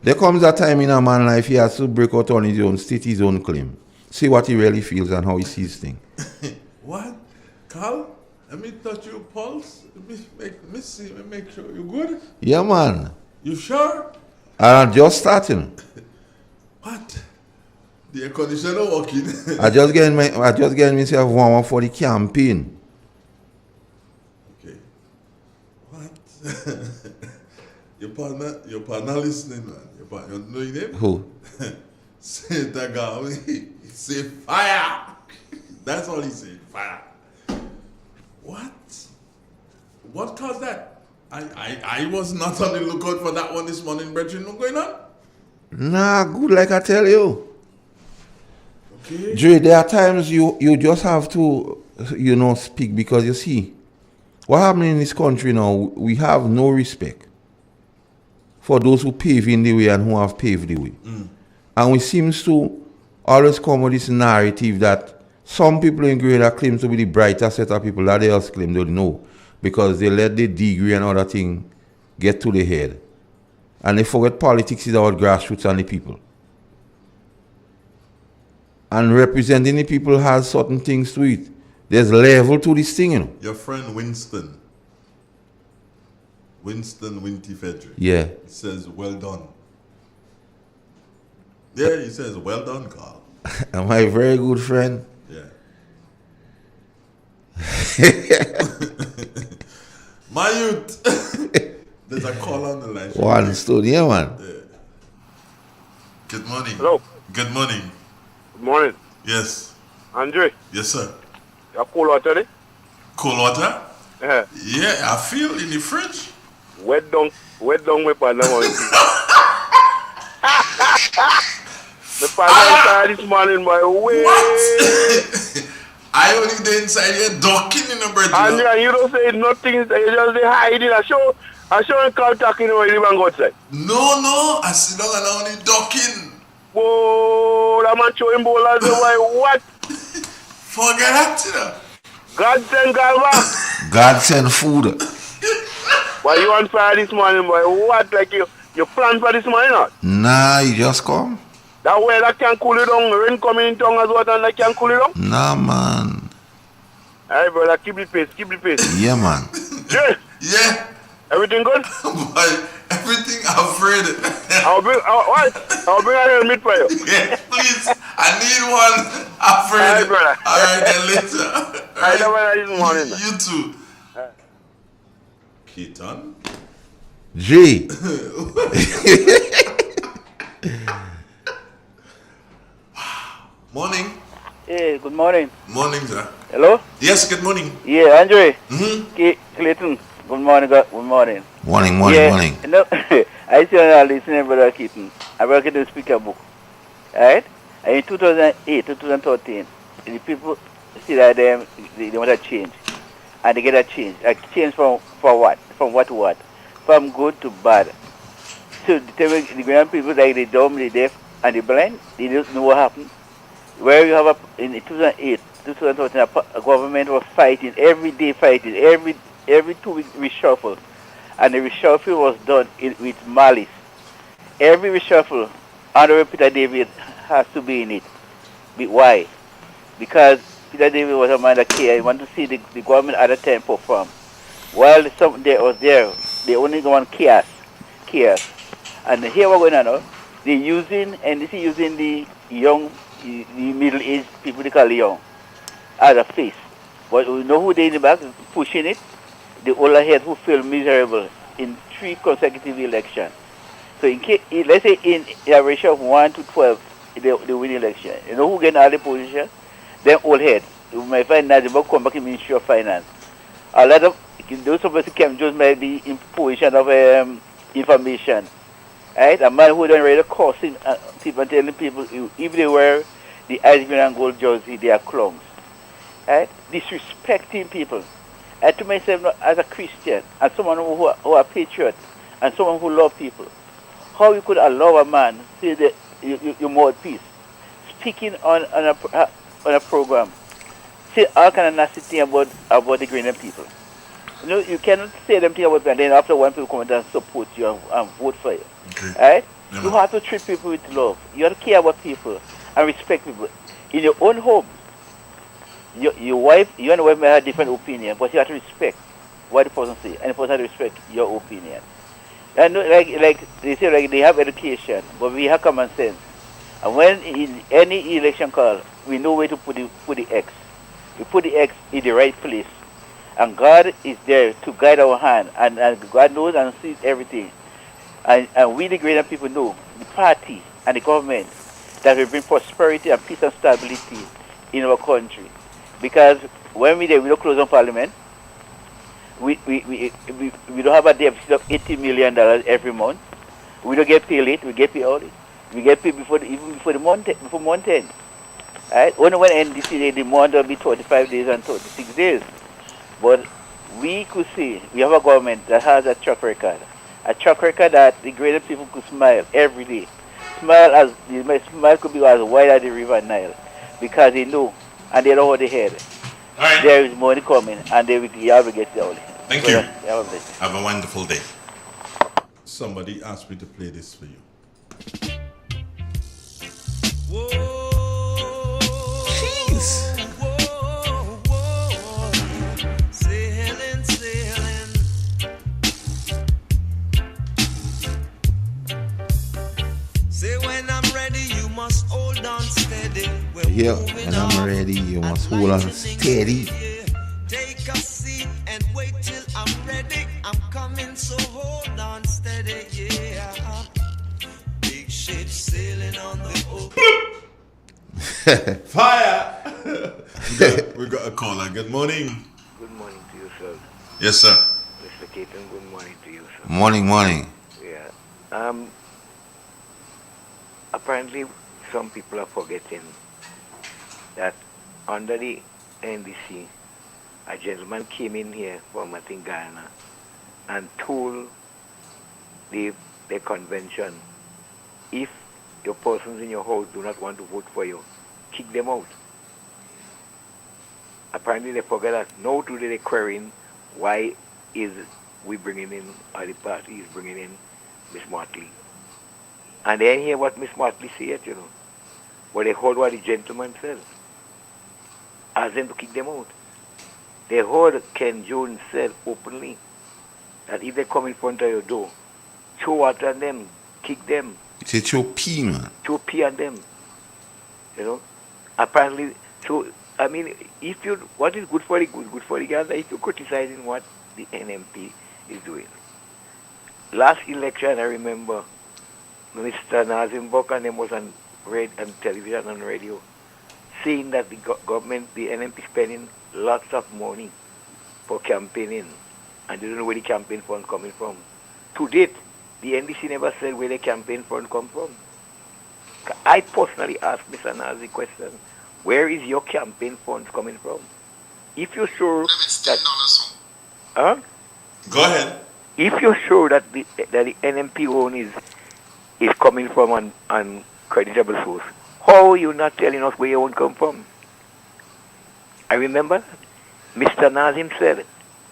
there comes a time in a man's life he has to break out on his own, state his own claim. See what he really feels and how he sees things. What? Carl, let me touch your pulse. Let me see, let me make sure. You good? Yeah, man. You sure? I'm just starting. What? The air conditioner working. I just getting myself warm up for the campaign. Okay. What? your partner listening, man. Your partner, you know your name? Who? Santa Gawi. He say fire. That's all he said. Fire. What? What caused that? I was not on the lookout for that one this morning, brethren. What's going on? Nah, good like I tell you. Okay. Dre, there are times you just have to, you know, speak because you see, what happening in this country now, we have no respect for those who pave in the way and who have paved the way. And we seems to always come with this narrative that some people in Grenada claim to be the brighter set of people that they else claim they don't know because they let the degree and other thing get to the head. And they forget politics is about grassroots and the people. And representing the people has certain things to it. There's level to this thing, you know. Your friend Winston Winty Fedrick. Yeah. He says, well done. Yeah, he says, well done, Carl. Am I a very good friend? Yeah. My youth. There's a call on the line. One stood, yeah, man. Yeah. Good morning. Hello. Good morning. Good morning. Yes. Andre. Yes, sir. You have cold water there? Cold water? Yeah. Yeah, I feel in the fridge. Wet down with partner. The partner this morning, my way. What? I only did inside here ducking in the bread. And you don't say nothing, you just say hiding. I show him call talking when you go outside. No, I sit down and only ducking. Whoa, that man showing bowlers away. What? Forget that, you know. God send Galva. God send food. Why you on fire this morning, boy? What? Like you plan for this morning, not? Nah, you just come. That weather can cool it down. Rain coming in town as well, and that can cool it down. Nah, man. Alright, brother, keep the pace. Yeah, man. Yeah. Everything good? Boy, everything afraid. I'll bring a helmet for you. Yeah, please. I need one. Afraid. Alright, brother. Alright, then later. Alright, brother, this morning. You too. Keaton? G. Morning. Hey, good morning. Morning, sir. Hello? Yes, good morning. Yeah, Andre. Mm-hmm. Clayton. Good morning. Good morning. Morning. You know, I see you listening, Brother Keaton. I work in the speaker book. Right? And in 2008, 2013, the people see that they want a change. And they get a change. A change from what? From what to what? From good to bad. So the grand people like the dumb, the deaf, and the blind, they don't know what happened. Where you have in 2008, 2013, a government was fighting, every day fighting, every 2 weeks reshuffle. And the reshuffle was done with malice. Every reshuffle, Honorable Peter David has to be in it. Why? Because Peter David was a man that cared. He wanted to see the government at the time perform. While some they was there, they only want chaos. And here we're going on now. They're using NDC using the young, the middle-aged people they call young as a face. But we know who they in the back pushing it. The older head who feel miserable in 3 consecutive elections. So in case, let's say in a ratio of 1 to 12, they win the election. You know who get all the position? Them old heads. You might find that they will come back in Ministry of Finance. A lot of those of us who came just might be in position of information. Right? A man who don't really cursing people and telling people if they wear the ice green and gold jersey, they are clowns. Right? Disrespecting people. And to myself, as a Christian, and someone who are patriot, and someone who love people, how you could allow a man say that you mouthpiece, speaking on a program, say all kind of nasty thing about the Greenland people. You know, you cannot say them things about them, and then after one people come and support you and vote for you. Okay. Right? Yeah. You have to treat people with love. You have to care about people and respect people. In your own home, your wife, you and the wife may have different opinion, but you have to respect what the person say, and the person has to respect your opinion. And like they say, like they have education, but we have common sense. And when in any election call, we know where to put the X. We put the X in the right place. And God is there to guide our hand. And God knows and sees everything. And we, the greater people, know the party and the government that will bring prosperity and peace and stability in our country. Because when we don't close on Parliament, we don't have a deficit of $80 million every month. We don't get paid late. We get paid early. We get paid before the month end. Right? Only when NDC the month will be 25 days and 36 days. But we could see we have a government that has a track record that the greater people could smile every day. Smile could be as wide as the river Nile, because they know and they know what they head. Right. There is money coming, and they will get the only. Thank you. Have a wonderful day. Somebody asked me to play this for you. Jeez. Say when I'm ready, you must hold on steady. Yeah, when I'm ready, you must hold on steady. Take a seat and wait till I'm ready. I'm coming, so hold on steady, yeah. Big ship sailing on the ocean. Fire! we got a caller. Good morning. Good morning to you, sir. Yes, sir. Mr. Caton, good morning to you, sir. Morning. Yeah. Apparently, some people are forgetting that under the NDC, a gentleman came in here from, I think, Ghana, and told the convention, if your persons in your house do not want to vote for you, kick them out. Apparently they forget that. Now today they're querying why is we bringing in, or the party is bringing in Miss Motley. And they ain't hear what Miss Motley said, you know. But they heard what the gentleman said. Ask them to kick them out. They heard Ken Jones said openly that if they come in front of your door, throw water on them, kick them. You say throw pee, man. Throw pee on them. You know? Apparently, so, I mean, what is good for the good for the Ghana, if you're criticizing what the NMP is doing. Last election, I remember, Mr. Nazim Bok and them was on television and radio, saying that the government, the NMP spending lots of money for campaigning, and they don't know where the campaign fund coming from. To date, the NDC never said where the campaign fund come from. I personally asked Mr. Nazi the question, where is your campaign funds coming from? If you're sure that... Huh? Go ahead. If you're sure that the NMP own is coming from an creditable source, how are you not telling us where your own come from? I remember Mr. Nazim said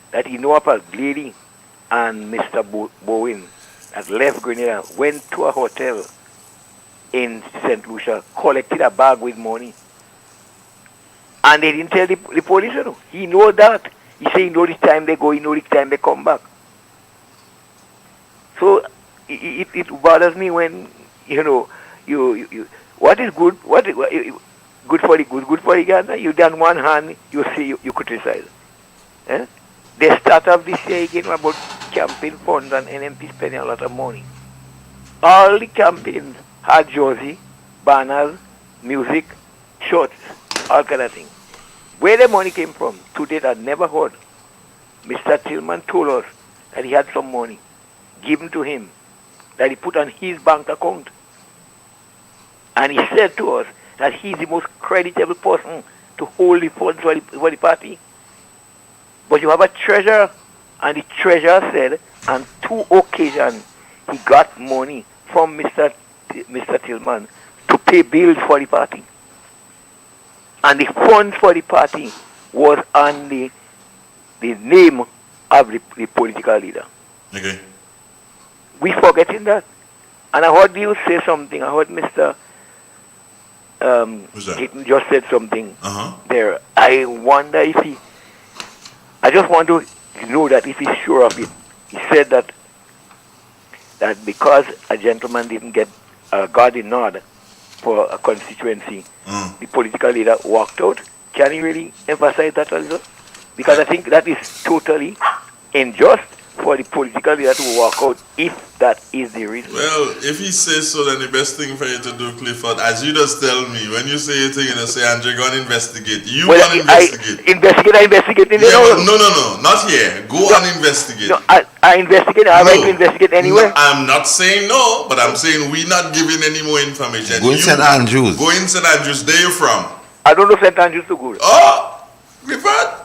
that he know of a lady and Mr. Bowen that left Grenada, went to a hotel in St. Lucia, collected a bag with money. And they didn't tell the police, you know. He knows that. He say he know the time they go, he know the time they come back. So it bothers me when, you know, you what is good, good for the good for the Ghana, you done one hand, you say you criticize. Eh? They start up this year again about campaign funds and NMP spending a lot of money. All the campaigns had jersey, banners, music, shorts, all kind of things. Where the money came from, to date I never heard. Mr. Tillman told us that he had some money given to him that he put on his bank account. And he said to us that he's the most creditable person to hold the funds for the party. But you have a treasurer, and the treasurer said on 2 occasions he got money from Mr. Tillman to pay bills for the party. And the funds for the party was on the name of the political leader. Okay. We forgetting that. And I heard you say something. I heard Mr. Keaton just said something there. I wonder if I just want to know that if he's sure of it. He said that because a gentleman didn't get got a nod for a constituency, the political leader walked out. Can he really emphasize that also? Because I think that is totally unjust for the political leader to walk out if that is the reason. Well, if he says so, then the best thing for you to do, Clifford, as you just tell me, when you say a thing, you say, Andre, go and investigate. You go and investigate. I investigate. No, not here. Go and investigate. No, I investigate. I like to investigate anyway. No, I'm not saying no, but I'm saying we're not giving any more information. Go in St. Andrews. Go in St. Andrews. There you from? I don't know St. Andrews too good. Oh, Clifford,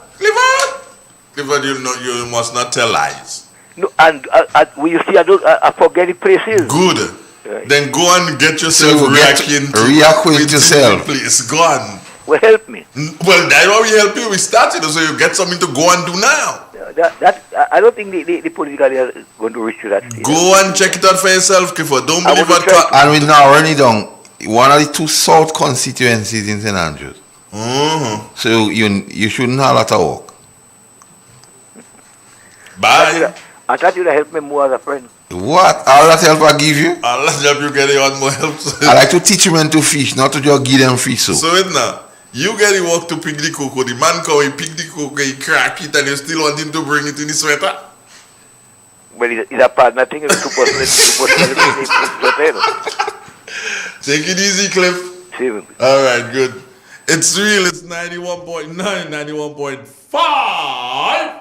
you must not tell lies. No, and when you see, I forget the places. Good. Then go and get yourself reacquaint yourself. Please, go on. Well, help me. Well, that's why we help you. We started, so you get something to go and do now. I don't think the political leader is going to reach to that stage. Go and check it out for yourself, Clifford. Don't believe what. And we now running down one of the 2 south constituencies in St. Andrews. So you shouldn't have a lot of work. Bye. I thought you'd help me more as a friend. What? All that help I give you? All that help you get on more help. I like to teach men to fish, not to just give them fish. So it now, you get the work to pick the cocoa. The man come, he pick the cocoa, he crack it, and you still want him to bring it in the sweater? Well, it's a partner thing. It's 2%. Take it easy, Cliff. All right, good. It's real. It's 91.9, 91.5.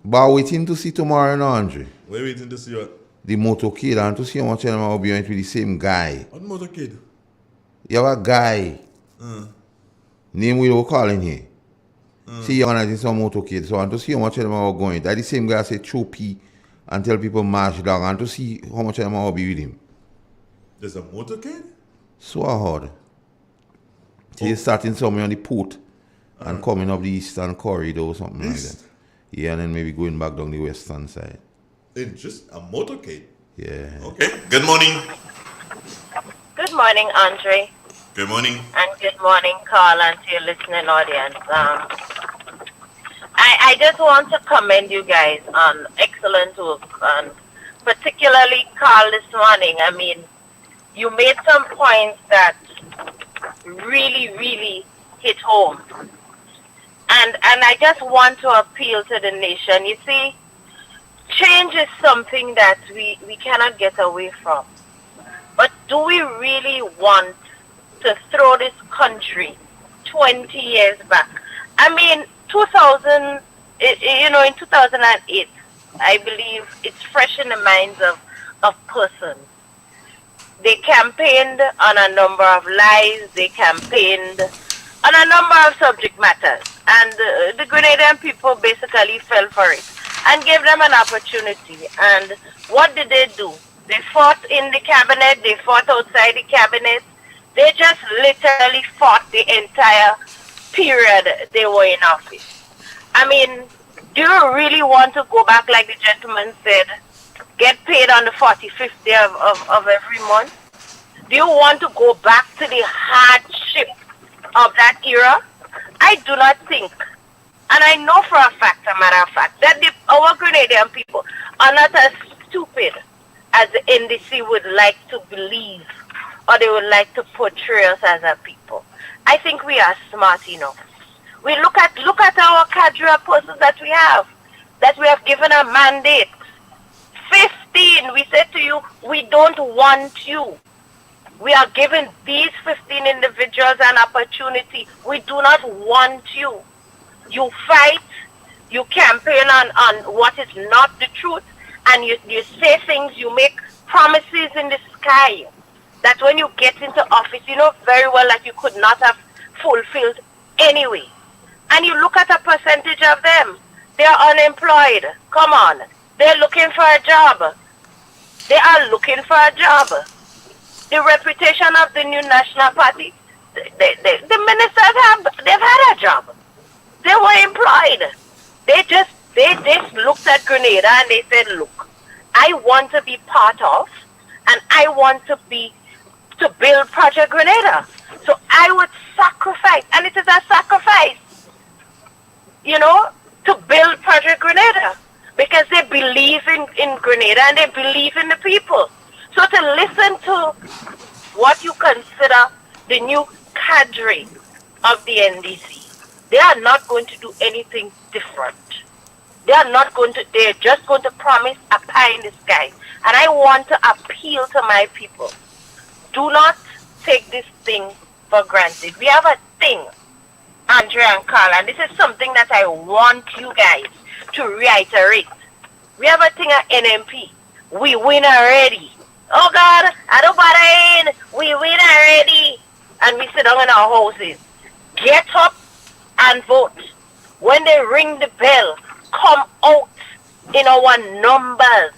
But waiting to see tomorrow, no, Andre. We're waiting to see what? The motorcade, and to see how much of them will be with the same guy. What motorcade? You have a guy. Name we will call in here. See, you're going to some motorcade. So, and to see how much of them are going. That the same guy say choppy and tell people march down. And to see how much of them will be with him. There's a motorcade? So hard. He's starting somewhere on the port and coming up the eastern corridor or something like that. Yeah, and then maybe going back down the western side. It's just a motorcade? Yeah. Okay. Good morning. Good morning, Andre. Good morning. And good morning, Carl, and to your listening audience. I just want to commend you guys on excellent work, and particularly Carl this morning. I mean, you made some points that really, really hit home. And I just want to appeal to the nation. You see, change is something that we cannot get away from. But do we really want to throw this country 20 years back? I mean, in 2008, I believe it's fresh in the minds of persons. They campaigned on a number of lies. They campaigned on a number of subject matters. And the Grenadian people basically fell for it and gave them an opportunity. And what did they do? They fought in the cabinet. They fought outside the cabinet. They just literally fought the entire period they were in office. I mean, do you really want to go back, like the gentleman said, get paid on the 45th day of every month? Do you want to go back to the hardship of that era? I I do not think, and I know for a fact, a matter of fact, that our Grenadian people are not as stupid as the NDC would like to believe, or they would like to portray us as a people. I think we are smart enough. We look at our cadre of persons that we have given a mandate. 15, we said to you, we don't want you. We are giving these 15 individuals an opportunity. We do not want you. You fight, you campaign on what is not the truth, and you say things, you make promises in the sky that when you get into office, you know very well that you could not have fulfilled anyway. And you look at a percentage of them. They are unemployed. Come on. They're looking for a job. They are looking for a job. The reputation of the new National Party, the ministers they've had a job. They were employed. They just looked at Grenada and they said, look, I want to be part of, and I want to build Project Grenada. So I would sacrifice, and it is a sacrifice, to build Project Grenada, because they believe in Grenada and they believe in the people. So to listen to what you consider the new cadre of the NDC, they are not going to do anything different. They're just going to promise a pie in the sky. And I want to appeal to my people. Do not take this thing for granted. We have a thing, Andrea and Carl, and this is something that I want you guys to reiterate. We have a thing at NMP. We win already. Oh God, I don't bother in. We win already. And we sit down in our houses. Get up and vote. When they ring the bell, come out in our numbers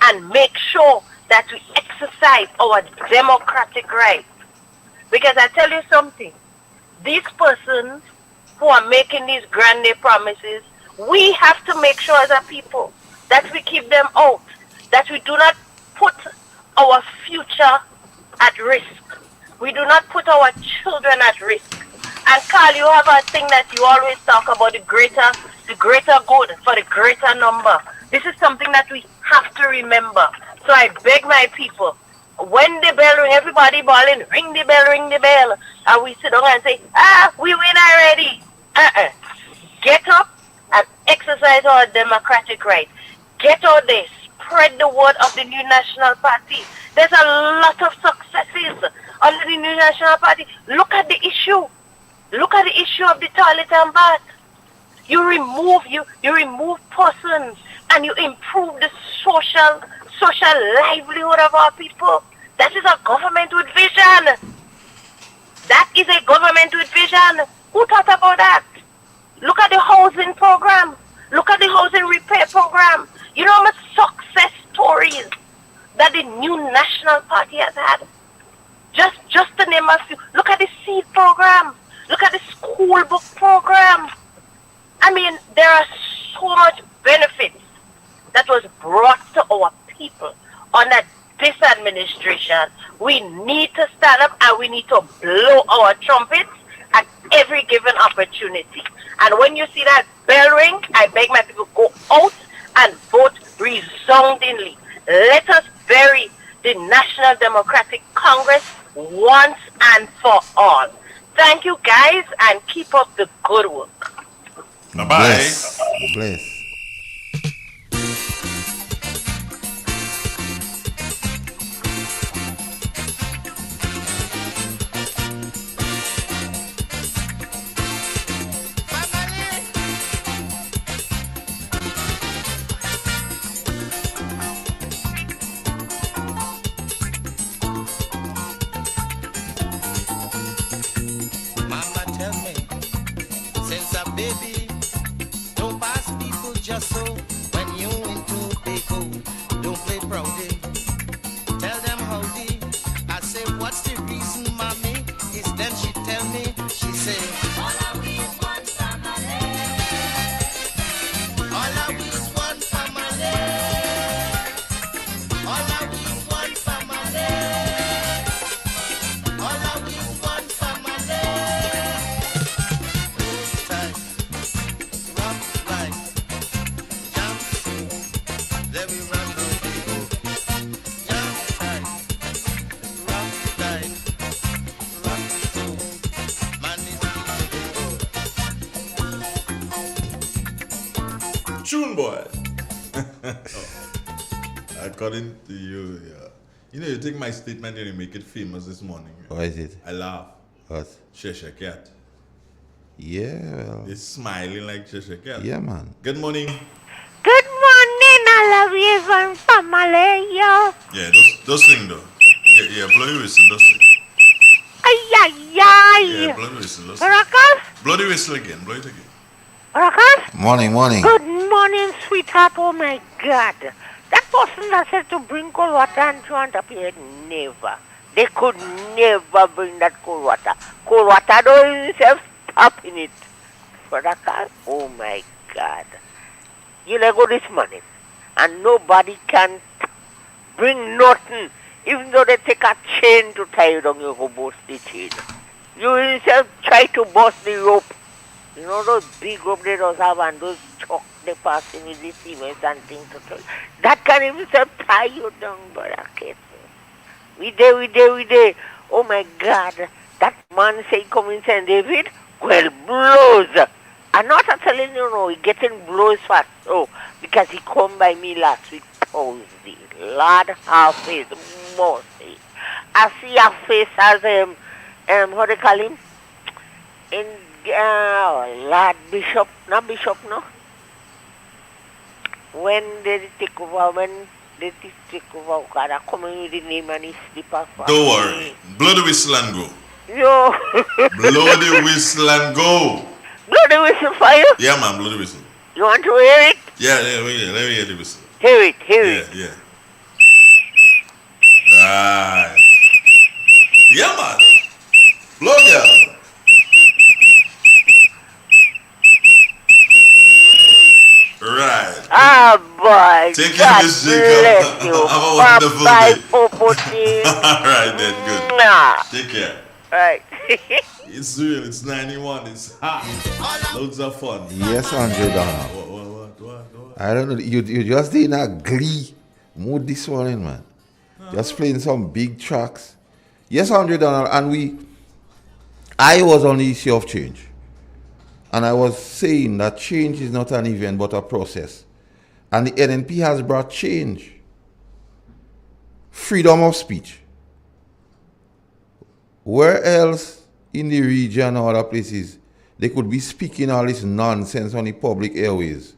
and make sure that we exercise our democratic rights. Because I tell you something, these persons who are making these grand promises, we have to make sure as a people that we keep them out, that we do not put our future at risk. We do not put our children at risk. And Carl, you have a thing that you always talk about, the greater good for the greater number. This is something that we have to remember. So I beg my people, when the bell ring, everybody bawling, ring the bell, and we sit down and say, we win already. Get up and exercise our democratic right. Get out there, spread the word of the new National Party. There's a lot of successes under the new National Party. Look at the issue. Look at the issue of the toilet and bath. You remove persons and you improve the social livelihood of our people. That is a government with vision. That is a government with vision. Who thought about that? Look at the housing program. Look at the housing repair program. You know how much success stories that the new National Party has had. Just to name a few. Look at the seed program. Look at the school book program. I mean, there are so much benefits that was brought to our people under this administration. We need to stand up and we need to blow our trumpets at every given opportunity. And when you see that bell ring, I beg my people, go out and vote resoundingly. Let us bury the National Democratic Congress once and for all. Thank you guys and keep up the good work. Bye-bye. Bless. Mama tell me, since a baby, don't pass people just so. When you into they go, don't play proudy. Tell them howdy. I say, what's the reason, mommy? Is then she tell me, she say, all I we is one family. All I we is one family. All I we is one family. All I we is one family. Tune boy. According to you, yeah. You know, you take my statement and you make it famous this morning. What is it? I laugh. What? Cheshire Cat. Yeah, well. They're smiling like Cheshire Cat. Yeah, man. Good morning. Good morning, I love you and family, yo. Yeah, those thing though. Yeah, blow your whistle, those thing. Ay, ay, ay. Yeah, blow the whistle, those Maracas? Blow the whistle again, blow it again. Maracas? Morning. Good morning, sweetheart. Oh my God. That person that said to bring cold water and Joan up here, never. They could never bring that cold water. Cold water don't even stop in it. Maracas? Oh my God. You let go this morning. And nobody can bring nothing. Even though they take a chain to tie you down, you go bust the chain. You yourself try to bust the rope. You know those big rope they don't have and those chalk they pass in with the cements and things to tell. That can even tie you down, Baraket. We there. Oh my God. That man say come in St. David, well, blows. I'm not telling you, no, he getting blows fast. Oh, because he come by me last week, Thursday. Lord have his mercy. I see your face as, how they call him? In, Lord Bishop, not Bishop, no? When they take over, God, I come in with the name and he slip off. Don't worry. Blow the whistle and go. Yo. Blow the whistle and go. Blow the whistle for you? Yeah, man, blow the whistle. You want to hear it? Yeah, let me hear the whistle. Hear it. Yeah. Right. Yeah, man. Blow, girl. Right. Ah, boy. Take God care, Miss Jacob. bless you. Have a wonderful Bye-bye, day. Popotin. All right, then, good. Nah. Take care. Right. It's real. It's 91. It's hot. Loads of fun. Yes, Andre Donna. What? I don't know. You just in a glee mood this morning, man. Just playing some big tracks. Yes, Andre Donna. And I was on the issue of change. And I was saying that change is not an event but a process. And the NNP has brought change. Freedom of speech. Where else in the region or other places they could be speaking all this nonsense on the public airways,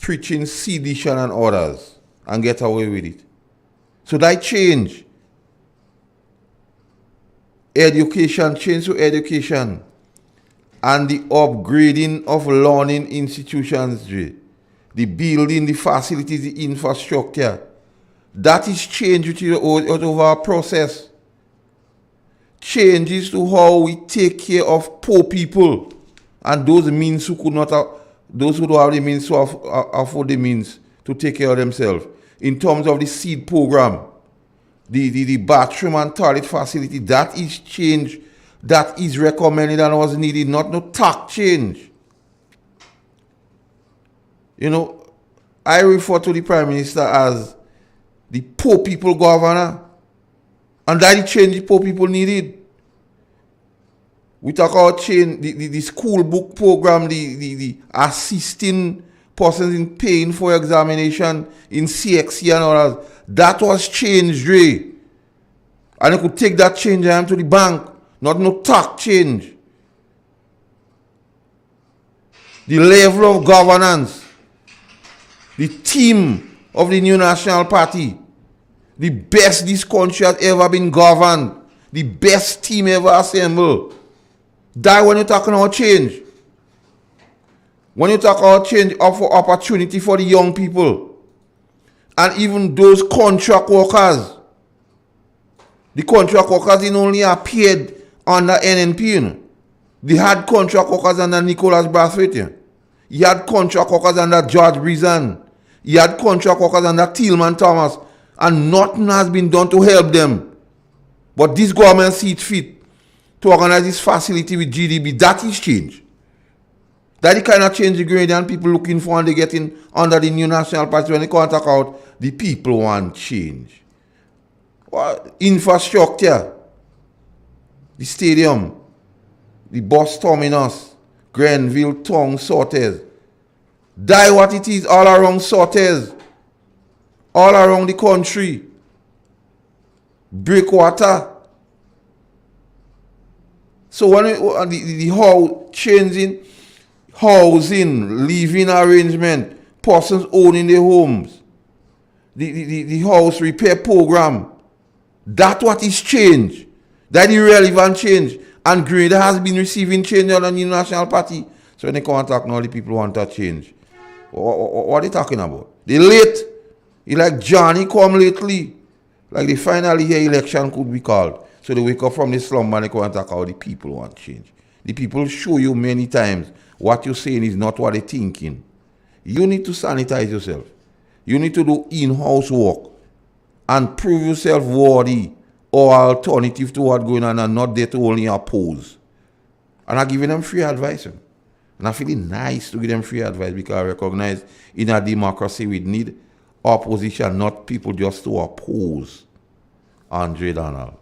preaching sedition and orders, and get away with it? So that change. Education, change to education. And the upgrading of learning institutions, the building, the facilities, the infrastructure. That is change which is out of our process. Changes to how we take care of poor people and those means who could not those who don't have the means to afford the means to take care of themselves. In terms of the seed program, the bathroom and toilet facility, that is change that is recommended and was needed, not no tax change. You know, I refer to the Prime Minister as the poor people governor, and that is change the poor people needed. We talk about change the school book program, the assisting persons in paying for examination in CXC and others. That was changed, Dre. And you could take that change to the bank, not no tax change. The level of governance, the team of the new National Party, the best this country has ever been governed, the best team ever assembled. That when you're talking about change. When you talk about change, offer opportunity for the young people. And even those contract workers. The contract workers didn't only appeared under NNP. You know. They had contract workers under Nicholas Brathwaite. You know. You had contract workers under George Brizan. You had contract workers under Tillman Thomas. And nothing has been done to help them. But this government sees it fit to organize this facility with GDB. That is change. That is the kind of change the Grenadian people looking for and they getting under the new National Party when they can't talk out. The people want change. Well, infrastructure, the stadium, the bus terminus, Grenville, Tongue, Sortes, Die what it is all around Sortes, all around the country. Breakwater. So when the whole changing housing, living arrangement, persons owning their homes, the house repair program, that's what is changed. That is relevant change. And Grenada has been receiving change on the new national party. So when they come and talk now, the people want that change. What are they talking about? They late. It's like Johnny come lately. Like they finally hear election could be called. So they wake up from the slumber and they come and talk how the people want change. The people show you many times what you're saying is not what they're thinking. You need to sanitize yourself. You need to do in-house work and prove yourself worthy or alternative to what's going on and not there to only oppose. And I'm giving them free advice. And I feel nice to give them free advice because I recognize in a democracy we need opposition, not people just to oppose Andre Donald.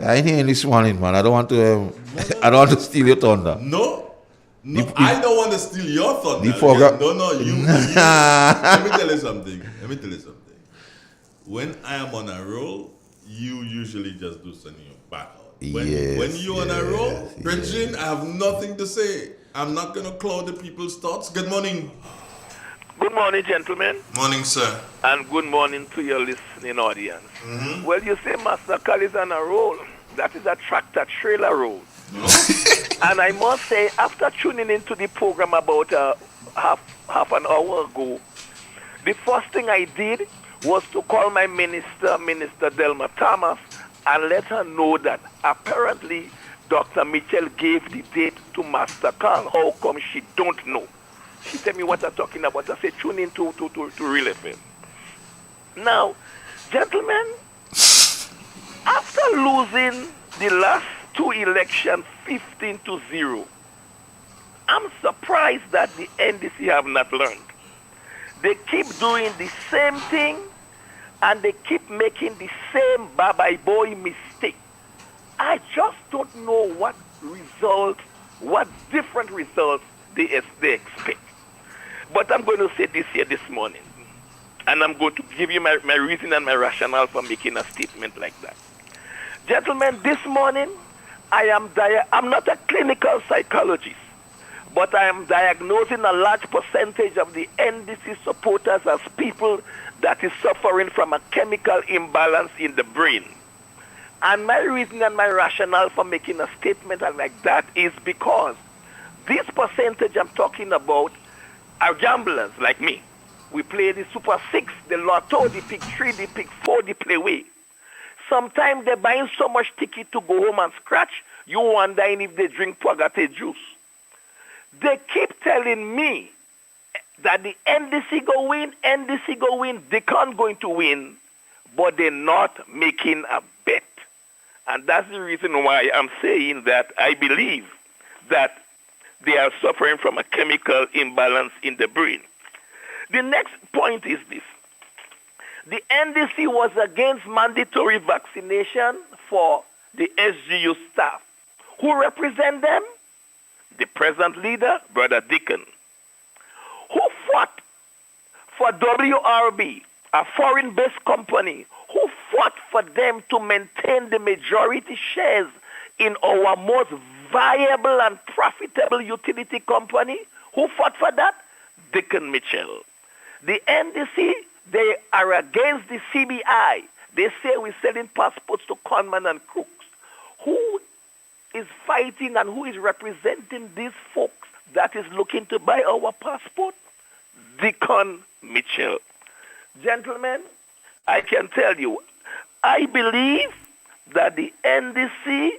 I ain't hearing this morning, man. I don't want to. I don't want to steal your thunder. No, I don't want to steal your thunder. The program. No, you. Let me tell you something. When I am on a roll, you usually just do something back out. When you're on a roll, Bridget, I have nothing to say. I'm not going to cloud the people's thoughts. Good morning. Good morning, gentlemen. Morning, sir. And good morning to your listening audience. Mm-hmm. Well, you say Master Carl is on a roll. That is a tractor-trailer roll. And I must say, after tuning into the program about half an hour ago, the first thing I did was to call my minister, Minister Delma Thomas, and let her know that apparently Dr. Mitchell gave the date to Master Carl. How come she don't know? She tell me what I'm talking about. I say tune in to Real FM. Now, gentlemen, after losing the last two elections 15-0, I'm surprised that the NDC have not learned. They keep doing the same thing and they keep making the same bye-bye boy mistake. I just don't know what different results they expect. But I'm going to say this here this morning, and I'm going to give you my reason and my rationale for making a statement like that. Gentlemen, this morning, I'm not a clinical psychologist, but I am diagnosing a large percentage of the NDC supporters as people that is suffering from a chemical imbalance in the brain. And my reason and my rationale for making a statement like that is because this percentage I'm talking about are gamblers like me. We play the Super 6, the Lotto, the Pick 3, the Pick 4, the Play Way. Sometimes they're buying so much ticket to go home and scratch, you wonder if they drink Pogate juice. They keep telling me that the NDC go win, they can't going to win, but they're not making a bet. And that's the reason why I'm saying that I believe that they are suffering from a chemical imbalance in the brain. The next point is this. The NDC was against mandatory vaccination for the SGU staff. Who represent them? The present leader, Brother Deacon. Who fought for WRB, a foreign-based company? Who fought for them to maintain the majority shares in our most viable and profitable utility company? Who fought for that? Deacon Mitchell. The NDC, they are against the CBI. They say we're selling passports to conmen and crooks. Who is fighting and who is representing these folks that is looking to buy our passport? Deacon Mitchell. Gentlemen, I can tell you, I believe that the NDC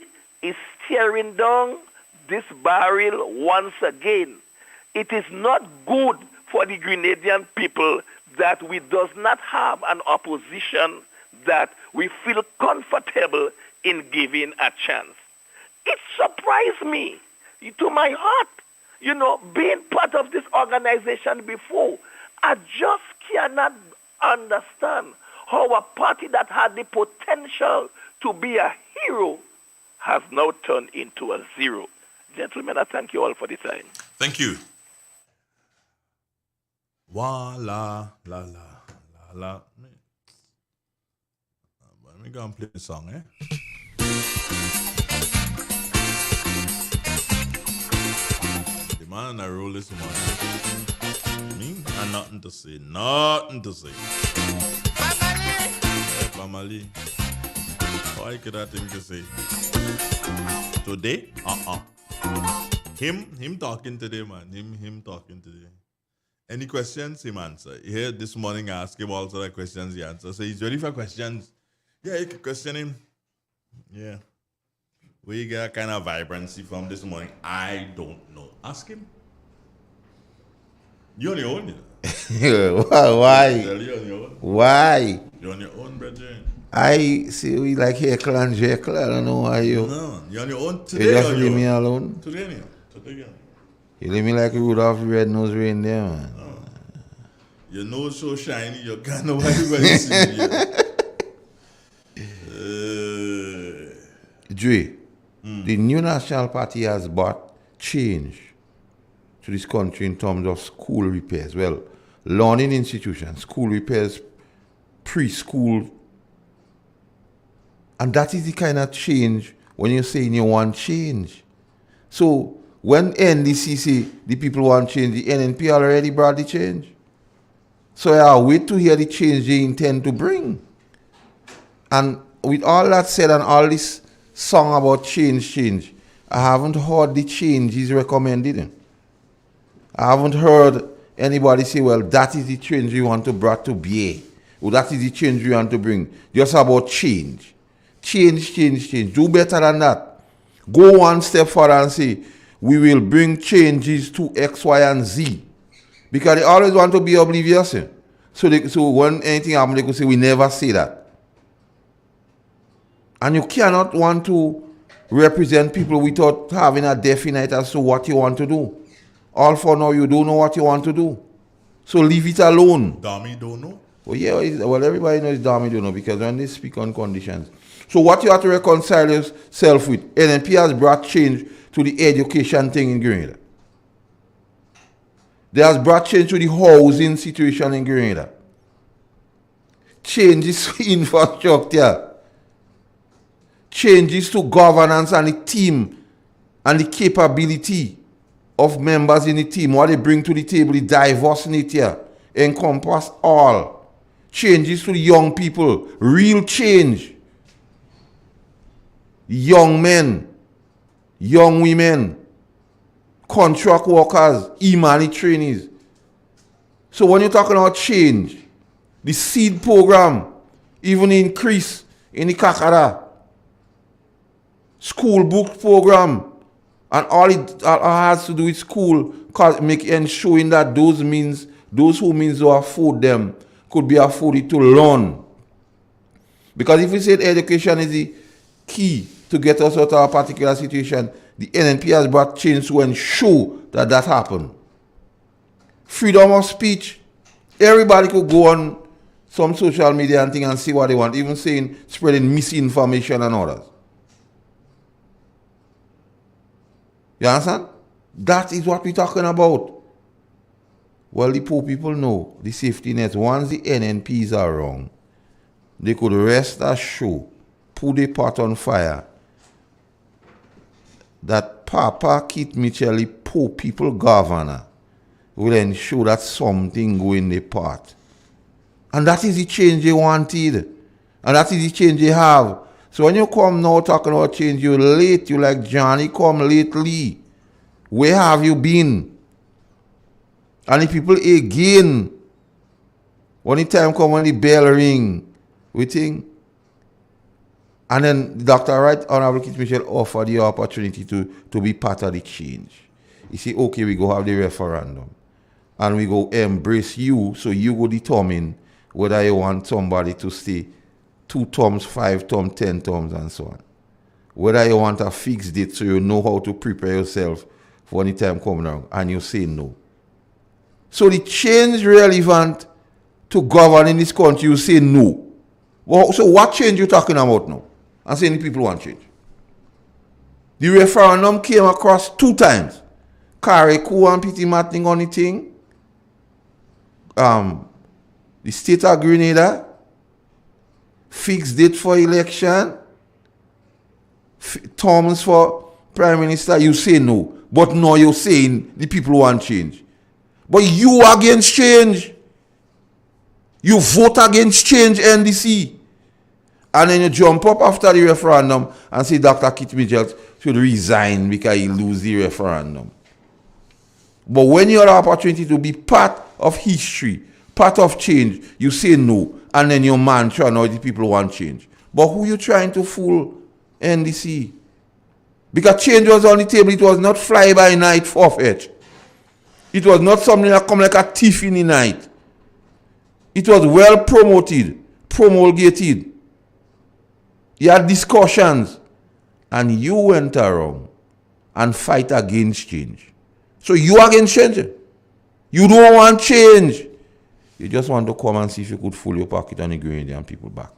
is tearing down this barrel once again. It is not good for the Grenadian people that we does not have an opposition that we feel comfortable in giving a chance. It surprised me to my heart, being part of this organization before. I just cannot understand how a party that had the potential to be a hero has now turned into a zero. Gentlemen, I thank you all for the time. Thank you. Wa la la la la la. Let me go and play the song, eh? The man on the roll this morning. Me? And nothing to say. Nothing to say. Family. Why could I think to say? Today? Him talking today, man. Him talking today. Any questions? Him answer. Here this morning I asked him also the questions he answer. So he's ready for questions. Yeah, you can question him. Yeah. Where you get kind of vibrancy from this morning? I don't know. Ask him. You're on your own, you know. Why? You're on your own. Why? You're on your own, brother. I see we like Heckle and Jekyll. I don't know why you. No, you're on your own today. You just leave me alone. Today. You leave me like Rudolph the Red-Nosed Reindeer, man. Oh. Your nose so shiny, you can't know why everybody see you. Dre, the new National Party has brought change to this country in terms of school repairs. Well, learning institutions, school repairs, preschool. And that is the kind of change when you're saying you want change. So when NDC say the people want change, the NNP already brought the change. So I wait to hear the change they intend to bring. And with all that said and all this song about change, I haven't heard the change he's recommended. I haven't heard anybody say, well, that is the change we want to bring to bear. Or that is the change we want to bring. Just about change. Change. Do better than that. Go one step further and say, we will bring changes to X, Y, and Z. Because they always want to be oblivious. So when anything happens, they could say, we never say that. And you cannot want to represent people without having a definite as to what you want to do. All for now, you don't know what you want to do. So leave it alone. Dummy don't know? Well, yeah, well, everybody knows dummy don't know because when they speak on conditions. So what you have to reconcile yourself with, NNP has brought change to the education thing in Grenada. They has brought change to the housing situation in Grenada. Changes to infrastructure. Changes to governance and the team and the capability of members in the team. What they bring to the table, the diverse nature, encompass all. Changes to the young people. Real change. Young men. Young women. Contract workers, e-money trainees. So when you're talking about change, the seed program even increase in the Kakara. School book program and all it has to do with school ensuring that those who means to afford them could be afforded to learn. Because if we said education is the key to get us out of a particular situation, the NNP has brought change to ensure that that happen. Freedom of speech. Everybody could go on some social media and thing and see what they want, even spreading misinformation and others. You understand? That is what we're talking about. Well, the poor people know the safety nets. Once the NNPs are wrong, they could rest assured, put the pot on fire, that Papa Keith Mitchell, the poor people governor, will ensure that something go in the pot. And that is the change they wanted. And that is the change they have. So when you come now talking about change, you're late. You're like Johnny come lately. Where have you been? And the people again, when the time come, when the bell ring, we think. And then Dr. Right Honorable Keith Mitchell offered the opportunity to be part of the change. He said, okay, we go have the referendum. And we go embrace you, so you go determine whether you want somebody to stay 2 terms, 5 terms, 10 terms, and so on. Whether you want a fixed date so you know how to prepare yourself for when the time comes around, and you say no. So the change relevant to govern in this country, you say no. Well, so what change you talking about now? And saying the people want change. The referendum came across 2 times. Karikou and Pity Matting on the thing. the state of Grenada, fixed date for election, terms for Prime Minister, you say no. But now you're saying the people want change. But you against change. You vote against change, NDC. And then you jump up after the referendum and say Dr. Kit Mitchell should resign because he lose the referendum. But when you have the opportunity to be part of history, part of change, you say no. And then your mantra, now the people want change. But who you trying to fool, NDC? Because change was on the table. It was not fly by night far-fetched. It was not something that come like a thief in the night. It was well promoted, promulgated. You had discussions. And you went around and fight against change. So you against change. You don't want change. You just want to come and see if you could fool your pocket on the Grenadian people back.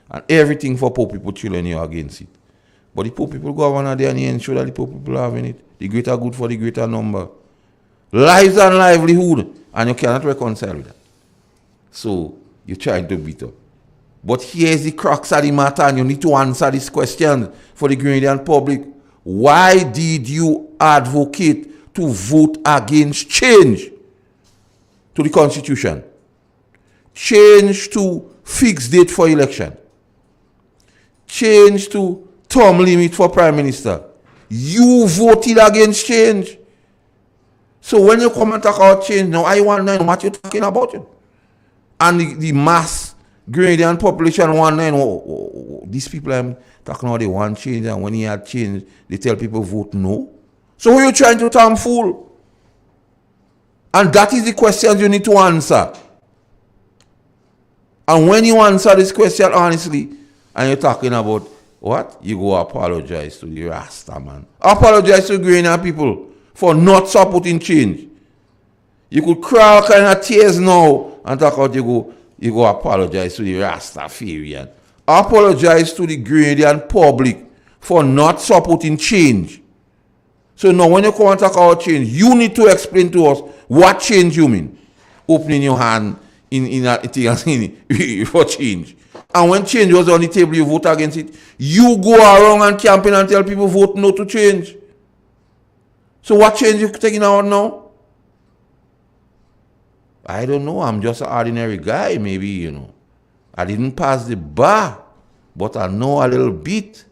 And everything for poor people, children, you're against it. But the poor people go on there and you ensure that the poor people are having it. The greater good for the greater number. Lives and livelihood. And you cannot reconcile with that. So you're trying to beat up. But here's the crux of the matter, and you need to answer this question for the Grenadian public. Why did you advocate to vote against change to the Constitution? Change to fixed date for election. Change to term limit for Prime Minister. You voted against change. So when you come and talk about change, now I want to know what you're talking about. And the mass Grenadian population want to know, these people I'm talking about, they want change, and when he had change, they tell people vote no. So who are you trying to turn fool? And that is the question you need to answer. And when you answer this question honestly, and you're talking about what? You go apologize to the Rasta man. Apologize to Grenadian people for not supporting change. You could cry all kind of tears now and talk about you go apologize to the Rastafarian. Apologize to the Grenadian public for not supporting change. So now when you come and talk about change, you need to explain to us what change you mean. Opening your hand for change. And when change was on the table, you vote against it. You go around and campaign and tell people vote no to change. So what change you taking out now? I don't know. I'm just an ordinary guy, maybe, I didn't pass the bar, but I know a little bit.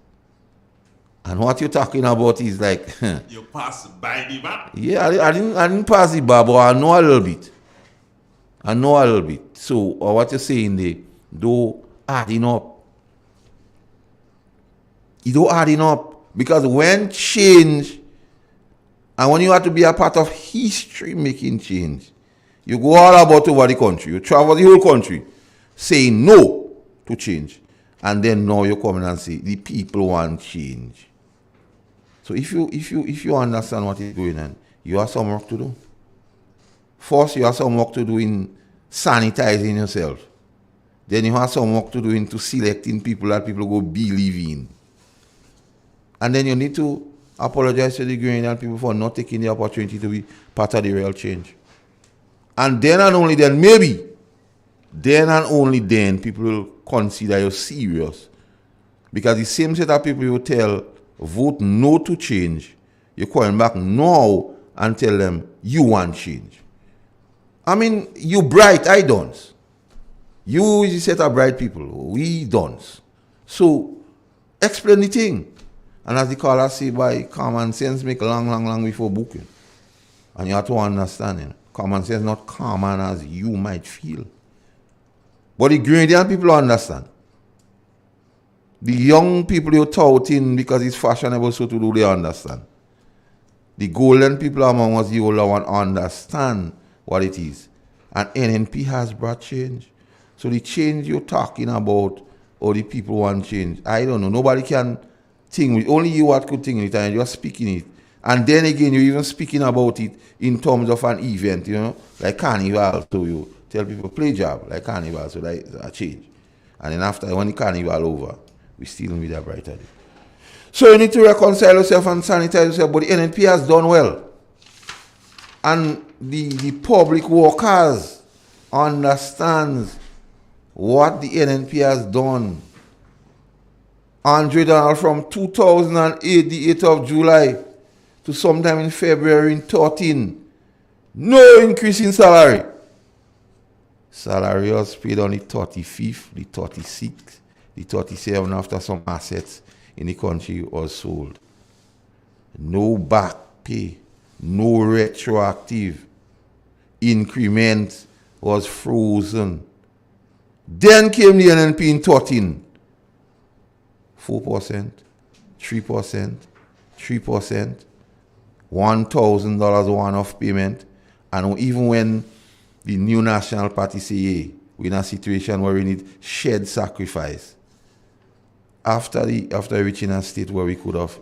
And what you're talking about is like... You passed by the bar? Yeah, I didn't pass the bar, but I know a little bit. So what you're saying there, though adding up. You don't adding up. Because when change, and when you have to be a part of history making change, you go all about over the country. You travel the whole country saying no to change. And then now you come in and say the people want change. So if you understand what is going on, you have some work to do. First, you have some work to do in sanitizing yourself. Then you have some work to do into selecting people that people go believe in. And then you need to apologize to the Grenadian people for not taking the opportunity to be part of the real change. And then and only then, maybe, then and only then, people will consider you serious. Because the same set of people you tell, vote no to change, you're coming back now and tell them you want change. I mean, you bright, I don't. You is a set of bright people, we don't. So, explain the thing. And as the caller say, by common sense, make long before booking. And you have to understand it. Common sense not common as you might feel. But the Grenadian people understand. The young people you're touting because it's fashionable so to do, they understand. The golden people among us, the older one, understand what it is. And NNP has brought change. So the change you're talking about, or the people want change, I don't know. Nobody can think with only you what could think it, and you're speaking it. And then again, you're even speaking about it in terms of an event, like carnival. So you tell people, play job, like carnival, so that is a change. And then after, when the carnival over, we still need a brighter day. So you need to reconcile yourself and sanitize yourself, but the NNP has done well. And the public workers understands what the NNP has done. $100 from 2008, the 8th of July, to sometime in February in 13. No increase in salary. Salary was paid on the 35th, the 36th, the 37th after some assets in the country was sold. No back pay, no retroactive. Increment was frozen. Then came the NNP in 13. 4%, 3%, 3%, $1,000 one-off payment. And even when the new National Party say, hey, we're in a situation where we need shed sacrifice, after reaching a state where we could have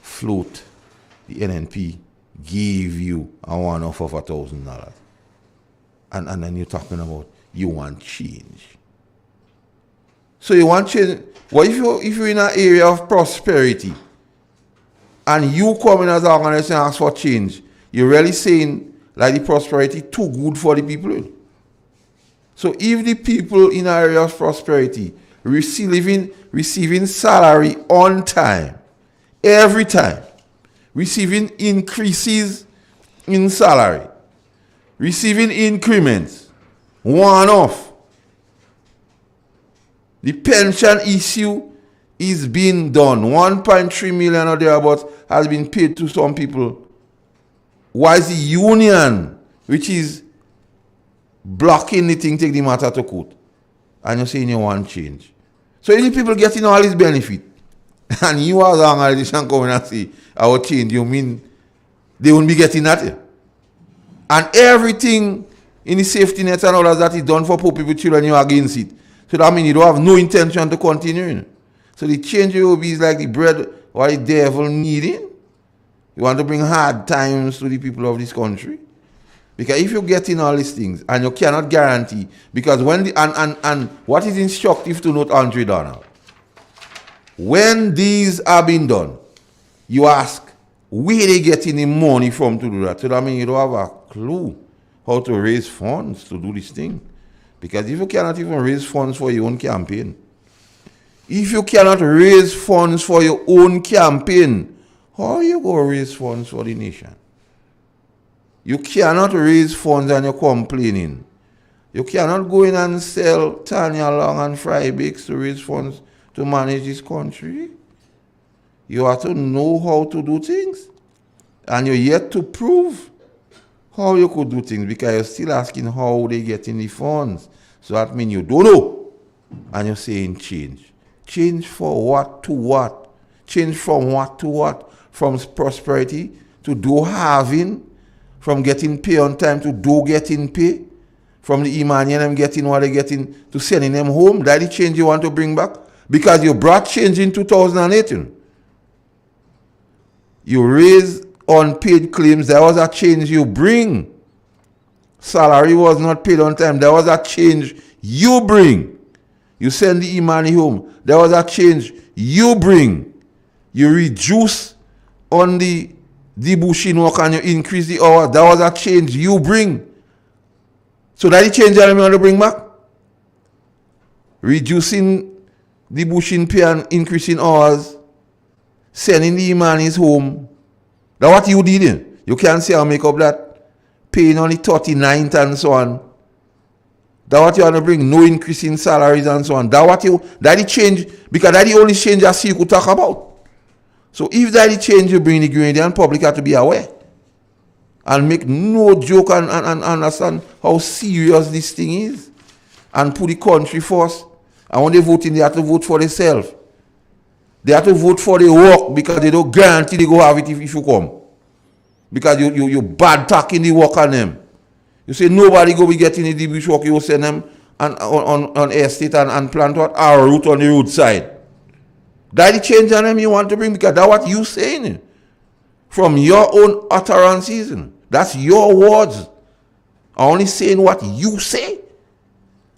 float, the NNP gave you a one-off of $1,000. And then you're talking about you want change. So you want change. Well, if you're in an area of prosperity and you come in as an organization and ask for change, you're really saying like the prosperity too good for the people. So if the people in an area of prosperity receiving salary on time, every time, receiving increases in salary, receiving increments, one-off, the pension issue is being done. 1.3 million or thereabouts has been paid to some people. Why is the union, which is blocking the thing, take the matter to court? And you're saying you want change. So if the people getting all this benefit, and you as an organization coming and say, I will change, you mean they won't be getting that? And everything in the safety net and all that is done for poor people, children, you're against it. So that means you don't have no intention to continue. So the change will be like the bread or the devil needing. You want to bring hard times to the people of this country. Because if you get in all these things and you cannot guarantee, because when the and what is instructive to note, Andre Donald, when these are being done, you ask where they getting the money from to do that. So that means you don't have a clue how to raise funds to do this thing. Because if you cannot even raise funds for your own campaign, if you cannot raise funds for your own campaign, how are you going to raise funds for the nation? You cannot raise funds and you're complaining. You cannot go in and sell Tanya Long and Fry Bakes to raise funds to manage this country. You have to know how to do things. And you're yet to prove how you could do things because you're still asking how they get in the funds. So that means you don't know. And you're saying change. Change for what to what? Change from what to what? From prosperity to do having, from getting pay on time to do getting pay, from the Emmanuel getting what they're getting to sending them home. That's the change you want to bring back? Because you brought change in 2018. You raised unpaid claims. There was a change you bring. Salary was not paid on time. There was a change you bring. You send the Imani home. There was a change you bring. You reduce on the bushing work and you increase the hours. That was a change you bring. So that the change I want to bring back. Reducing the bushing pay and increasing hours. Sending the Imanis home. That's what you did. You can't say I'll make up that. Paying only 39th and so on. That's what you want to bring. No increase in salaries and so on. That's the change. Because that's the only change I see you could talk about. So if that's the change you bring, the Grenadian public have to be aware. And make no joke and understand how serious this thing is. And put the country first. And when they vote in, they have to vote for themselves. They have to vote for the work because they don't guarantee they go have it if you come. Because you bad talking the work on them. You say nobody go be getting the bush work, you send them on estate and plant what? Our route on the roadside. That's the change on them you want to bring because that's what you saying. From your own utterances. That's your words. I'm only saying what you say.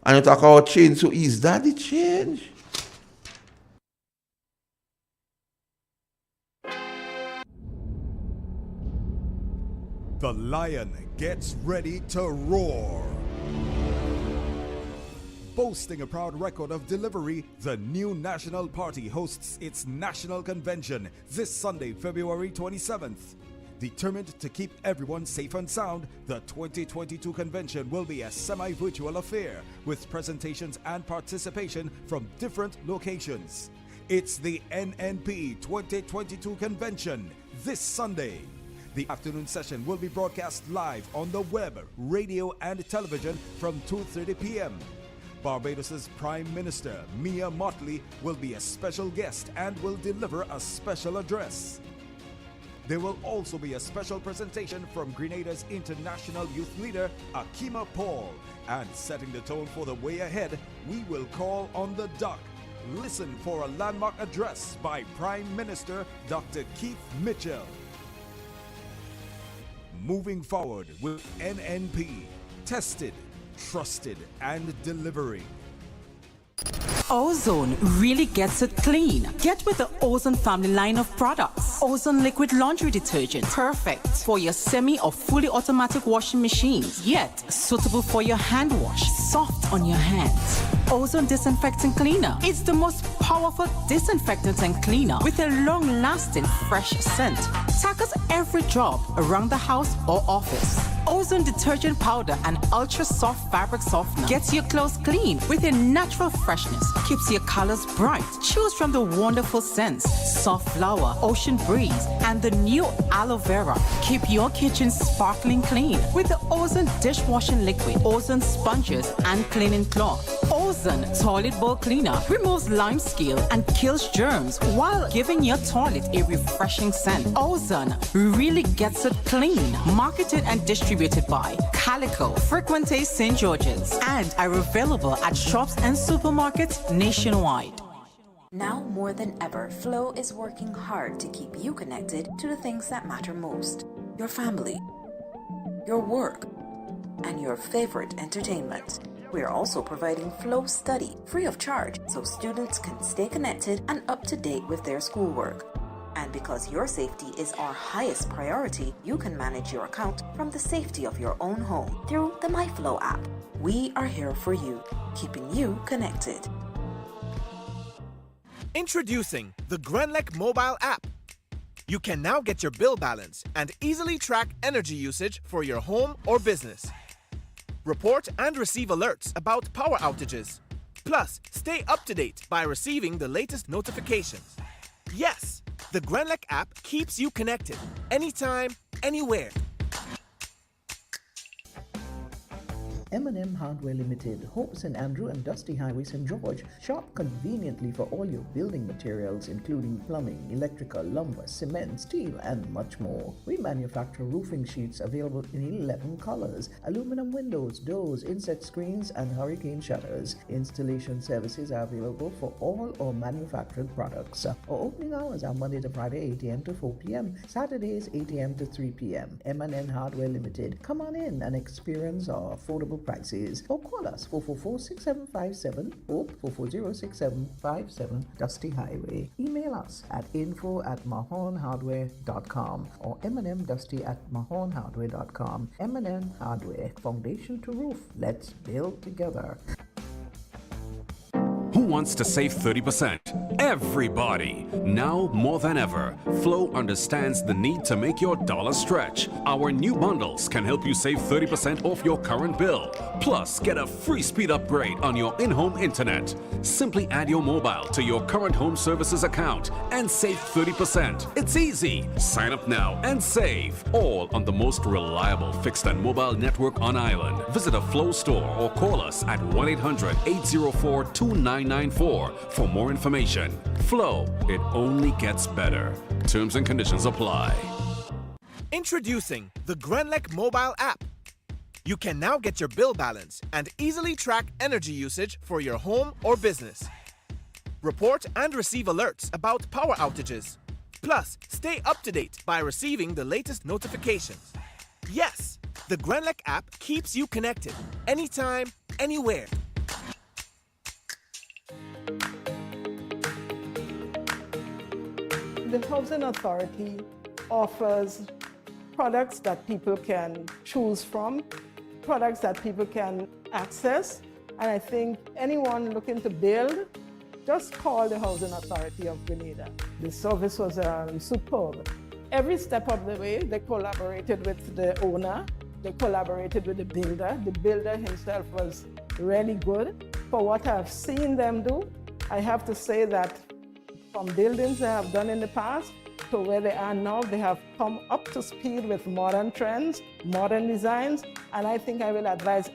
And you talk about change. So is that the change? The lion gets ready to roar. Boasting a proud record of delivery, the new National Party hosts its National Convention this Sunday, February 27th. Determined to keep everyone safe and sound, the 2022 convention will be a semi-virtual affair with presentations and participation from different locations. It's the NNP 2022 convention this Sunday. The afternoon session will be broadcast live on the web, radio, and television from 2:30 p.m. Barbados' Prime Minister, Mia Mottley, will be a special guest and will deliver a special address. There will also be a special presentation from Grenada's international youth leader, Akima Paul. And setting the tone for the way ahead, we will call on the dock. Listen for a landmark address by Prime Minister Dr. Keith Mitchell. Moving forward with NNP, tested, trusted, and delivering. Ozone really gets it clean. Get with the Ozone family line of products. Ozone liquid laundry detergent, perfect for your semi or fully automatic washing machines, yet suitable for your hand wash, soft on your hands. Ozone disinfectant cleaner. It's the most powerful disinfectant and cleaner with a long-lasting fresh scent. Tackles every job around the house or office. Ozone detergent powder and ultra soft fabric softener gets your clothes clean with a natural freshness, keeps your colors bright. Choose from the wonderful scents, soft flower, ocean breeze, and the new aloe vera. Keep your kitchen sparkling clean with the Ozone dishwashing liquid, Ozone sponges, and cleaning cloth. Ozone toilet bowl cleaner removes lime scale and kills germs while giving your toilet a refreshing scent. Ozone really gets it clean. Marketed and distributed by Calico, Frequente St. George's, and are available at shops and supermarkets nationwide. Now more than ever, Flow is working hard to keep you connected to the things that matter most. Your family, your work, and your favorite entertainment. We are also providing Flow Study free of charge so students can stay connected and up to date with their schoolwork. And because your safety is our highest priority, you can manage your account from the safety of your own home through the MyFlow app. We are here for you, keeping you connected. Introducing the Grenlec mobile app. You can now get your bill balance and easily track energy usage for your home or business. Report and receive alerts about power outages. Plus, stay up to date by receiving the latest notifications. Yes, the Grenlec app keeps you connected anytime, anywhere. M&M Hardware Limited, Hope St. Andrew and Dusty Highway St. George. Shop conveniently for all your building materials including plumbing, electrical, lumber, cement, steel and much more. We manufacture roofing sheets available in 11 colors, aluminum windows, doors, insect screens and hurricane shutters. Installation services are available for all our manufactured products. Our opening hours are Monday to Friday 8 a.m. to 4 p.m., Saturdays 8 a.m. to 3 p.m. M&M Hardware Limited. Come on in and experience our affordable prices or call us 444-6757 or 440-6757 Dusty Highway. Email us at info@mahonhardware.com or mnmdusty@mahonhardware.com. M&M Hardware, foundation to roof. Let's build together. Who wants to save 30%? Everybody! Now more than ever, Flow understands the need to make your dollar stretch. Our new bundles can help you save 30% off your current bill. Plus, get a free speed upgrade on your in-home internet. Simply add your mobile to your current home services account and save 30%. It's easy. Sign up now and save. All on the most reliable fixed and mobile network on island. Visit a Flow store or call us at 1-800-804-2994 for more information. Flow, it only gets better. Terms and conditions apply. Introducing the Grenlec mobile app. You can now get your bill balance and easily track energy usage for your home or business. Report and receive alerts about power outages. Plus, stay up to date by receiving the latest notifications. Yes, the Grenlec app keeps you connected anytime, anywhere. The Housing Authority offers products that people can choose from, products that people can access, And I think anyone looking to build, just call the Housing Authority of Grenada. The service was superb. Every step of the way, they collaborated with the owner, they collaborated with the builder. The builder himself was really good. For what I've seen them do, I have to say that from buildings they have done in the past to where they are now, they have come up to speed with modern trends, modern designs, and I think I will advise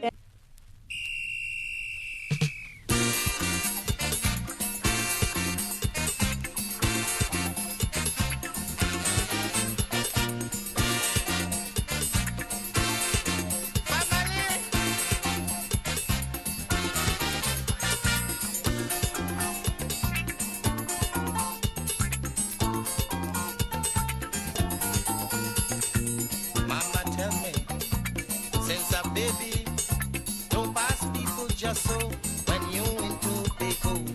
Mama tell me, since a baby, don't pass people just so. When you into big hole,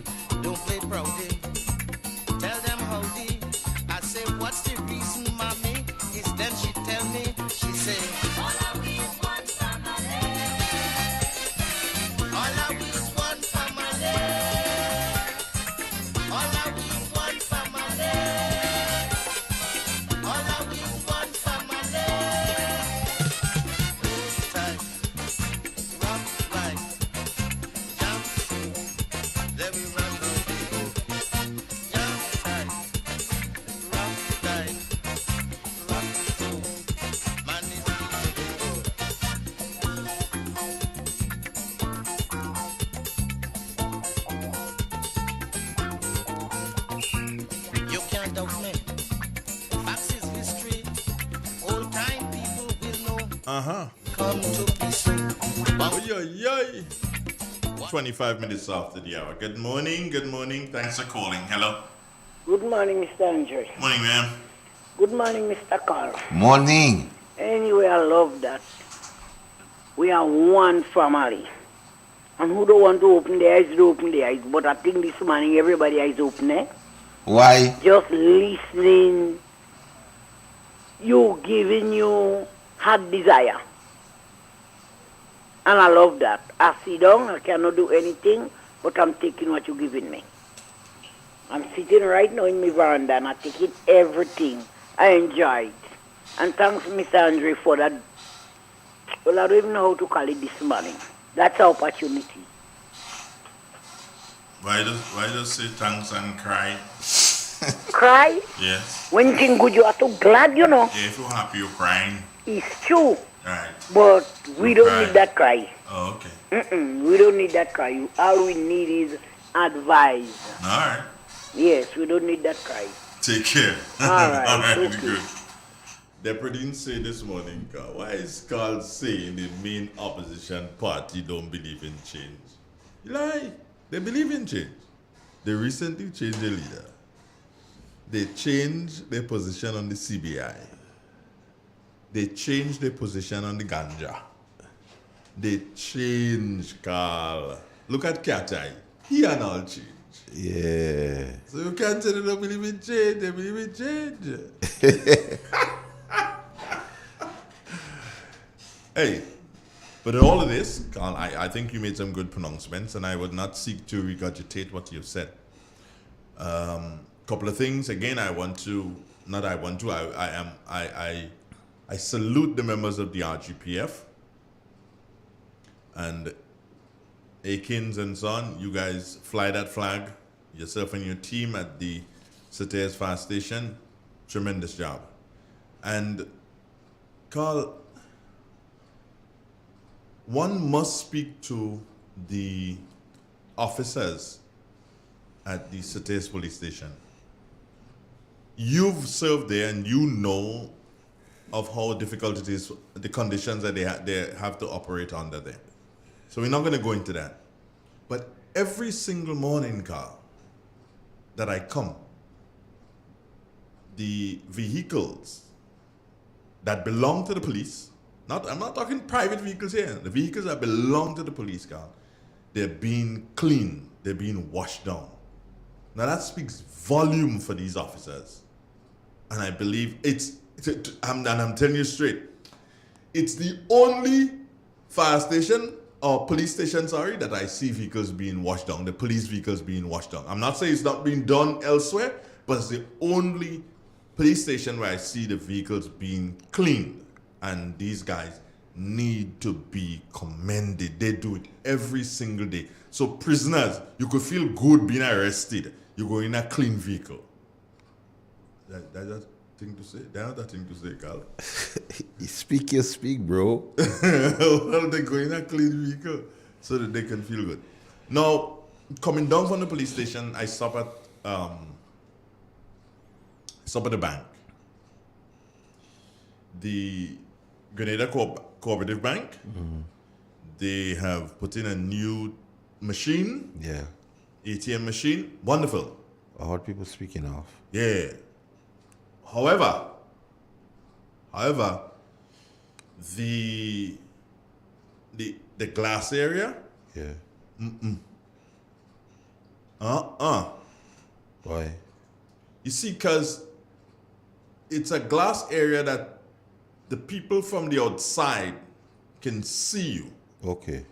don't play proudy. Tell them howdy. I say, what's the reason, mommy? Is then she tell me, she say, all I we is one family. All I we is one family. All I we is one family. All I we is one family. Tight, rock right, jump, let me run the jump tight, rock tight, rock so, man is you can't doubt me. Facts is history. Old time people will know. Come to peace. Oy. 25 minutes after the hour. Good morning. Thanks for calling. Hello. Good morning, Mr. Andre. Morning, ma'am. Good morning, Mr. Carl. Morning. Anyway, I love that. We are one family. And who don't want to open their eyes, do open their eyes. But I think this morning everybody eyes open, eh? Why? Just listening, you giving you heart desire. And I love that. I sit down, I cannot do anything, but I'm taking what you're giving me. I'm sitting right now in my veranda and I'm taking everything. I enjoy it. And thanks, Mr. Andre, for that. Well, I don't even know how to call it this morning. That's our opportunity. Why just say thanks and cry? Cry? Yes. When things good, you are so glad, you know. Yeah, if you're happy, you're crying. It's true. Right. But we You don't cry. need that cry. Oh, okay. We don't need that cry. All we need is advice. All right. Yes, we don't need that cry. Take care. All right, All right, okay. good. Deputy didn't say this morning, why is Carl saying the main opposition party don't believe in change? You lie. They believe in change. They recently changed their leader. They changed their position on the CBI. They changed their position on the ganja. They changed, Carl. Look at Cat Eye. He and all change. Yeah. So you can't say they don't believe in change. They believe in change. Hey, but in all of this, Carl, I think you made some good pronouncements, and I would not seek to regurgitate what you've said. Couple of things. Again, I salute the members of the RGPF and Akins and son. You guys fly that flag, yourself and your team at the Sate's Fire Station. Tremendous job. And Carl, one must speak to the officers at the Sate's police station. You've served there and you know of how difficult it is, the conditions that they have to operate under there. So we're not going to go into that. But every single morning, Carl, that I come, the vehicles that belong to the police, I'm not talking private vehicles here, the vehicles that belong to the police, Carl, they're being cleaned, they're being washed down. Now that speaks volume for these officers. And I believe I'm telling you straight, it's the only fire station or police station, sorry, that I see vehicles being washed down, the police vehicles being washed down. I'm not saying it's not being done elsewhere, but it's the only police station where I see the vehicles being cleaned. And these guys need to be commended. They do it every single day. So prisoners, you could feel good being arrested. You go in a clean vehicle. That's a thing to say? That's not a thing to say, Carl. You speak, bro. Well, they go in a clean vehicle so that they can feel good. Now, coming down from the police station, I stop at the bank. The Grenada Cooperative Bank. They have put in a new machine. Yeah. ATM machine. Wonderful. I heard people speaking of. Yeah. However, the glass area. Yeah. Why? You see, because it's a glass area that the people from the outside can see you. Okay.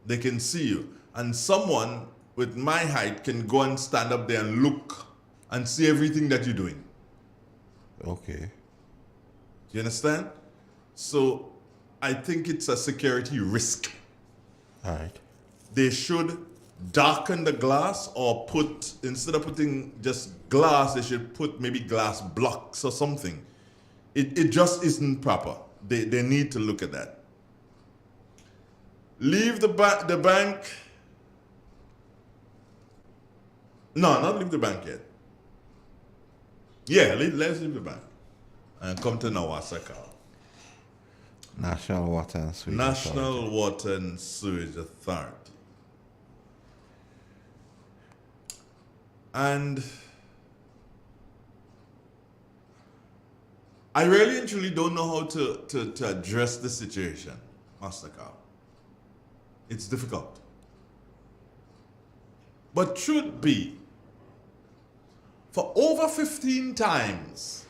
They can see you. And someone with my height can go and stand up there and look and see everything that you're doing. Okay. Do you understand? So I think it's a security risk. All right. They should darken the glass, or put, instead of putting just glass, they should put maybe glass blocks or something. It just isn't proper. They need to look at that. Leave the bank. No, not leave the bank yet. Yeah, let's leave the bank and come to Nawasa, Carl. National Water and Sewage National Water and Sewage Authority. And I really and truly don't know how to address the situation, Master Carl. It's difficult. But truth be, for over 15 times,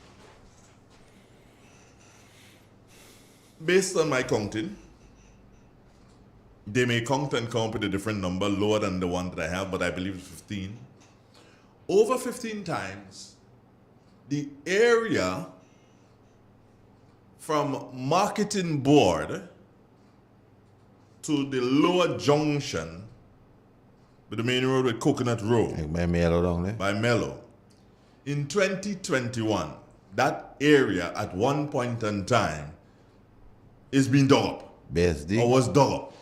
based on my counting, they may count and come up with a different number, lower than the one that I have, but I believe it's 15. Over 15 times, the area from Marketing Board to the lower junction with the main road with Coconut Road. Like by Mellow down there? By Mellow. In 2021, that area at one point in time is being dug up. BSD? Or was dug up.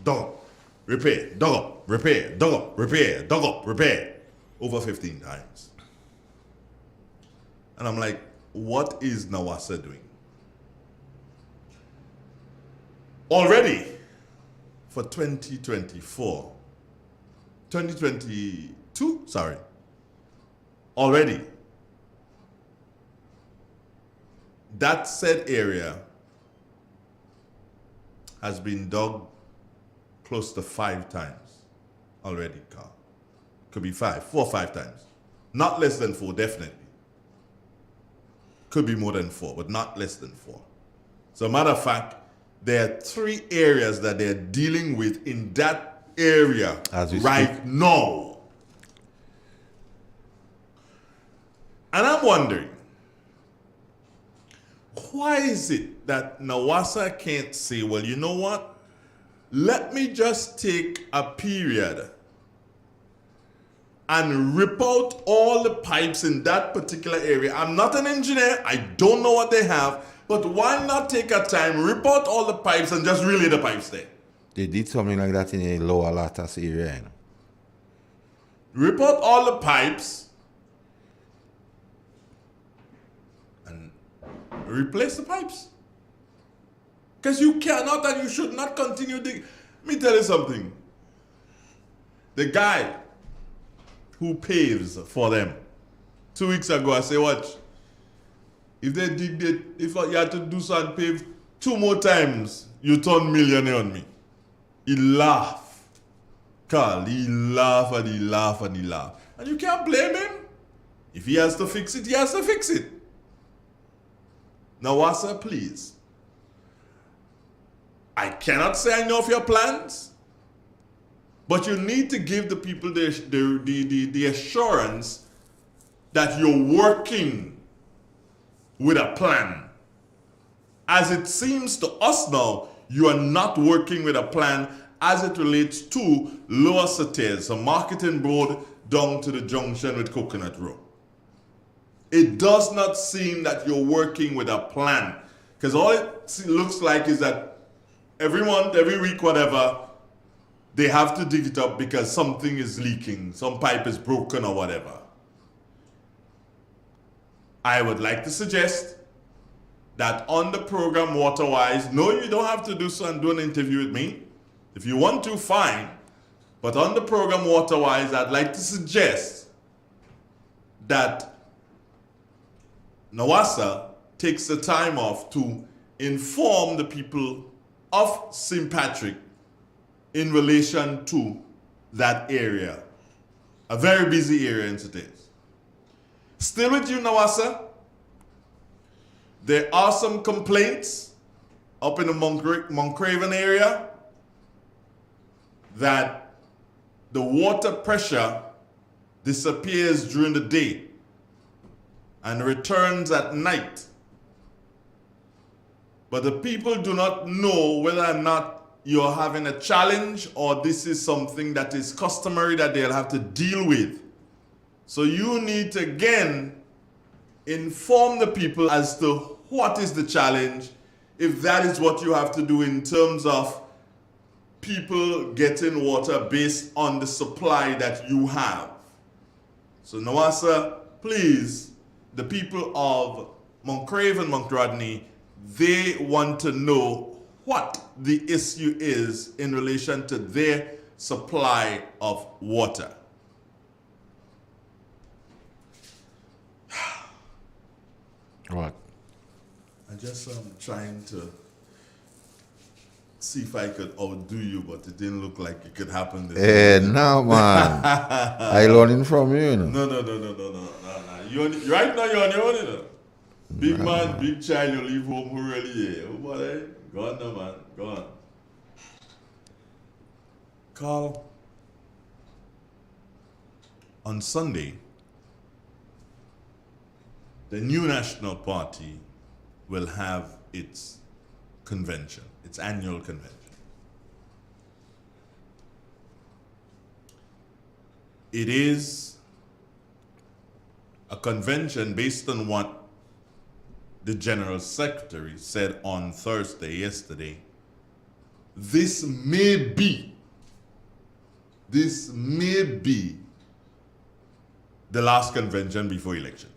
Dug up. Repair. Dug up. Repair. Dug up. Repair. Dug up. Repair. Over 15 times. And I'm like, what is Nawasa doing? Already for 2022, sorry. Already, that said area has been dug close to 5 times already, Carl. Could be 4 or 5 times. Not less than 4, definitely. Could be more than 4, but not less than 4. So, matter of fact, there are 3 areas that they're dealing with in that area right now. And I'm wondering, why is it that Nawasa can't say, well, you know what? Let me just take a period and rip out all the pipes in that particular area. I'm not an engineer. I don't know what they have. But why not take a time, rip out all the pipes and just relay the pipes there? They did something like that in a Lower Latas area. You know? Rip out all the pipes and replace the pipes. Because you cannot and you should not continue digging. Let me tell you something. The guy who paves for them, 2 weeks ago, I say, watch. If they dig it, if you had to do so and pave 2 more times, you turn millionaire on me. He laugh. Carl, he laugh and he laugh and he laugh. And you can't blame him. If he has to fix it, he has to fix it. Nawasa, please. I cannot say I know of your plans, but you need to give the people the assurance that you're working with a plan. As it seems to us now, you are not working with a plan as it relates to Lower Sates, a marketing road down to the junction with Coconut Road. It does not seem that you're working with a plan, because all it looks like is that every month, every week, whatever, they have to dig it up because something is leaking, some pipe is broken or whatever. I would like to suggest that on the program Waterwise, no, you don't have to do so and do an interview with me. If you want to, fine. But on the program Waterwise, I'd like to suggest that NWASA takes the time off to inform the people of St. Patrick in relation to that area. A very busy area in St. Still with you, NWASA. There are some complaints up in the Moncraven area that the water pressure disappears during the day and returns at night. But the people do not know whether or not you're having a challenge or this is something that is customary that they'll have to deal with. So you need to again inform the people as to what is the challenge, if that is what you have to do in terms of people getting water based on the supply that you have. So NWASA, please, the people of Moncraven, Montrodney, they want to know what the issue is in relation to their supply of water. What? I just trying to see if I could outdo you, but it didn't look like it could happen this morning. No, man. I learning from you, you know. No. Right now, you're on your own, you know. Big man, big child, you leave home who really is. Oh, boy, go on now, man. Go on. Carl, on Sunday, the new National Party will have its convention, its annual convention. It is a convention based on what the General Secretary said on Thursday, yesterday. This may be the last convention before elections.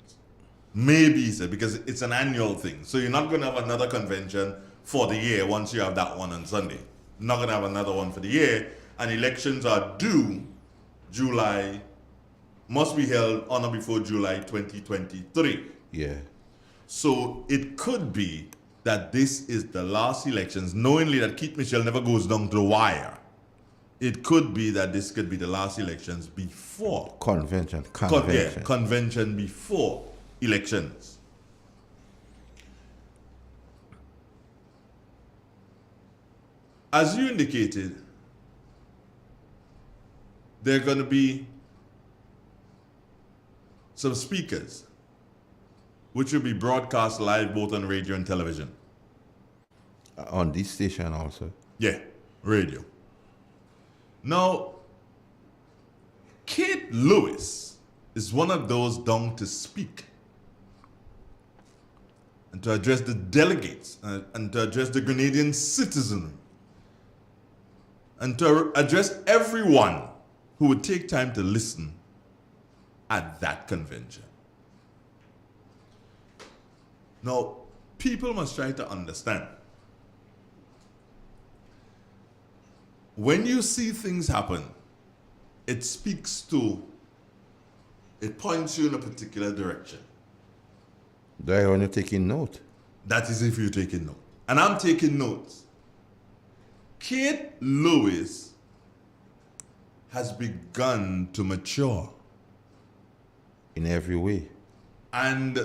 Maybe, he said, because it's an annual thing. So you're not going to have another convention for the year once you have that one on Sunday. You're not going to have another one for the year. And elections are due July, must be held on or before July 2023. Yeah. So it could be that this is the last elections, knowingly that Keith Mitchell never goes down to the wire. It could be that this could be the last elections before. Convention. Convention before elections. As you indicated, there are going to be some speakers which will be broadcast live both on radio and television. On this station also? Yeah, radio. Now, Kate Lewis is one of those down to speak and to address the delegates and to address the Grenadian citizenry and to address everyone who would take time to listen at that convention. Now, people must try to understand. When you see things happen, it points you in a particular direction. Do I want to take in note? That is if you're taking note. And I'm taking notes. Kate Lewis has begun to mature. In every way. And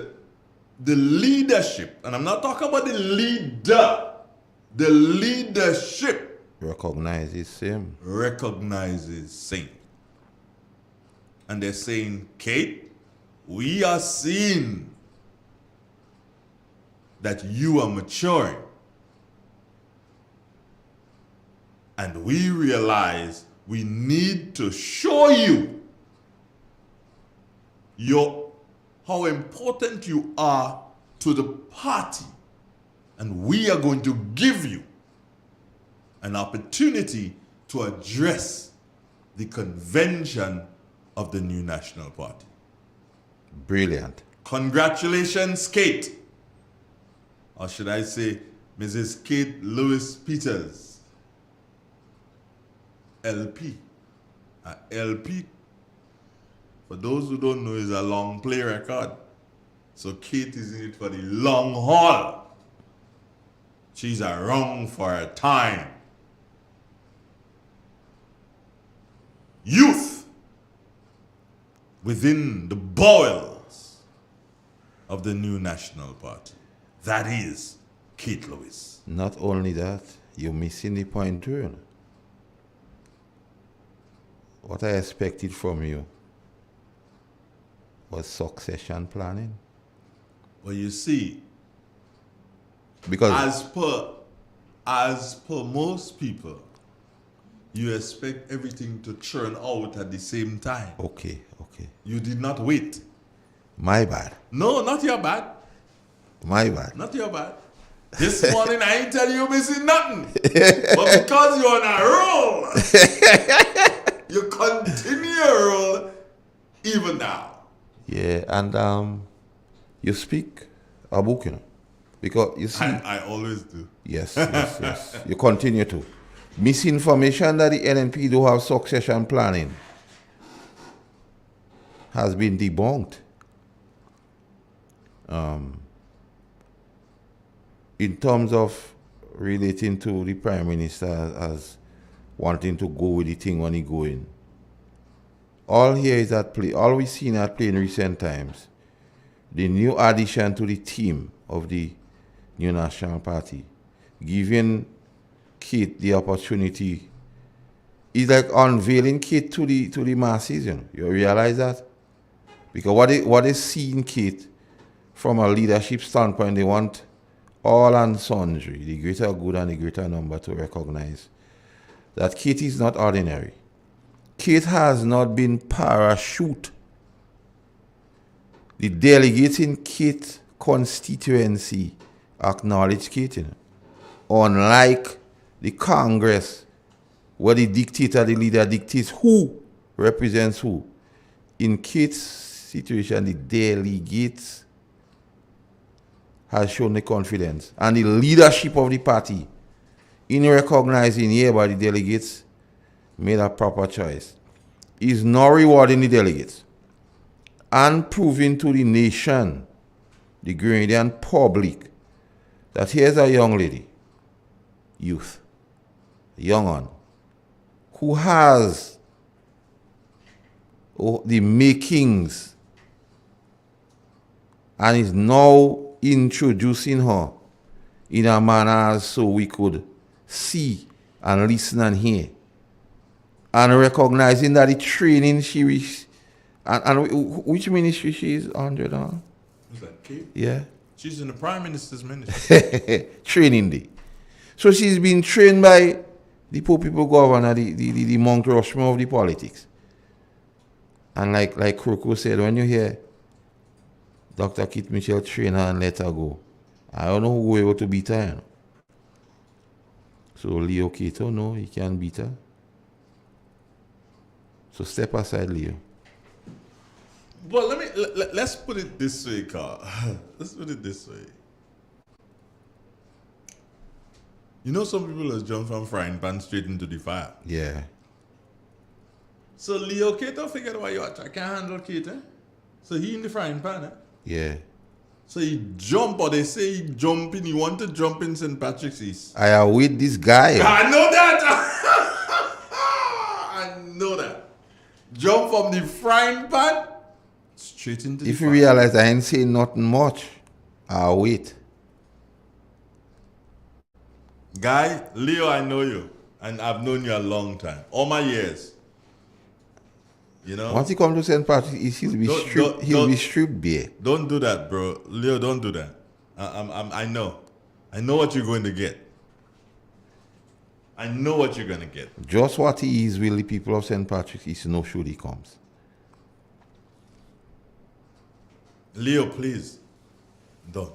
the leadership, and I'm not talking about the leader, The leadership recognizes him. And they're saying, Kate, we are seeing that you are maturing. And we realize we need to show you how important you are to the party. And we are going to give you an opportunity to address the convention of the new National Party. Brilliant. Congratulations, Kate. Or should I say, Mrs. Kate Lewis Peters. LP. LP, for those who don't know, is a long play record. So Kate is in it for the long haul. She's around for a time. Youth within the bowels of the new National Party. That is Kate Lewis. Not only that, you're missing the point too. What I expected from you was succession planning. Well, you see, because as per most people, you expect everything to churn out at the same time. Okay. You did not wait. My bad. No, not your bad. My bad. Not your bad. This morning I ain't tell you missing nothing. But because you're on a roll, you continue your roll even now. Yeah, and you speak a book, because you see. I always do. Yes. You continue to. Misinformation that the NNP do have succession planning has been debunked. In terms of relating to the Prime Minister as wanting to go with the thing when he going. All here is at play. All we've seen at play in recent times. The new addition to the team of the new National Party, giving Kate the opportunity, is like unveiling Kate to the masses. You realize that? Because what they see in Kate from a leadership standpoint, they want all and sundry, the greater good and the greater number, to recognize that Kate is not ordinary. Kate has not been parachute. The delegates in Kate constituency acknowledge Kate. Unlike the Congress, where the dictator, the leader dictates who represents who. In Kate's situation, the delegates has shown the confidence and the leadership of the party in recognizing hereby the delegates made a proper choice. Is now rewarding the delegates and proving to the nation, the Grenadian public, that here's a young lady, youth, young one, who has the makings and is now introducing her in a manner so we could see and listen and hear, and recognizing that the training she reached, and which ministry she is under now? Is that Kate? Yeah. She's in the Prime Minister's ministry. Training day. So she's been trained by the poor people governor, the Mount Rushmore of the politics. And like Kroko said, when you hear Dr. Kit Mitchell train her and let her go, I don't know who will able to beat her. So Leo Cato, no, he can't beat her. So step aside, Leo. Well, let's put it this way, Carl. Let's put it this way. You know, some people have jumped from frying pan straight into the fire. Yeah. So Leo Cato figured why you I can't handle Kate, eh? So he in the frying pan, eh? Yeah. So he jump, or they say he jumping, he want to jump in St. Patrick's East. I am with this guy. I know that. I know that. Jump from the frying pan straight into the If you fire. realize I ain't saying nothing much, I'll wait. Guy, Leo, I know you. And I've known you a long time. All my years. You know? Once he comes to St. Patrick, he'll be stripped bare. Don't do that, bro. Leo, don't do that. I know. I know what you're going to get. I know what you're going to get. Just what he is with the people of St. Patrick is no should he comes. Leo, please. Don't.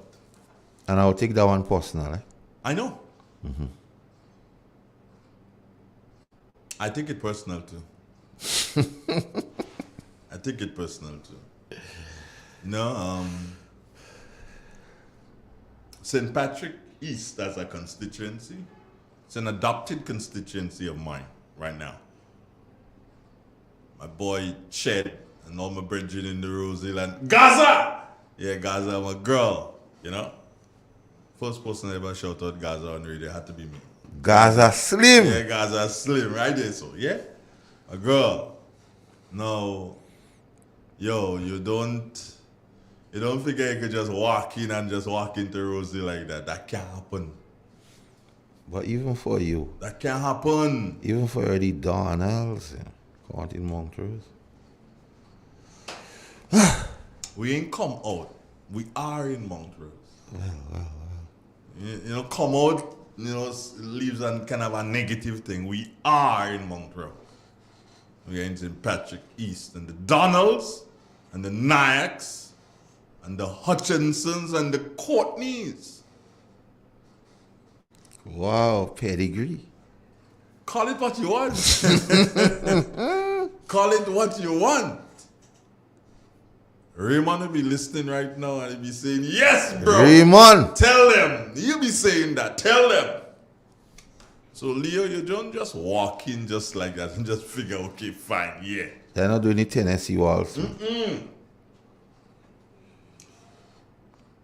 And I'll take that one personally. I know. Mm-hmm. I take it personal too. I take it personal too. No, St. Patrick East as a constituency, it's an adopted constituency of mine right now. My boy Ched and all my brethren in the Roseland. Gaza! Yeah, Gaza, my girl, you know? First person I ever shout out Gaza on radio had to be me. Gaza Slim. Yeah, Gaza Slim, right there. So, yeah, a girl. No, yo, you don't figure you could just walk in and just walk into Rosie like that. That can't happen. But even for you, that can't happen. Even for the Donalds, come out in Montrose. We ain't come out. We are in Montrose. Well. You know, come out, you know, leaves on kind of a negative thing. We are in Montrose. We are in St. Patrick East. And the Donalds, and the Nyaks, and the Hutchinsons, and the Courtneys. Wow, pedigree. Call it what you want. Call it what you want. Raymond will be listening right now and he'll be saying, yes, bro. Raymond. Tell them. You'll be saying that. Tell them. So, Leo, you don't just walk in just like that and just figure, okay, fine, yeah. They're not doing the Tennessee walls.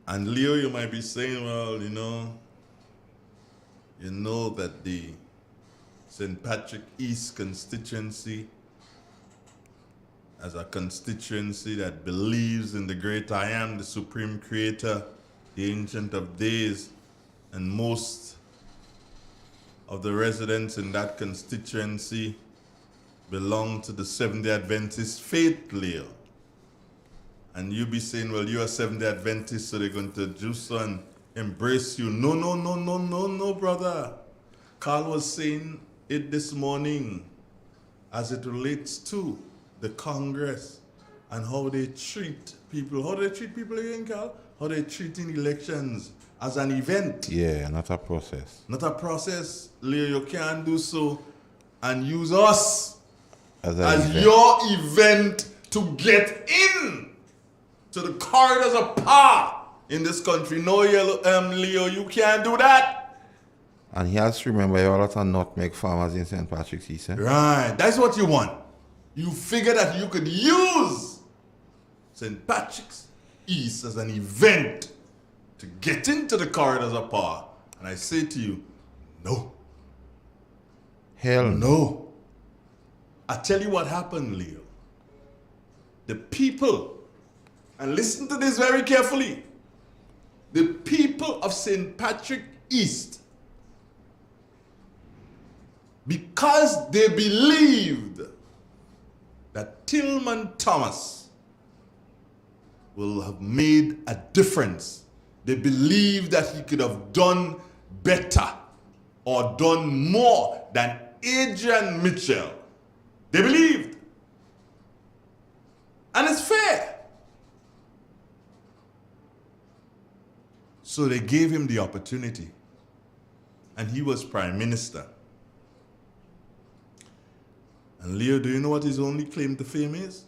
And Leo, you might be saying, well, you know that the St. Patrick East constituency as a constituency that believes in the great I Am, the Supreme Creator, the Ancient of Days, and most of the residents in that constituency belong to the Seventh-day Adventist faith, Leo. And you be saying, well, you're a Seventh-day Adventist, so they're going to just and embrace you. No, brother. Carl was saying it this morning as it relates to the Congress and how they treat people. How do they treat people again, Carl? How they treating elections as an event. Yeah, not a process. Not a process. Leo, you can't do so and use us as your event to get in to the corridors of power in this country. No, Leo, you can't do that. And he has to remember you have a lot of nutmeg farmers in St. Patrick's East. Right, that's what you want. You figure that you could use St. Patrick's East as an event to get into the corridors of power. And I say to you, no. Hell no. I tell you what happened, Leo. The people, and listen to this very carefully, the people of St. Patrick East, because they believed that Tillman Thomas will have made a difference. They believed that he could have done better or done more than Adrian Mitchell. They believed. And it's fair. So they gave him the opportunity. And he was Prime Minister. And Leo, do you know what his only claim to fame is?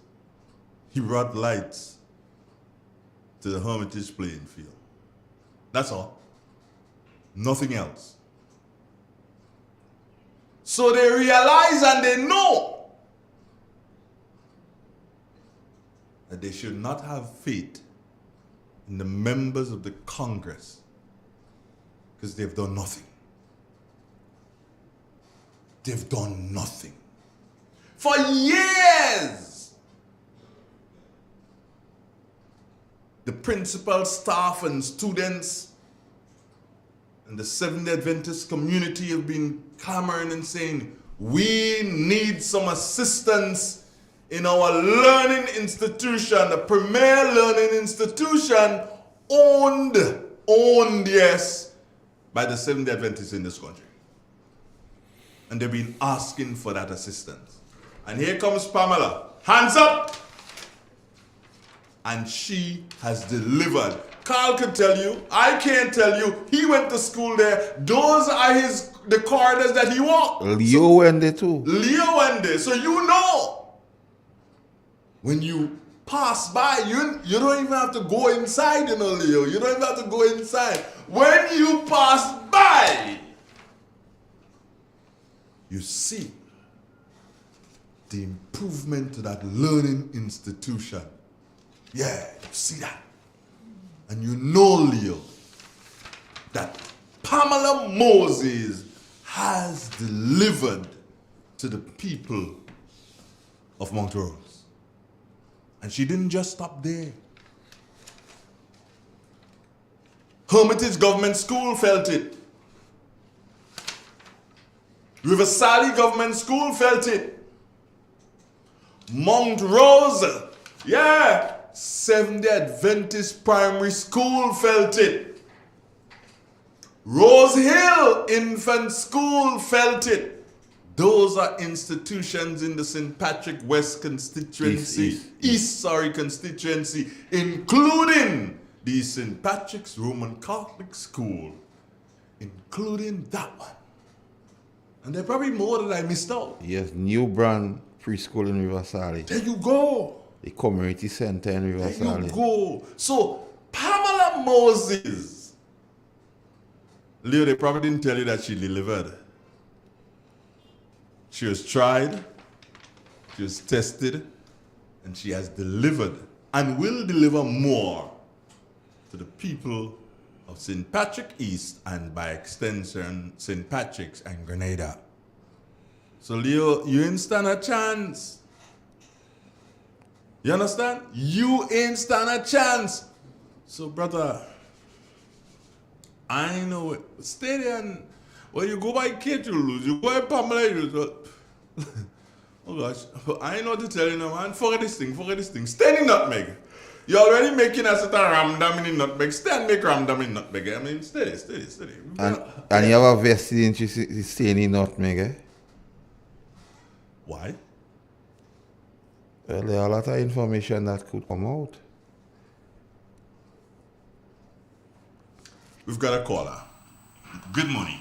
He brought lights to the Hermitage playing field. That's all. Nothing else. So they realize and they know that they should not have faith in the members of the Congress because they've done nothing. They've done nothing. For years, the principal, staff, and students and the Seventh-day Adventist community have been clamoring and saying, we need some assistance in our learning institution, the premier learning institution owned, yes, by the Seventh-day Adventists in this country. And they've been asking for that assistance. And here comes Pamela. Hands up! And she has delivered. Carl could tell you, I can't tell you, he went to school there. Those are the corridors that he walked. Leo went there too. Leo went there. So you know, when you pass by, you don't even have to go inside, you know, Leo. You don't even have to go inside. When you pass by, you see the improvement to that learning institution. Yeah, you see that. And you know, Leo, that Pamela Moses has delivered to the people of Mount Rose. And she didn't just stop there. Hermitage Government School felt it. River Sally Government School felt it. Mount Rose, yeah, Seventh-day Adventist Primary School felt it. Rose Hill Infant School felt it. Those are institutions in the St. Patrick West constituency, East constituency, including the St. Patrick's Roman Catholic School, including that one. And there are probably more that I missed out. Yes, New Brand Preschool in River Sally. There you go. The community center in River Sally. There you go. So, Pamela Moses, Leo, they probably didn't tell you that she delivered. She was tried, she was tested, and she has delivered and will deliver more to the people of St. Patrick East and by extension St. Patrick's and Grenada. So Leo, you ain't stand a chance. You understand? You ain't stand a chance. So brother, I know it. Stay there and when you go by Kate, you lose. You go by Pamela, you lose. Oh gosh, I know what to tell you now, man. Forget this thing. Stay in nutmeg. You're already making a certain ramdam in nutmeg. Stay and make ramdam in nutmeg. I mean, steady. And you have a vested interest in staying in nutmeg, eh? Why? Well, there are a lot of information that could come out. We've got a caller. Good morning.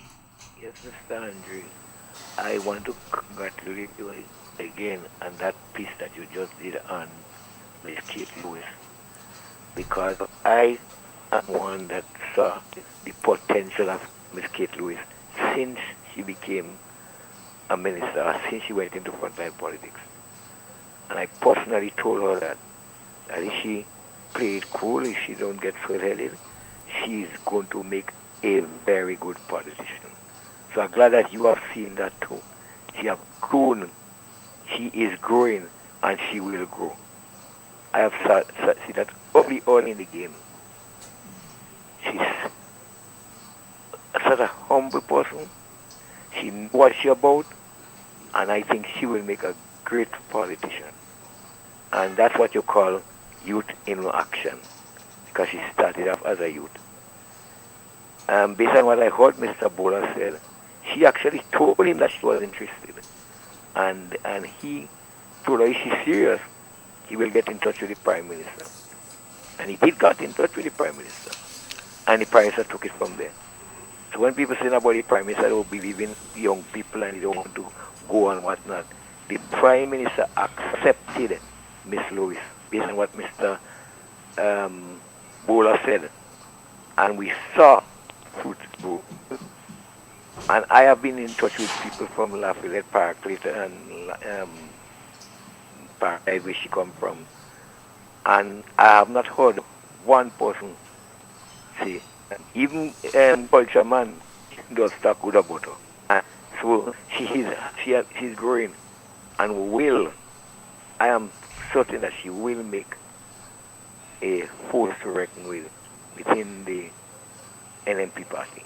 Yes, Mr. Andrew. I want to congratulate you again on that piece that you just did on Miss Kate Lewis. Because I am one that saw the potential of Miss Kate Lewis since she became a minister, since she went into frontline politics. And I personally told her that if she plays cool, if she don't get full-headed, she's going to make a very good politician. So I'm glad that you have seen that too. She has grown, she is growing, and she will grow. I have seen that early on in the game. She's such a humble person. She knows what she's about, and I think she will make a great politician. And that's what you call youth in action, because she started off as a youth. Based on what I heard Mr. Bola said, she actually told him that she was interested. And he told her if she's serious, he will get in touch with the Prime Minister. And he did get in touch with the Prime Minister. And the Prime Minister took it from there. So when people say about the Prime Minister, they don't believe in young people and they don't want to go and whatnot, the Prime Minister accepted Miss Lewis based on what Mr. Bola said. And we saw fruit grow. And I have been in touch with people from Lafayette Park later and Park where she come from. And I have not heard one person say, even culture man does talk good about her. And so she's growing and will, I am certain that she will make a force to reckon with within the NMP party.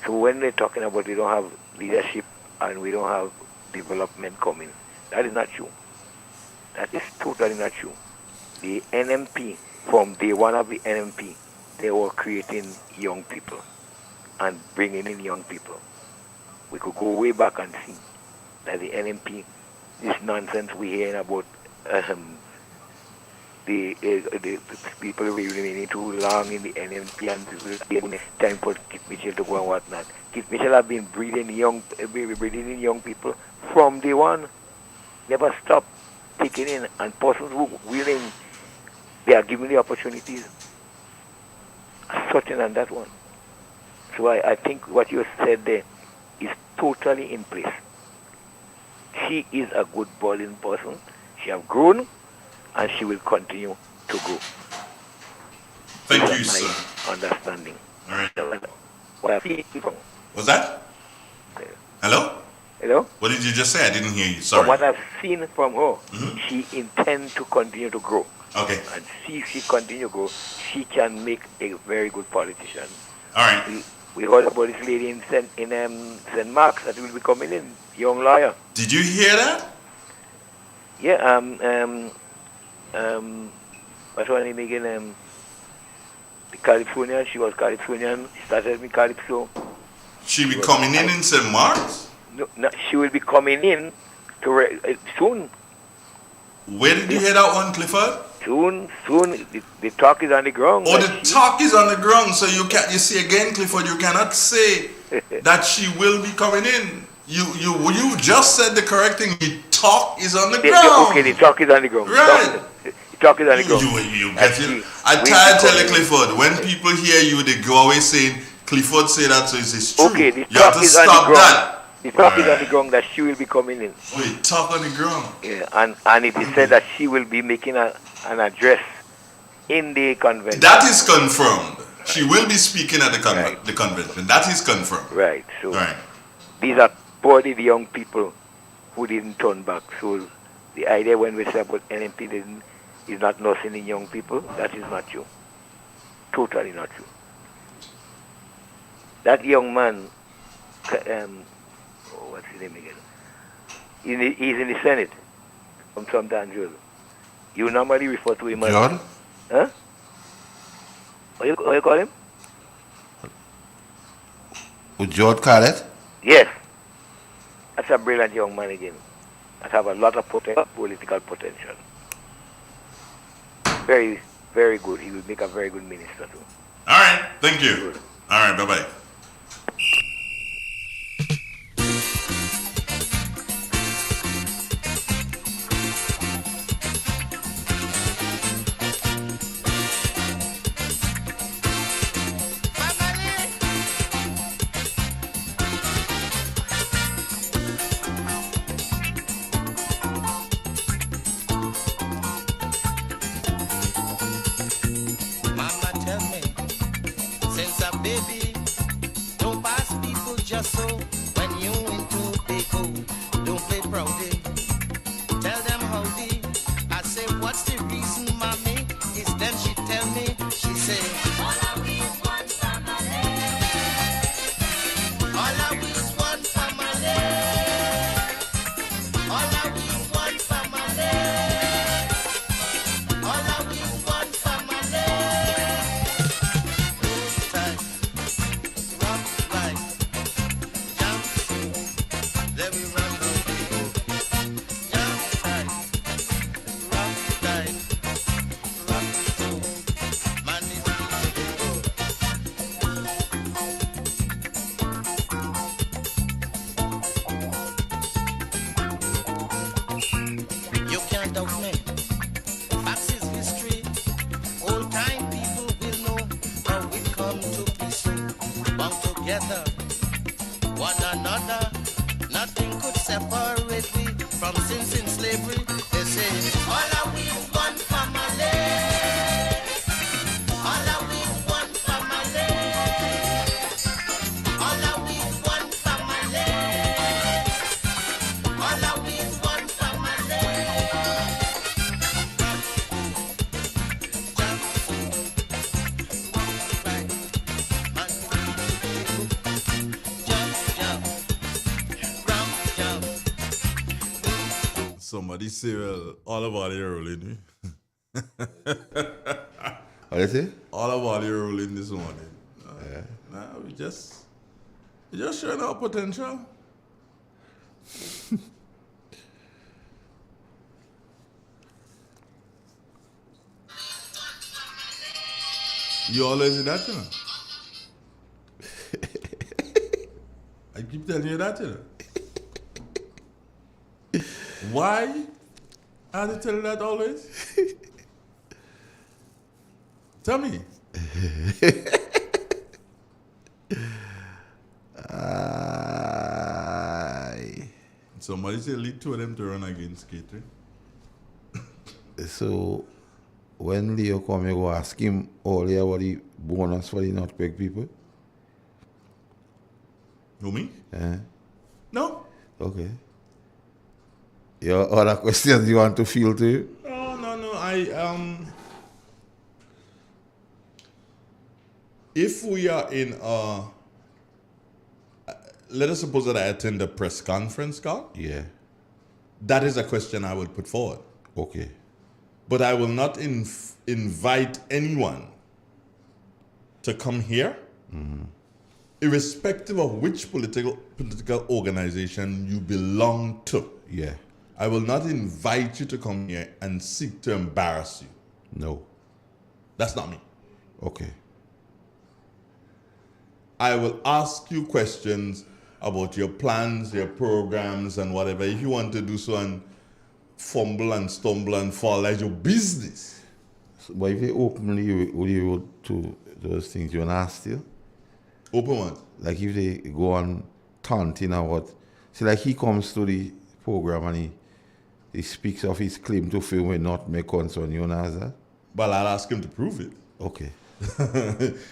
So when they're talking about we don't have leadership and we don't have development coming, that is not true. That is totally not true. The NMP, from day one of the NMP, they were creating young people and bringing in young people. We could go way back and see that the NMP, this nonsense we're hearing about the people remaining too long in the NMP and time for Keith Mitchell to go and whatnot. Keith Mitchell have been breeding in young people from day one. Never stop taking in, and persons who willing, they are given the opportunities. Certain on that one. So I think what you said there is totally in place. She is a good balling person. She have grown, and she will continue to grow. Thank you, sir. My understanding. All right. What I feel from. What's that? Hello? Hello? What did you just say? I didn't hear you. Sorry. From what I've seen from her, she intends to continue to grow. Okay. And see if she continue to grow, she can make a very good politician. All right. We heard about this lady in St. Mark's that will be coming in, young lawyer. Did you hear that? Yeah, what's her name again? The Californian, she was Californian, started with Calypso. She be coming in St. Mark's? No, she will be coming in to soon. Where did you hear that one, Clifford? Soon. The talk is on the ground. Oh, the talk is on the ground. So you see again, Clifford, you cannot say that she will be coming in. You just said the correct thing. The talk is on the ground. Okay, the talk is on the ground. Right. The talk is on the ground. You get it. I tell you, Clifford, when people hear you, they go away saying, Clifford say that, so it's true. Okay, the you have talk to is on the stop ground. that. The talk is on the ground that she will be coming in. Wait, talk on the ground. Yeah, and it is said that she will be making an address in the convention. That is confirmed. She will be speaking at the convention. That is confirmed. Right. So these are probably the young people who didn't turn back. So the idea when we say about NMP is not nothing in young people, that is not true. Totally not true. That young man, what's his name again? He's in the Senate from Trump Angel. You normally refer to him as... John? Huh? What you call him? Would George Carlet? Yes. That's a brilliant young man again. That have a lot of political potential. Very, very good. He will make a very good minister too. All right. Thank you. Good. All right. Bye-bye. Somebody say, well, all about the rolling. What is it? All about the rolling this morning. Nah, we just showing our potential. You always do that, you know. I keep telling you that, you know. Why? I have to tell you that always? Tell me. Somebody say lead two of them to run against catering. So, when Leo come, you go ask him all here what the bonus for the not peg people? Who, me? No. Okay. Your other questions you want to field to you? No. If we are in let us suppose that I attend a press conference, Carl. Yeah. That is a question I would put forward. Okay. But I will not invite anyone to come here, irrespective of which political organization you belong to. Yeah. I will not invite you to come here and seek to embarrass you. No. That's not me. Okay. I will ask you questions about your plans, your programs, and whatever. If you want to do so and fumble and stumble and fall, that's your business. But if they openly would you to those things, you're nasty? Open what? Like if they go on taunting or what? See, like he comes to the program and he speaks of his claim to fame will not make concern you, Naza? But I'll ask him to prove it. Okay.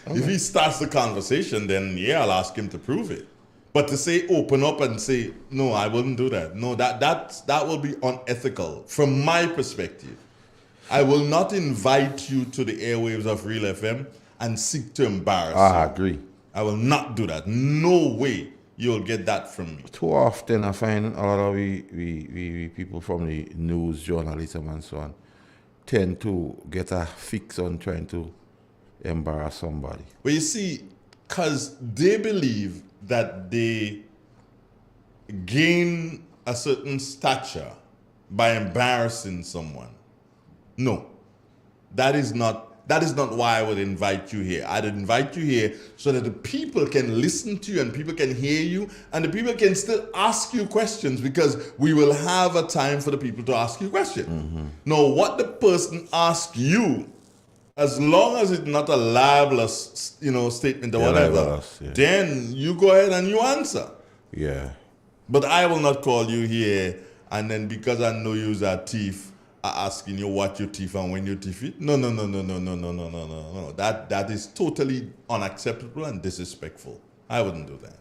If he starts the conversation, then yeah, I'll ask him to prove it. But to say open up and say, no, I wouldn't do that. No, that will be unethical from my perspective. I will not invite you to the airwaves of Real FM and seek to embarrass you. I agree. I will not do that. No way you'll get that from me. Too often I find a lot of we people from the news, journalism and so on tend to get a fix on trying to embarrass somebody. Well, you see, because they believe that they gain a certain stature by embarrassing someone. No, that is not why I would invite you here. I'd invite you here so that the people can listen to you and people can hear you and the people can still ask you questions, because we will have a time for the people to ask you questions. Now, what the person asks you, as long as it's not a libelous, statement or whatever, then you go ahead and you answer. Yeah. But I will not call you here and then because I know you're a thief, asking you what your thief and when you thief it. No. That is totally unacceptable and disrespectful. I wouldn't do that.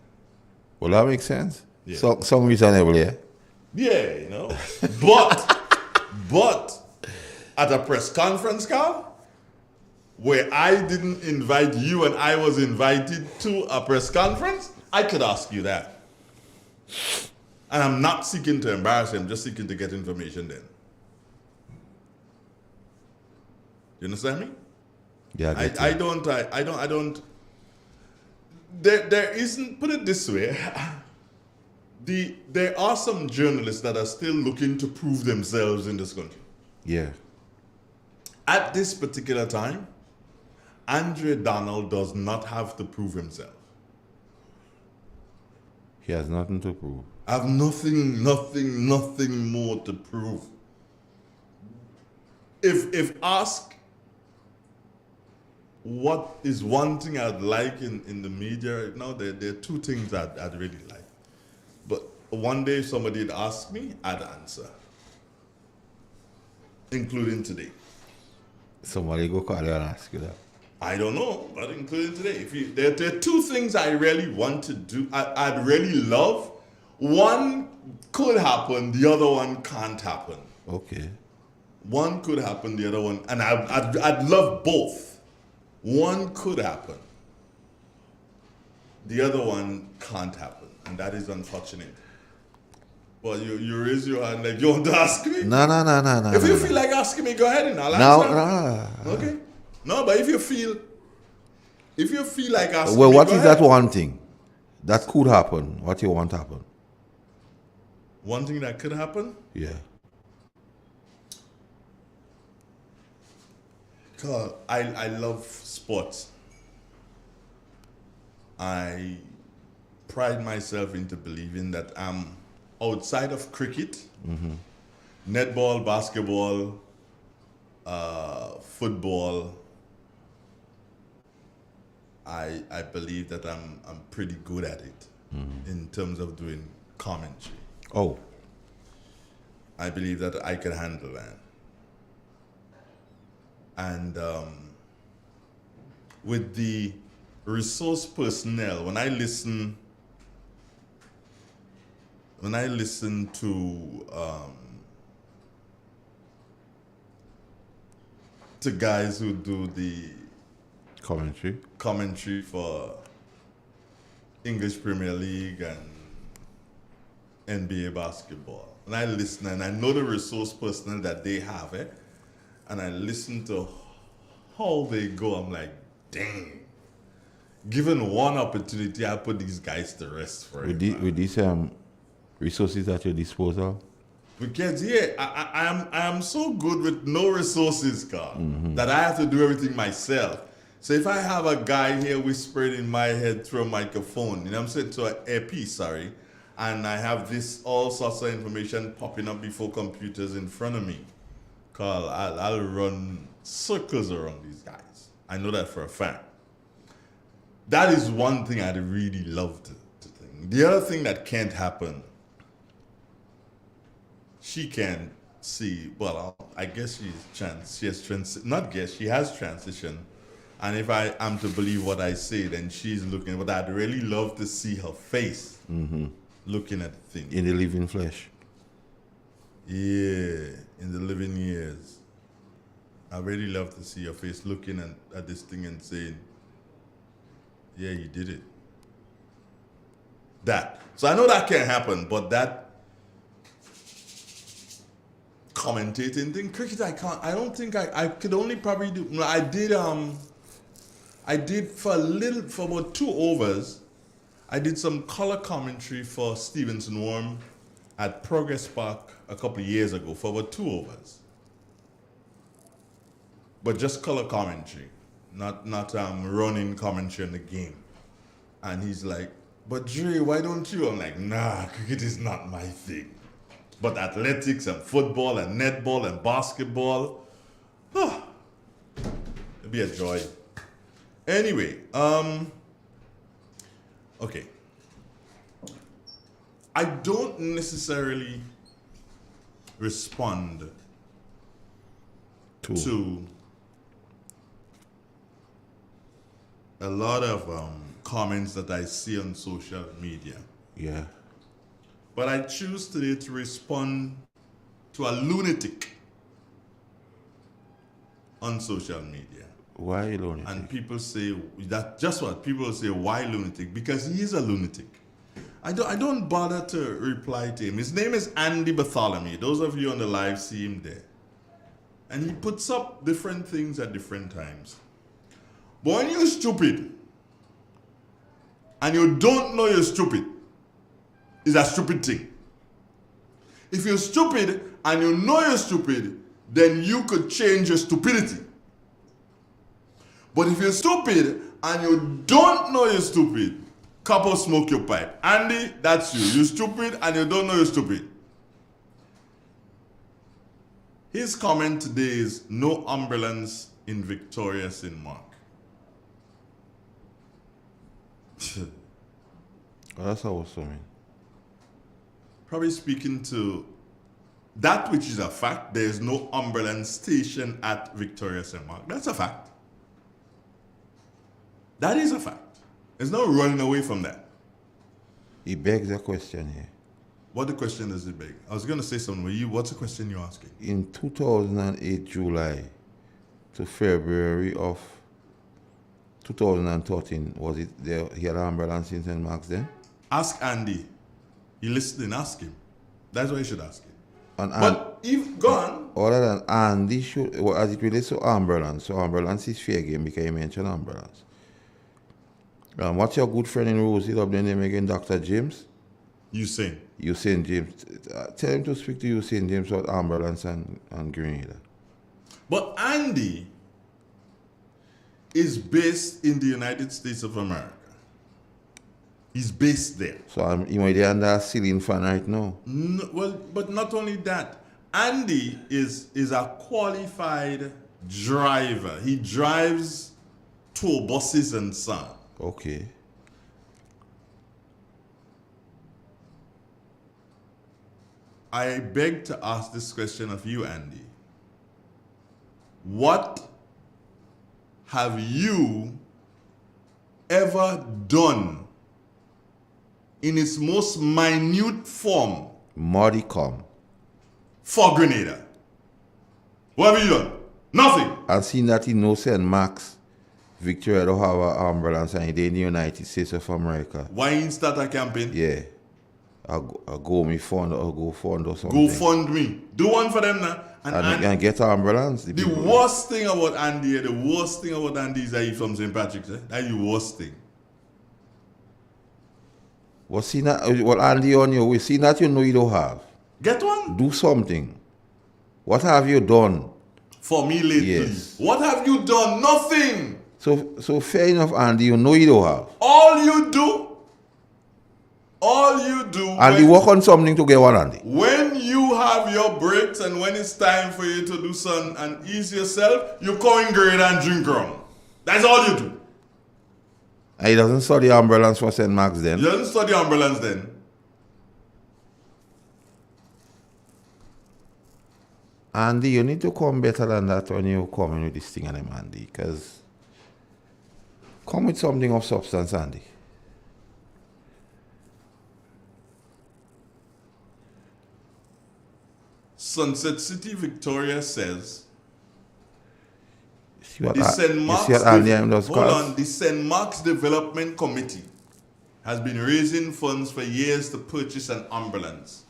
Well, that makes sense. Yeah. So, some reasonable, yeah. Yeah, But at a press conference, Carl, where I didn't invite you and I was invited to a press conference, I could ask you that. And I'm not seeking to embarrass him, just seeking to get information then. You understand me? Yeah, I don't. There isn't, put it this way, there are some journalists that are still looking to prove themselves in this country. Yeah. At this particular time, Andre Donald does not have to prove himself. He has nothing to prove. I have nothing more to prove. If asked what is one thing I'd like in the media right now, there are two things I'd really like. But one day if somebody had asked me, I'd answer. Including today. Somebody go call you and ask you that. I don't know, but including today. There are two things I really want to do, I'd really love. One could happen, the other one can't happen. Okay. One could happen, the other one, and I'd love both. One could happen. The other one can't happen, and that is unfortunate. Well, you raise your hand like you want to ask me? No. If you feel like asking me, go ahead and I'll answer. Okay. No, but if you feel like asking well, me, what go is ahead. that one thing that could happen? What you want to happen? One thing that could happen? Yeah. Cause I love sports. I pride myself into believing that I'm outside of cricket, netball, basketball, football. I believe that I'm pretty good at it in terms of doing commentary. Oh. I believe that I can handle that. And with the resource personnel, when I listen to guys who do the commentary for English Premier League and NBA basketball, and I listen and I know the resource personnel that they have, and I listen to how they go, I'm like, dang. Given one opportunity, I put these guys to rest for it. With these resources at your disposal? Because I am so good with no resources, Carl, that I have to do everything myself. So if I have a guy here whispering in my head through a microphone, I'm saying to an earpiece, and I have this all sorts of information popping up before computers in front of me, Carl, I'll run circles around these guys. I know that for a fact. That is one thing I'd really love to think. The other thing that can't happen, she can see, well, I guess she has transitioned. And if I am to believe what I say, then she's looking, but I'd really love to see her face looking at things. In the living flesh. Yeah, in the living years. I really love to see her face looking at this thing and saying, yeah, you did it. That. So I know that can happen, but that commentating thing, cricket, I don't think I could only probably do, I did for about 2 overs, I did some color commentary for Stevenson Worm at Progress Park a couple of years ago for about 2 overs. But just color commentary, not running commentary on the game. And he's like, but Dre, why don't you? I'm like, nah, cricket is not my thing. But athletics and football and netball and basketball, it'd be a joy. Anyway, okay. I don't necessarily respond to a lot of comments that I see on social media. Yeah. But I choose today to respond to a lunatic on social media. Why lunatic? And people say that just what people say, why lunatic? Because he is a lunatic. I don't bother to reply to him. His name is Andy Bartholomew. Those of you on the live see him there. And he puts up different things at different times. But when you're stupid and you don't know you're stupid, it's a stupid thing. If you're stupid and you know you're stupid, then you could change your stupidity. But if you're stupid and you don't know you're stupid, couple smoke your pipe. Andy, that's you. You're stupid and you don't know you're stupid. His comment today is no ambulance in Victoria St. Mark. That's awesome. Probably speaking to that which is a fact. There is no ambulance station at Victoria St. Mark. That's a fact. That is a fact. There's no running away from that. He begs a question here. What the question does it beg? I was going to say something. What's the question you're asking? In 2008 July to February of 2013, was it there? He had an ambulance in St. Mark's then? Ask Andy. He listening. Ask him. That's what you should ask it. And if gone. Other than Andy should, well, as it relates to ambulance, so ambulance is fair game because you mentioned ambulance. What's your good friend in Rosie up there name again, Dr. James? Usain James. Tell him to speak to Usain James about ambulance and Grenada. But Andy is based in the United States of America. He's based there. So he might be under a ceiling fan right now. No, well, but not only that. Andy is a qualified driver. He drives tour buses and son. Okay. I beg to ask this question of you, Andy. What have you ever done in its most minute form? Modicum. For Grenada. What have you done? Nothing. I've seen that in no St. Max, Victoria don't have an ambulance and they in the United States of America. Why you start a campaign? Yeah. I'll go me fund or go fund or something. Go fund me. Do one for them now. And get an ambulance. The worst thing about Andy is that he's from St. Patrick's. That's the worst thing. Well, Andy on you, we see that you know you don't have. Get one. Do something. What have you done? For me lately. Yes. What have you done? Nothing. So fair enough, Andy, you know you don't have. All you do. And you work on something to get one, Andy. When you have your breaks and when it's time for you to do something and ease yourself, you go in grade and drink rum. That's all you do. And he doesn't study ambulance for St. Max then? He doesn't study ambulance then. Andy, you need to come better than that when you come in with this thing, Andy, because come with something of substance, Andy. Sunset City, Victoria says the St. Mark's Development Committee has been raising funds for years to purchase an ambulance.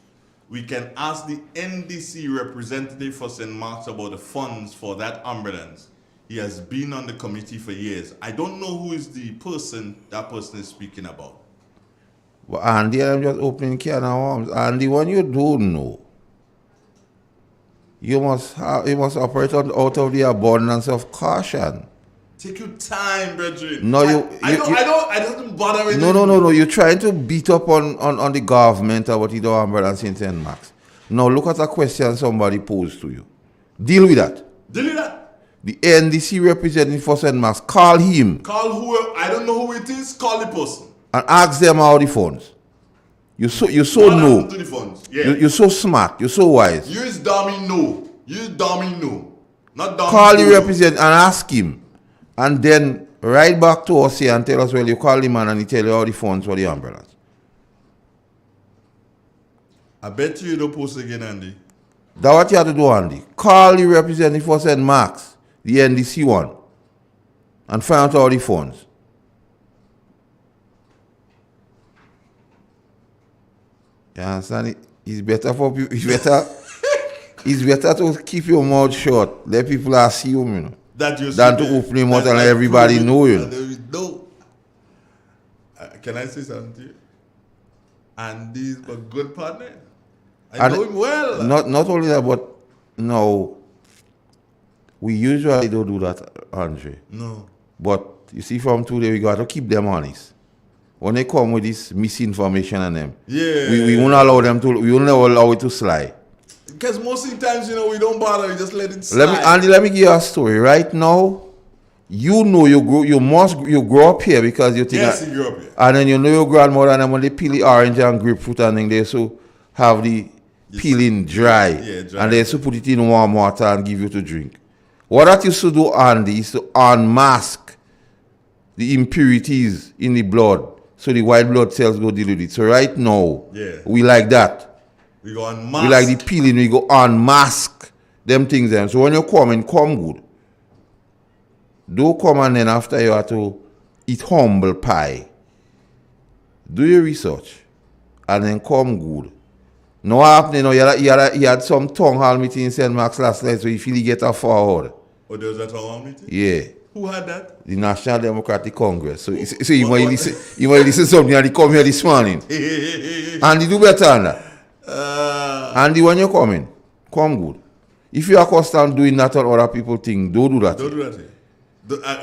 We can ask the NDC representative for St. Mark's about the funds for that ambulance. He has been on the committee for years. I don't know who is the person that person is speaking about. But Andy, I'm just opening can of worms. Andy, when you do know, you must operate out of the abundance of caution. Take your time, brethren. No, I don't bother with No. You're trying to beat up on the government about the ambulance in St. Max. Now look at a question somebody posed to you. Deal with that. The NDC representative for St. Max, call him. Call who? I don't know who it is. Call the person. And ask them how the funds. You're so no. To the funds. Yeah. You're so smart. You're so wise. Use dummy no. Not dummy. Call the representative and ask him. And then write back to us here and tell us, well, you call the man and he tell you all the funds for the ambulance. I bet you don't post again, Andy. That's what you have to do, Andy. Call the representative for St. Mark's, the NDC one, and find out all the funds. You understand it? It's better for people. It's better to keep your mouth shut. Let people assume, you know. Than to open your mouth and let everybody know, you know. Can I say something to you? Andy's a good partner. I know him well. Not only that, but no. We usually don't do that, Andre. No. But you see, from today, we got to keep them honest. When they come with this misinformation on them, we won't allow them to. We won't allow it to slide. Because most of the times, you know, we don't bother. We just let it slide. Andy, let me give you a story. Right now, you know you grow up here because you think. Yes, you grew up here. And then you know your grandmother and them when they peel the orange and grapefruit and then they so have the peeling dry. And they so put it in warm water and give you to drink. What that used to do, Andy, is to unmask the impurities in the blood. So the white blood cells go deal with it. So right now, we like that. We go unmask. We like the peeling, we go unmask them things. Then. So when you come good. Don't come and then after you have to eat humble pie. Do your research. And then come good. No happening. No, he had some town hall meeting in St. Mark's last night, so he feel he get a forward. Oh, there was a town hall meeting? Yeah. Who had that? The National Democratic Congress. So you might listen something and he come here this morning. And he do better than that. Andy, when you coming, come good. If you are constant doing that or other people think, don't do that. Don't do that.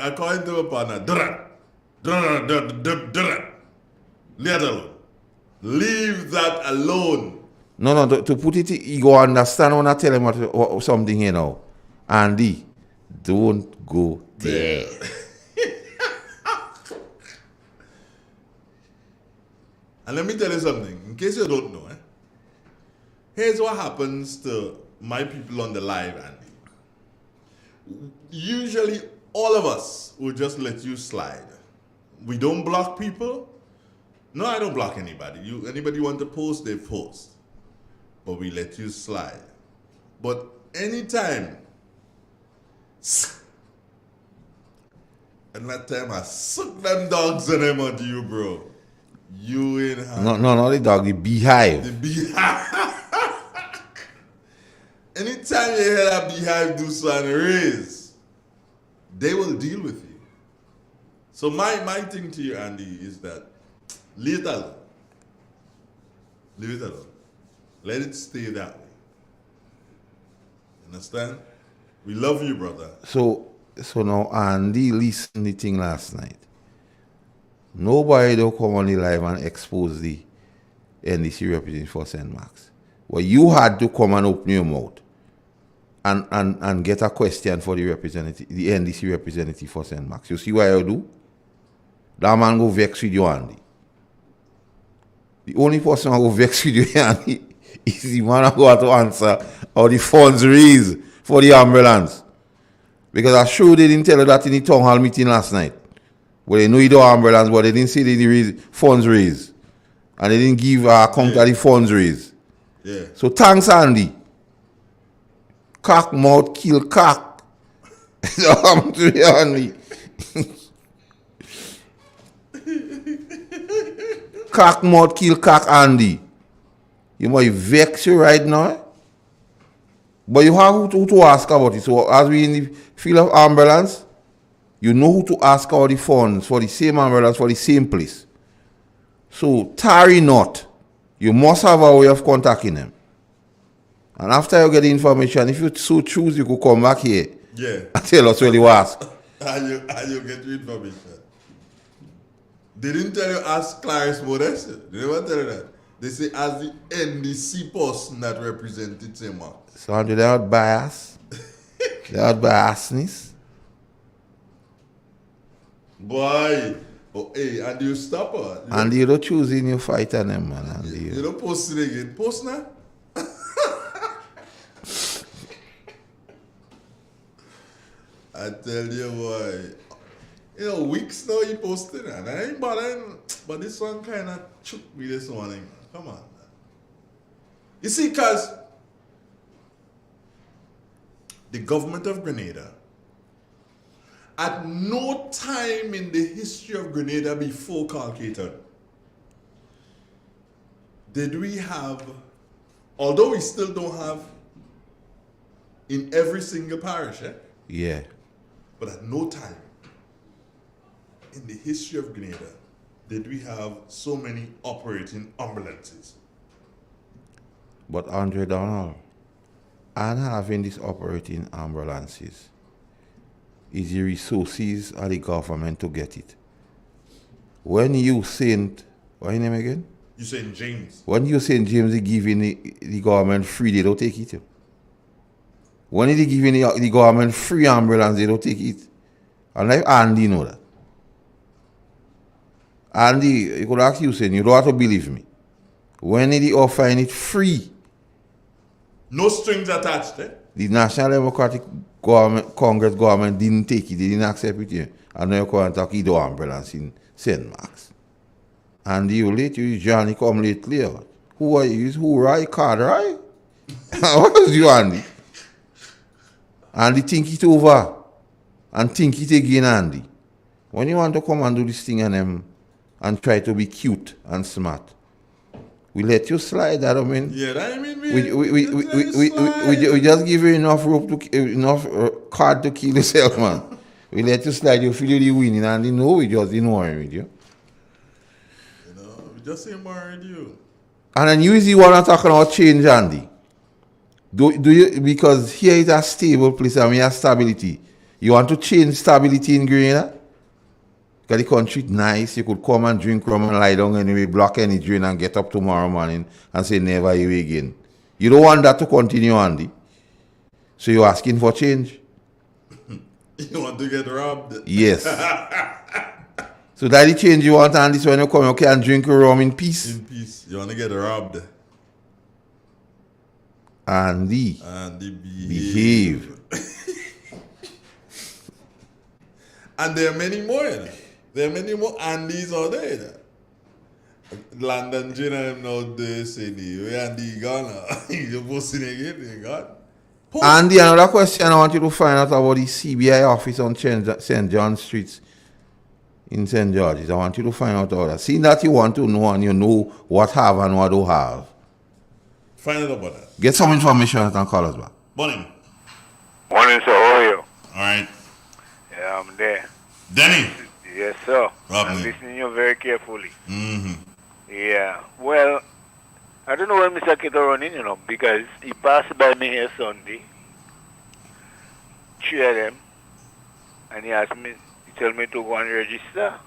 According to my partner, do that. Leave that alone. Leave that alone. No, to put it, you go understand when I tell him something here now. Andy, don't go there. And let me tell you something, in case you don't know, here's what happens to my people on the live, Andy. Usually, all of us will just let you slide. We don't block people. No, I don't block anybody. Anybody want to post, they post. But we let you slide. But anytime, and that time I suck them dogs and them onto you, bro. You in hand. No, the dog, the beehive. The beehive. Anytime you hear that beehive do something raise, they will deal with you. So my thing to you, Andy, is that leave it alone. Leave it alone. Let it stay that way. Understand? We love you, brother. So now Andy listened to the thing last night. Nobody don't come on the live and expose the NDC representative for St. Mark's. Well, you had to come and open your mouth and get a question for the representative, the NDC representative for St. Mark's. You see what you do? That man go vex with you, Andy. The only person who go vex with you, Andy, is the man who got to answer how the funds raised for the ambulance. Because I sure they didn't tell you that in the town hall meeting last night. Well, they know you do ambulance, but they didn't say the funds raised. And they didn't give a account of the funds raised. Yeah. So thanks, Andy. Cock mouth kill cock. I'm to you, Andy. Cock mouth kill cock, Andy. You might vex you right now. But you have who to ask about it. So as we in the field of ambulance, you know who to ask about the funds for the same ambulance for the same place. So tarry not. You must have a way of contacting them. And after you get the information, if you so choose, you could come back here. Yeah. And tell us what you ask. And you get your information. They didn't tell you ask Clarice Modeste. They never tell you that. They say as the NDC person that represented St. Mark's. So they are bias. They are biasness. Boy. Oh, hey, and you stop her. And you don't choose in your fight on them, man. And you don't post it again. Post now? I tell you, boy. You know, weeks now you posted and I ain't bothering, but this one kind of shook me this morning. Come on, man. You see, because the government of Grenada, at no time in the history of Grenada before Calcaton did we have, although we still don't have in every single parish, Yeah. but at no time in the history of Grenada did we have so many operating ambulances. But Andre Donald, and having these operating ambulances is the resources of the government to get it. When you send, what's your name again? You saying James? When you St. James, they giving the government free, they don't take it. When they giving the government free ambulance, they don't take it. And like Andy know that. Andy, you could ask you, saying, you don't have to believe me. When they offering it free, no strings attached, the National Democratic Congress government didn't take it, they didn't accept it here. And now you can't talk either ambulance in St. Mark's. And you late, you Johnny come late clear. Who are you? Who right? Card, right? What is you, Andy? Andy think it over. And think it again, Andy. When you want to come and do this thing and try to be cute and smart, We let you slide. That I mean. Yeah, that I mean. We just give you enough rope enough card to kill yourself, man. We let you slide. You feel you winning, and you know we just ignoring with you. You know, we just ignoring you. And then you is the one talking about change, Andy. Do you, because here is a stable place and we have stability. You want to change stability in Grenada? Because the country nice, you could come and drink rum and lie down and we block any drain and get up tomorrow morning and say never you again. You don't want that to continue, Andy. So you're asking for change? You want to get robbed? Yes. So that the change you want, Andy, so when you come, you can drink rum in peace? In peace. You want to get robbed? Andy, behave. And there are many more. You know? There are many more Andys out there. You know? London Gin and him now they say, where Andy gone? You're posting again, you gone? Andy, another question I want you to find out about the CBI office on St. John Street in St. George's. I want you to find out all that. Seeing that you want to know and you know what have and what don't have. Find out about that. Get some information and call us back. Morning. Morning, sir. How are you? All right. Yeah, I'm there. Denny. Yes, sir. Robney. I'm listening to you very carefully. Mm-hmm. Yeah. Well, I don't know when Mr. Kito running, you know, because he passed by me here Sunday. Three of them. And he asked me, he told me to go and register.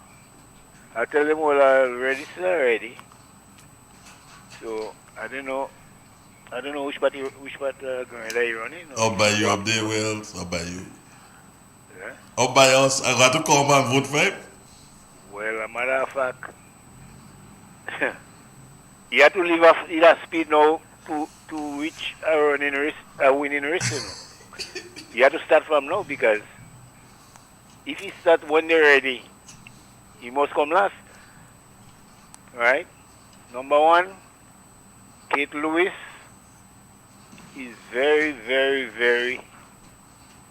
I tell him, well, I'll register already. So, I don't know which part Grenada you running. Up by you, up there, Wells, up by you. Yeah? Up by us, I got to come and vote for him. Well, a matter of fact, you have to leave a speed now to reach a winning race. You know. You have to start from now because if you start when they're ready, you must come last. Right? Number one, Kate Lewis is very, very, very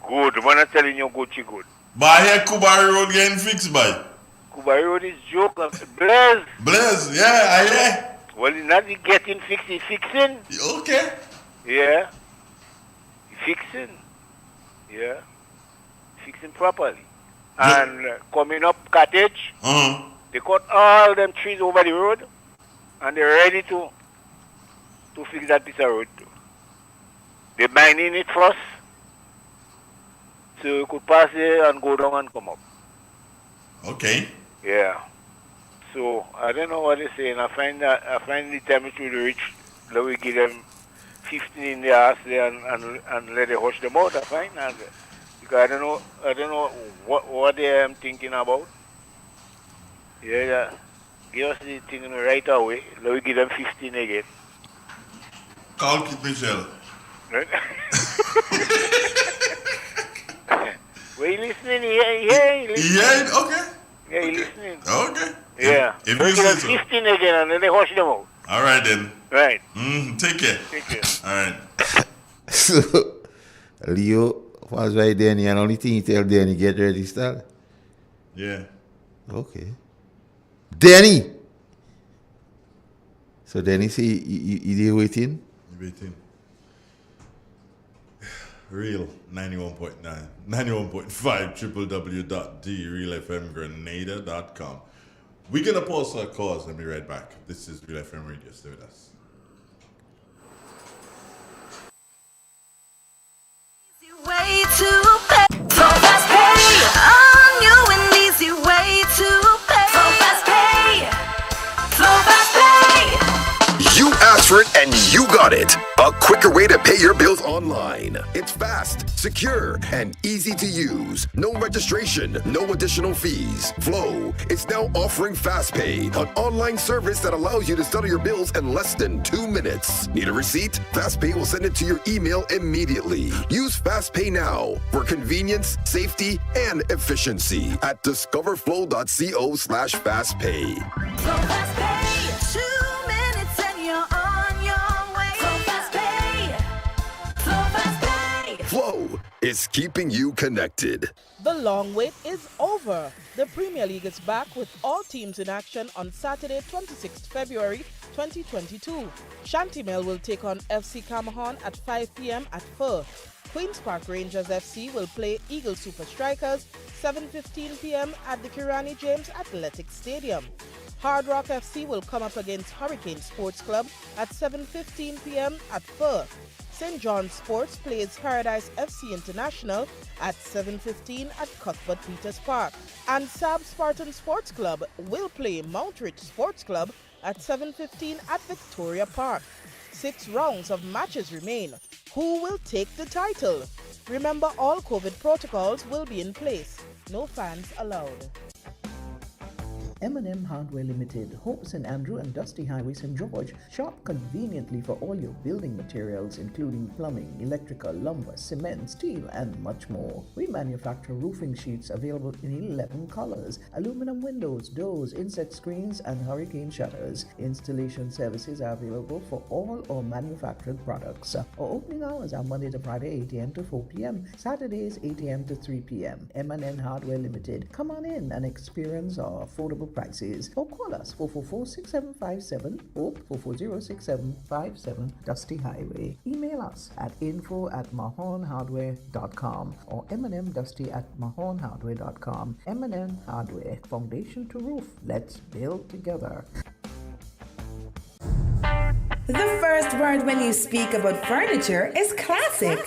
good. When I'm telling you good, she good. But I hear Kubari Road getting fixed by. Kubari Road is joke. Blaze. Blaze, yeah, I hear. Well, it's not getting fixed, it's fixing. Okay. Yeah. Fixing. Yeah. Fixing properly. And coming up Cottage, they cut all them trees over the road and they're ready to fix that piece of road too. They're mining it first so you could pass it and go down and come up. Okay. Yeah. So I don't know what they're saying. I find the temperature to reach, let we give them 15 in the ass there and let it hush them out. I find and because I don't know what they are thinking about. Yeah. Give us the thing right away. Let we give them 15 again. Call Kit Michelle. Right? Were you listening? Yeah, you listening. Yeah, okay. Yeah, you listening. Okay. Yeah. If we you give them say so. 15 again and then they hush them out. All right then. Right. Take care. Take care. All right. So, Leo was right there, and the only thing he tell Danny, get registered. Yeah. Okay. Danny! So Danny say, you there waiting? Waiting. Real 91.9, 91.5, www.therealfmgrenada.com. We're going to pause our calls and be right back. This is Real FM Radio. Stay with us. Way to pay. So fast pay. On you an easy way to pay. So fast pay. So fast pay. You asked for it and you got it. A quicker way to pay your bills online. It's fast, secure, and easy to use. No registration, no additional fees. Flow is now offering FastPay, an online service that allows you to settle your bills in less than 2 minutes. Need a receipt? FastPay will send it to your email immediately. Use FastPay now for convenience, safety, and efficiency at discoverflow.co/fastpay. So fast pay. 2 minutes and you're on your way. So fast pay. So fast pay. Flow is keeping you connected. The long wait is over. The Premier League is back with all teams in action on Saturday, 26th February 2022. Shantymill will take on FC Camohon at 5 p.m. at Fur. Queen's Park Rangers FC will play Eagle Super Strikers 7:15 p.m. at the Kirani James Athletic Stadium. Hard Rock FC will come up against Hurricane Sports Club at 7:15 p.m. at Fur. St. John's Sports plays Paradise FC International at 7:15 at Cuthbert Peters Park. And Sab Spartan Sports Club will play Mount Rich Sports Club at 7:15 at Victoria Park. 6 rounds of matches remain. Who will take the title? Remember, all COVID protocols will be in place. No fans allowed. M&M Hardware Limited, Hope St. Andrew and Dusty Highway, St. George. Shop conveniently for all your building materials, including plumbing, electrical, lumber, cement, steel, and much more. We manufacture roofing sheets available in 11 colors, aluminum windows, doors, insect screens, and hurricane shutters. Installation services are available for all our manufactured products. Our opening hours are Monday to Friday, 8 a.m. to 4 p.m., Saturdays, 8 a.m. to 3 p.m. M&M Hardware Limited. Come on in and experience our affordable prices, or call us 444-6757 or 440-6757 Dusty Highway. Email us at info@mahonhardware.com or mnmdusty@mahonhardware.com. M&M Hardware, foundation to roof. Let's build together. The first word when you speak about furniture is classic.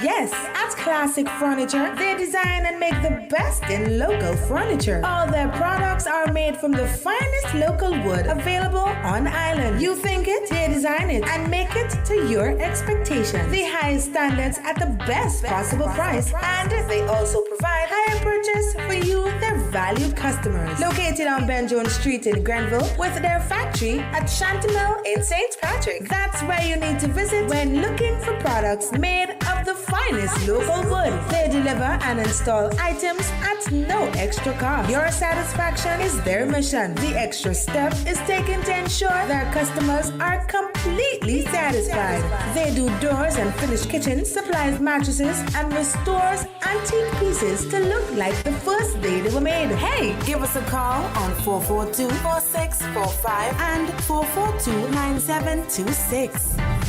Yes, at Classic Furniture, they design and make the best in local furniture. All their products are made from the finest local wood available on island. You think it, they design it, and make it to your expectations. The highest standards at the best possible price, and they also provide higher purchase for you, their valued customers. Located on Ben Jones Street in Grenville, with their factory at Shantymill in St. Patrick. That's where you need to visit when looking for products made of the finest local wood. They deliver and install items at no extra cost. Your satisfaction is their mission. The extra step is taken to ensure their customers are completely satisfied. They do doors and finished kitchens, supplies mattresses, and restores antique pieces to look like the first day they were made. Hey, give us a call on 442-4645 and 442-9726.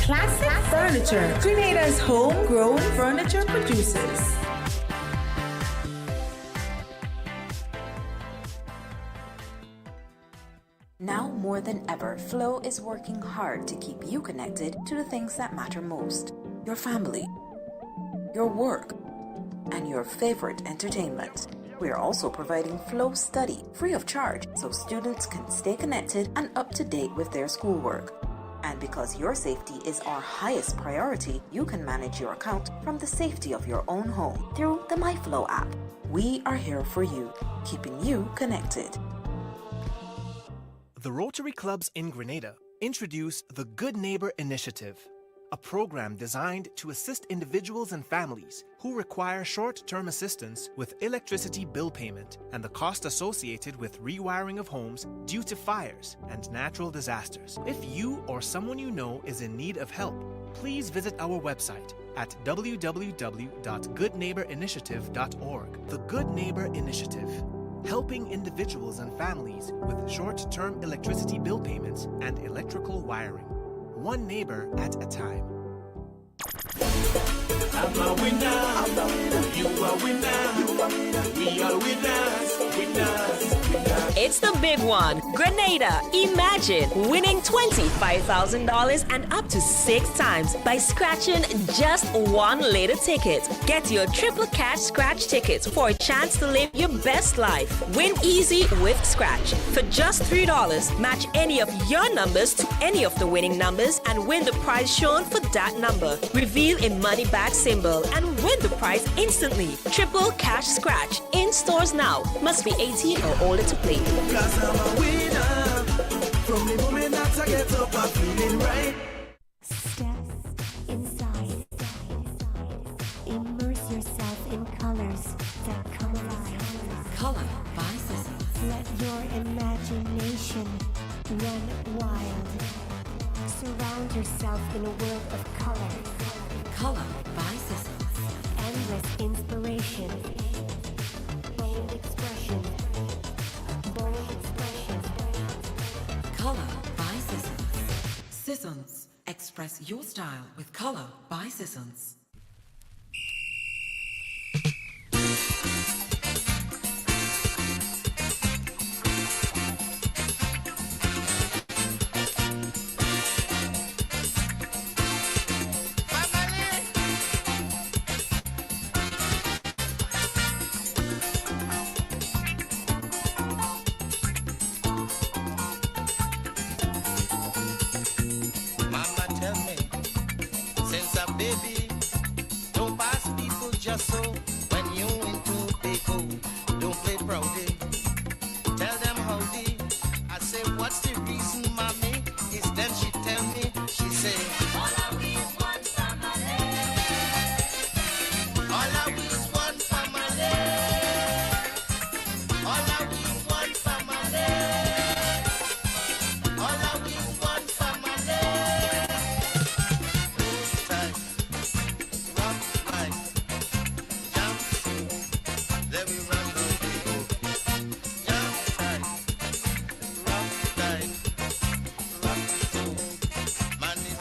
Classic Furniture, Grenada's homegrown furniture producers. Now more than ever, Flow is working hard to keep you connected to the things that matter most. Your family, your work, and your favorite entertainment. We are also providing Flow Study free of charge so students can stay connected and up to date with their schoolwork. And because your safety is our highest priority, you can manage your account from the safety of your own home through the MyFlow app. We are here for you, keeping you connected. The Rotary Clubs in Grenada introduce the Good Neighbor Initiative, a program designed to assist individuals and families who require short-term assistance with electricity bill payment and the cost associated with rewiring of homes due to fires and natural disasters. If you or someone you know is in need of help, please visit our website at www.goodneighborinitiative.org. The Good Neighbor Initiative, helping individuals and families with short-term electricity bill payments and electrical wiring. One neighbor at a time. I'm a winner. You are winner. We are winners. It's the big one. Grenada, imagine winning $25,000 and up to 6 times by scratching just one lotto ticket. Get your triple cash scratch tickets for a chance to live your best life. Win easy with Scratch. For just $3, match any of your numbers to any of the winning numbers and win the prize shown for that number. Reveal a money bag symbol and win the prize instantly. Triple cash scratch in stores now. Must be 18 or older to play. Cause I'm a winner. From the moment that I get up, I'm feeling right. Step inside. Immerse yourself in colors that come alive. Color by Sissy. Let your imagination run wild. Surround yourself in a world of color. Color by Sissy. And timeless inspiration. Bold expression. Bold expression. Color by Sissons. Sissons. Express your style with color by Sissons. Mama tell me, since a baby, don't pass people just so. When you into big go, don't play proudy. Tell them howdy. I say, what's the reason, mommy? Is then she tell me, she say, all I we is one family. All I we is one family. All I we is one family. All I we is one family. Tight, rock right, jump, let me run the go. Jump tight, rock tight, rock so, man is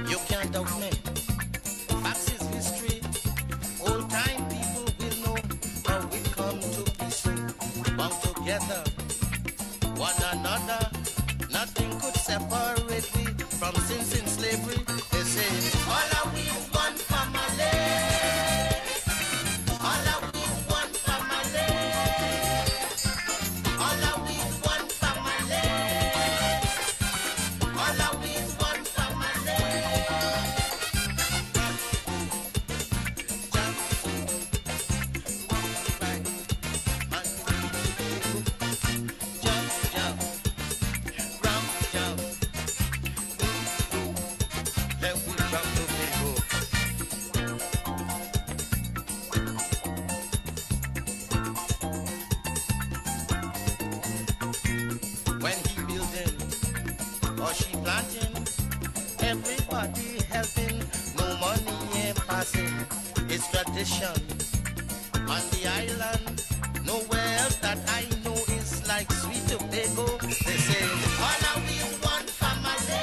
you can't doubt me. Facts is history. Old time people will know how we come to peace. Bound together, one another. Nothing could separate we from sins in slavery. They say, all are we is one family. All are we is one family. All are we is one family. All are we is one family. When he building or she planting, everybody helping, no money ain't passing. It's tradition on the island. Nowhere else that I know is like Sweet Tobago. They say, all are we is one family.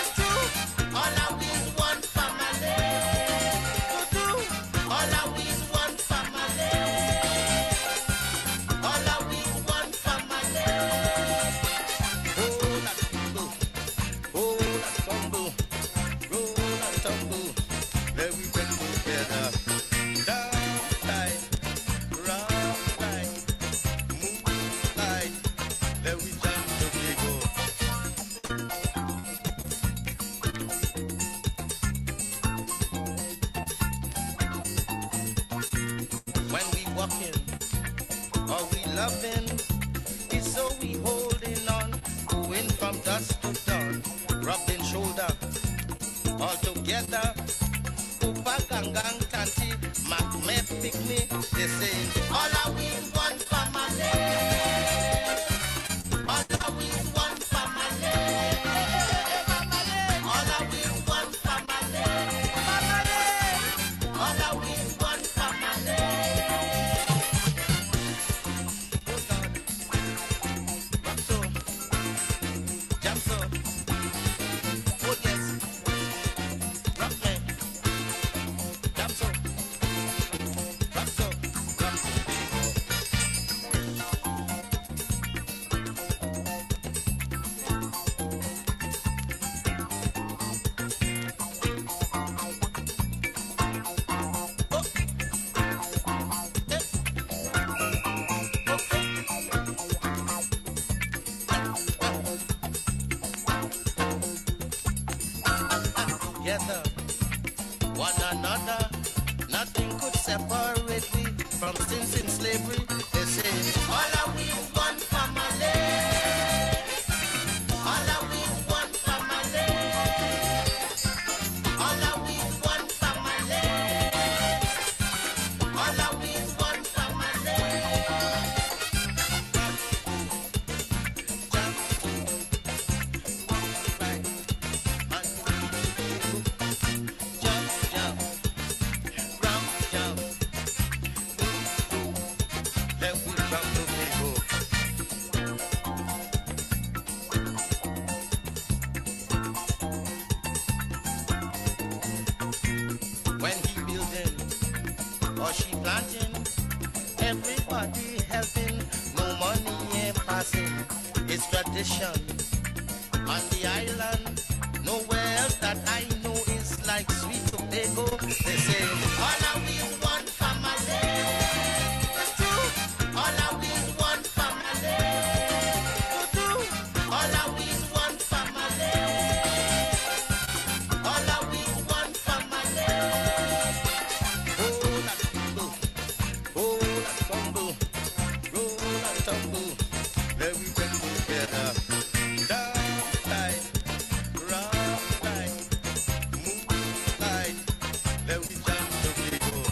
It's true. All are we is one family. It's true. All are we is one family. All are we is one family. Oh, that tumble. Oh, that tumble. Roll that tumble. Let we get together. Down tight. Round tight. Move tight. Let we jump to go. When we walking or we loving, it's so we holding on, going from dusk to dawn, rubbing shoulder, all together. Upa gangang tanti, mak me pick me. They say, all are we is one family. All are we is one family. All are we is one family. All are we is one family. Jump so, oh yes, rock me, jump so, rock so, rock so. Together, one another, nothing could separate we from sins in slavery. They say, all are we is one family. All are we is one family. All are we is one family. All are we is one family. tradition. On the island, nowhere else that I know is like sweet Tobago. They say, all I we is one family. It's true. All I we is one family. It's true. All I we is one family. All I we is one family. Oh, that tumble. Oh, that tumble. Roll that tumble. Let we bend together. Down tight. Rock tight. Move tight. Let we jump together.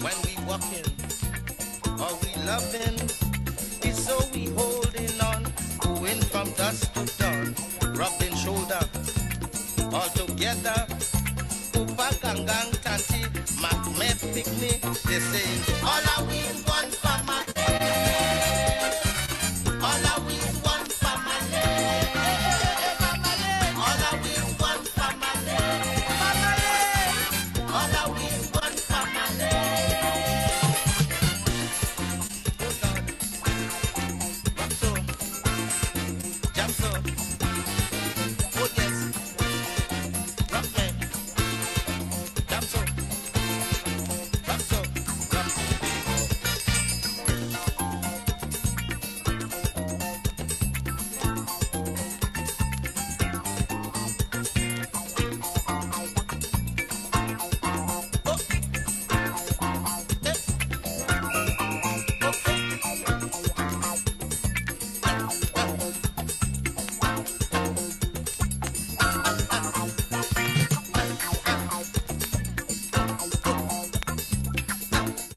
When we walking, are we loving? It's so we holding on, going from dusk to dawn, rubbing shoulder, all together. Upa gangang tanti, mak me pick me. They say, all are we is one family. All are we is one family. All are we is one family. All are we is one family. Rock so, jump so, oh yes, rock me, jump so, rock so, rock so.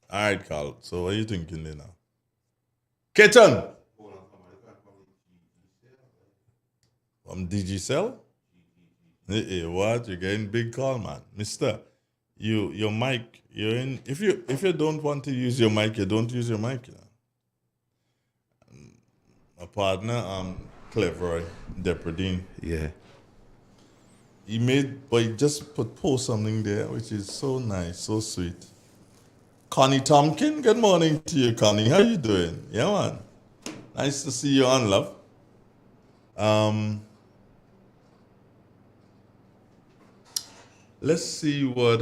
All right, Carl. So what are you thinking there now? Kitten! From DG Cell? Hey, what? You're getting big call, man. Mister, your mic, you're in. If you don't want to use your mic, you don't use your mic. You know? My partner, Clever Depredine. Yeah. He just post something there, which is so nice, so sweet. Connie Tompkin, good morning to you, Connie. How you doing? Yeah, man. Nice to see you on, love. Let's see what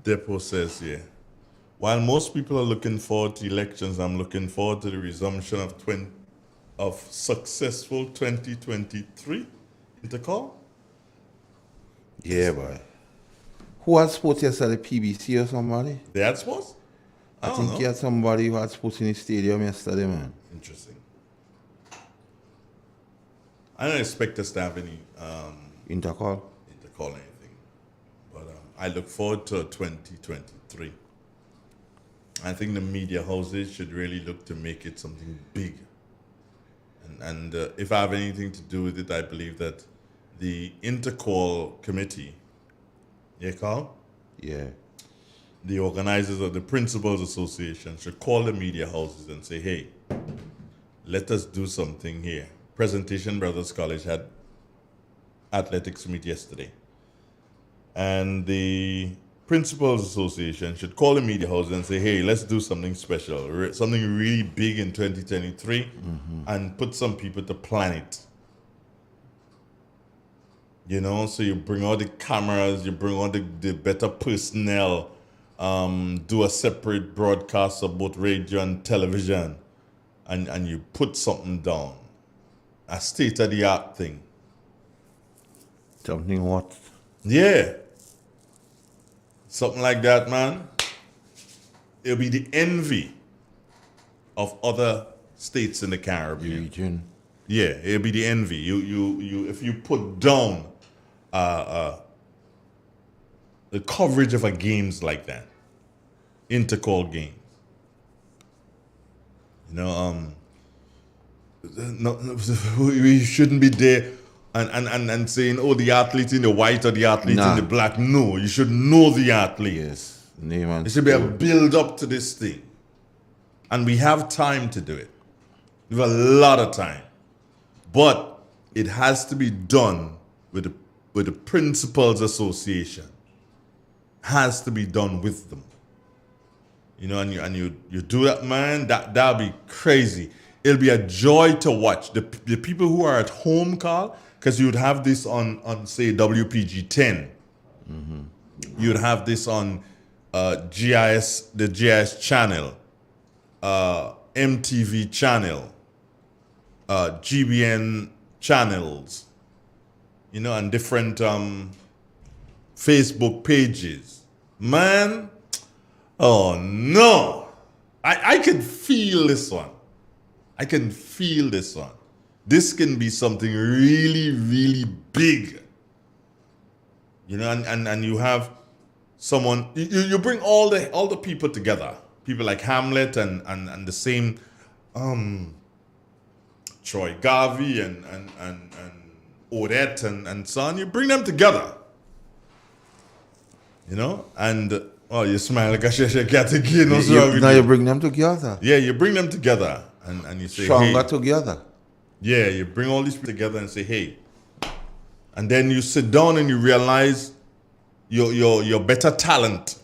Depo says here. While most people are looking forward to elections, I'm looking forward to the resumption of successful 2023 intercall. Yeah, boy. Who had sports yesterday? PBC or somebody? They had sports? I think you had somebody who had sports in the stadium yesterday, man. Interesting. I don't expect us to have any intercall anything, but I look forward to 2023. I think the media houses should really look to make it something big. And if I have anything to do with it, I believe that the intercall committee, yeah, Carl? Yeah. The organizers of the Principals Association should call the media houses and say, hey, let us do something here. Presentation Brothers College had athletics meet yesterday. And the Principals Association should call the media houses and say, hey, let's do something special, something really big in 2023, and put some people to plan it. You know, so you bring all the cameras, you bring all the better personnel, do a separate broadcast of both radio and television, and you put something down. A state-of-the-art thing. Something what? Yeah. Something like that, man. It'll be the envy of other states in the Caribbean. Region. Yeah, it'll be the envy. You if you put down the coverage of a games like that, intercall games. You know, we shouldn't be there and saying, oh, the athlete in the white or the athlete in the black. No, you should know the athlete. Yes, name and it should be a build up to this thing, and we have time to do it. We have a lot of time. But it has to be done with the Principals Association. Has to be done with them. You know, and you do that, man, that'll be crazy. It'll be a joy to watch. The people who are at home, Carl, because you'd have this on say WPG 10. Mm-hmm. You'd have this on GIS, the GIS channel, MTV channel, GBN channels, you know, and different Facebook pages. Man, oh no. I can feel this one. I can feel this one. This can be something really, really big. You know, and you have someone, you bring all the people together. People like Hamlet and the same Troy Garvey and Odette and so on. You bring them together. You know, and oh, you smile like a cat again. Now you bring them together. Yeah, you bring them together and you say, stronger hey, together. Yeah, you bring all these people together and say, hey. And then you sit down and you realize your better talent.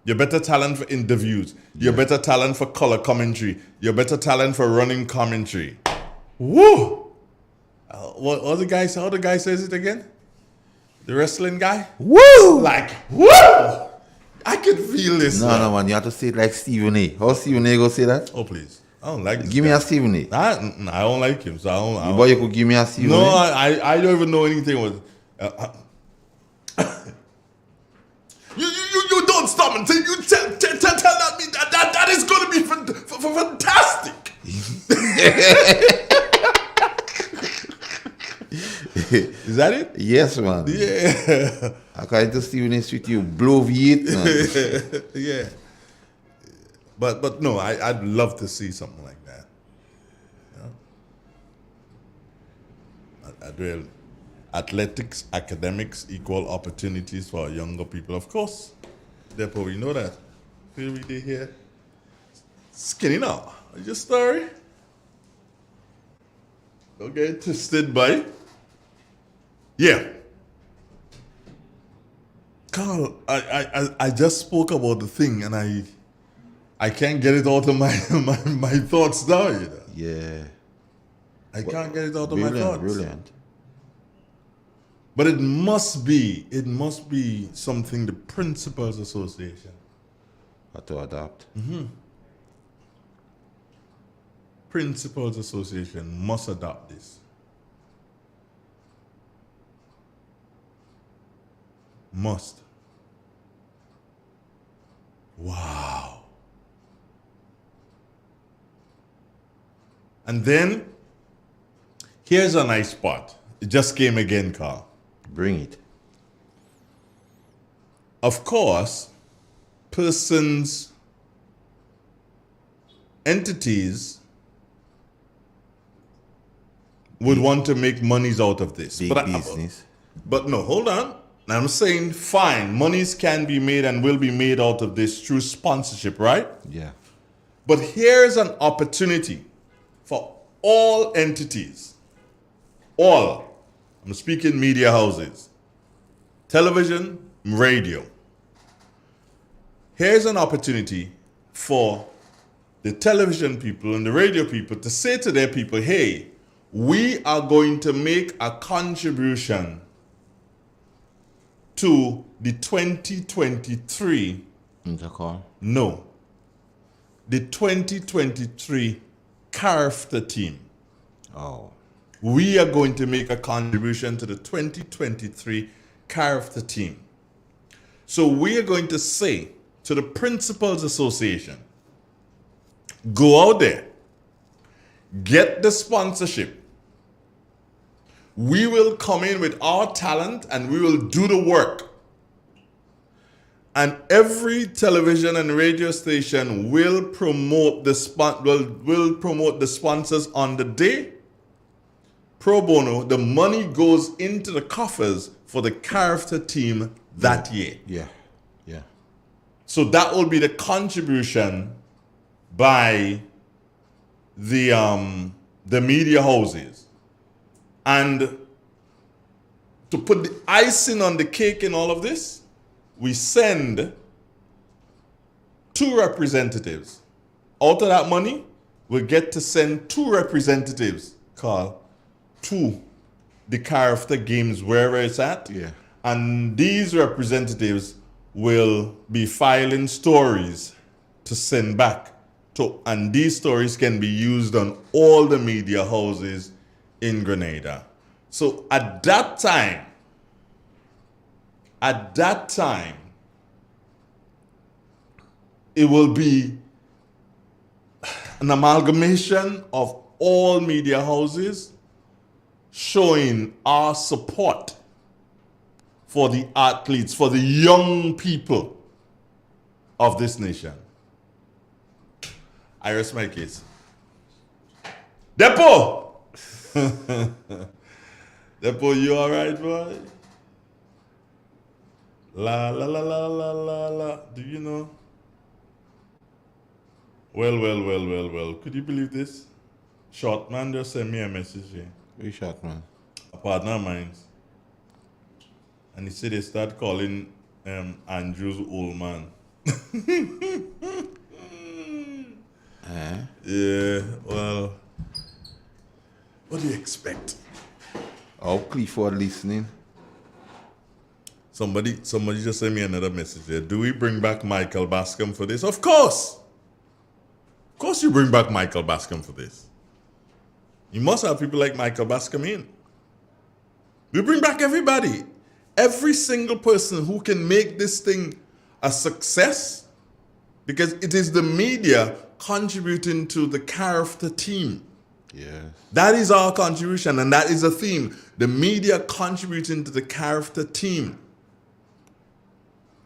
Your better talent for interviews. Your better talent for color commentary. Your better talent for running commentary. Woo! What the guy? How the guy says it again? The wrestling guy? Woo! Like, woo! I can feel this. No, man. You have to say it like Stephen A. How Stephen A go say that? Oh, please. I don't like this Give me guy. a Stephen A. I don't like him, so I don't. But you could give me a Stephen No, A. I don't even know anything with. You don't stop until you tell me that is going to be fantastic. Is that it? Yes, man. Yeah. According to Stephen A. Street, you blow V8, man. Yeah. But no, I'd love to see something like that. You know? I'd really. Athletics, academics, equal opportunities for younger people. Of course, therefore we know that. Here we did here. Skinny now. Is your story? Don't get it twisted by. Yeah. Carl, I just spoke about the thing and I can't get it out of my thoughts now, you know. Yeah. I can't get it out of my thoughts. Brilliant. But it must be something the Principals Association had to adopt. Mm-hmm. Principals Association must adopt this. Must. Wow. And then, here's a nice part. It just came again, Carl. Bring it. Of course, persons, entities would want to make monies out of this. Big business. But no, hold on. I'm saying fine, monies can be made and will be made out of this through sponsorship, right? Yeah. But here's an opportunity for all entities. All. I'm speaking media houses, television, radio. Here's an opportunity for the television people and the radio people to say to their people, hey, we are going to make a contribution to the 2023. No. The 2023 character team. Oh. We are going to make a contribution to the 2023 character team. So we are going to say to the Principals Association, go out there, get the sponsorship. We will come in with our talent and we will do the work. And every television and radio station will promote the sponsors on the day. Pro bono, the money goes into the coffers for the character team that year. Yeah. Yeah. So that will be the contribution by the media houses. And to put the icing on the cake in all of this, we send 2 representatives. Out of that money, we get to send 2 representatives, Carl, to the character games wherever it's at. Yeah. And these representatives will be filing stories to send back to, and these stories can be used on all the media houses in Grenada. So at that time, it will be an amalgamation of all media houses showing our support for the athletes, for the young people of this nation. I rest my case. Depo! Depo, you all right, boy? La la la la la la la. Do you know? Well. Could you believe this? Short man just sent me a message here. Very short man. A partner of mine. And he said they start calling Andrew's old man. Yeah, well, what do you expect? Oh, Clifford listening. Somebody just sent me another message there. Do we bring back Michael Bascom for this? Of course! Of course you bring back Michael Bascom for this. You must have people like Michael Bascom in. We bring back everybody. Every single person who can make this thing a success, because it is the media contributing to the character team. Yeah. That is our contribution, and that is a theme. The media contributing to the character team.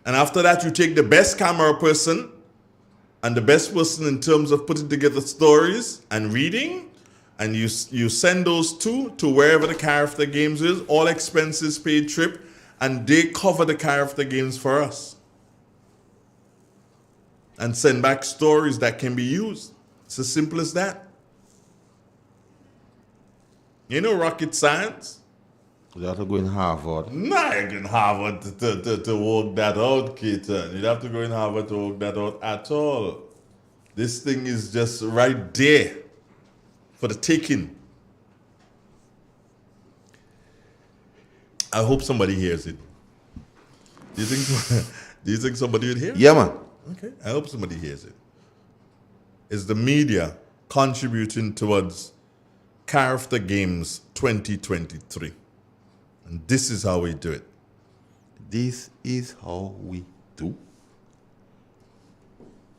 And after that, you take the best camera person and the best person in terms of putting together stories and reading, and you send those 2 to wherever the character games is, all expenses paid trip, and they cover the character games for us. And send back stories that can be used. It's as simple as that. You know rocket science? You have to go in Harvard. Nah, you in Harvard to work that out, Keaton. You'd have to go in Harvard to work that out at all. This thing is just right there for the taking. I hope somebody hears it. Do you think somebody would hear it? Yeah, man. Okay, I hope somebody hears it. Is the media contributing towards Character Games 2023? And this is how we do it. This is how we do.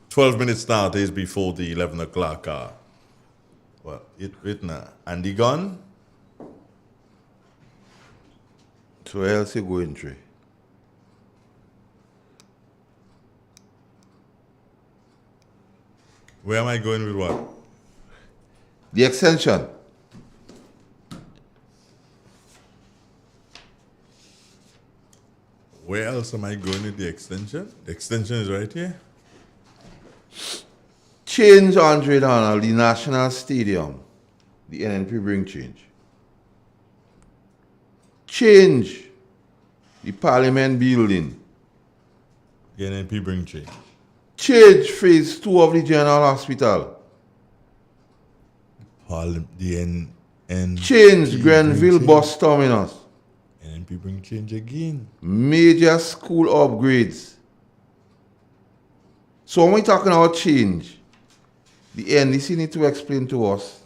12 minutes nowadays before the 11 o'clock hour. Well, it now. Andy gone? So where else you going, Trey? Where am I going with what? The Xtension. Where else am I going with the Xtension? The Xtension is right here. Change, Andre Donald, the National Stadium. The NNP bring change. Change, the Parliament building. The NNP bring change. Change phase 2 of the General Hospital. The Change Grenville bus terminus. NNP bring change again. Major school upgrades. So when we're talking about change, the NDC need to explain to us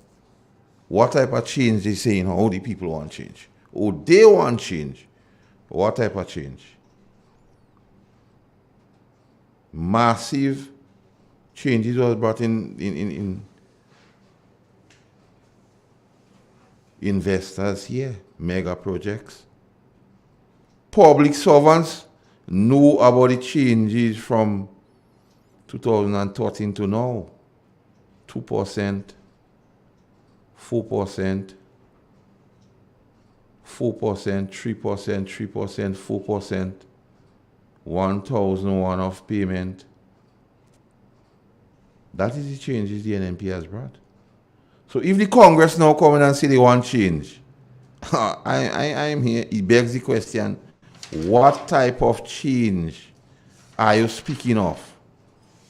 what type of change they're saying, how the people want change. Or they want change. What type of change? Massive changes was brought in investors here, mega projects. Public servants know about the changes from 2013 to now. 2%, 4%, 4%, 3%, 3%, 4%, 1,001 of payment. That is the changes the NNP has brought. So if the Congress now come in and say they want change, I'm here. It begs the question, what type of change are you speaking of?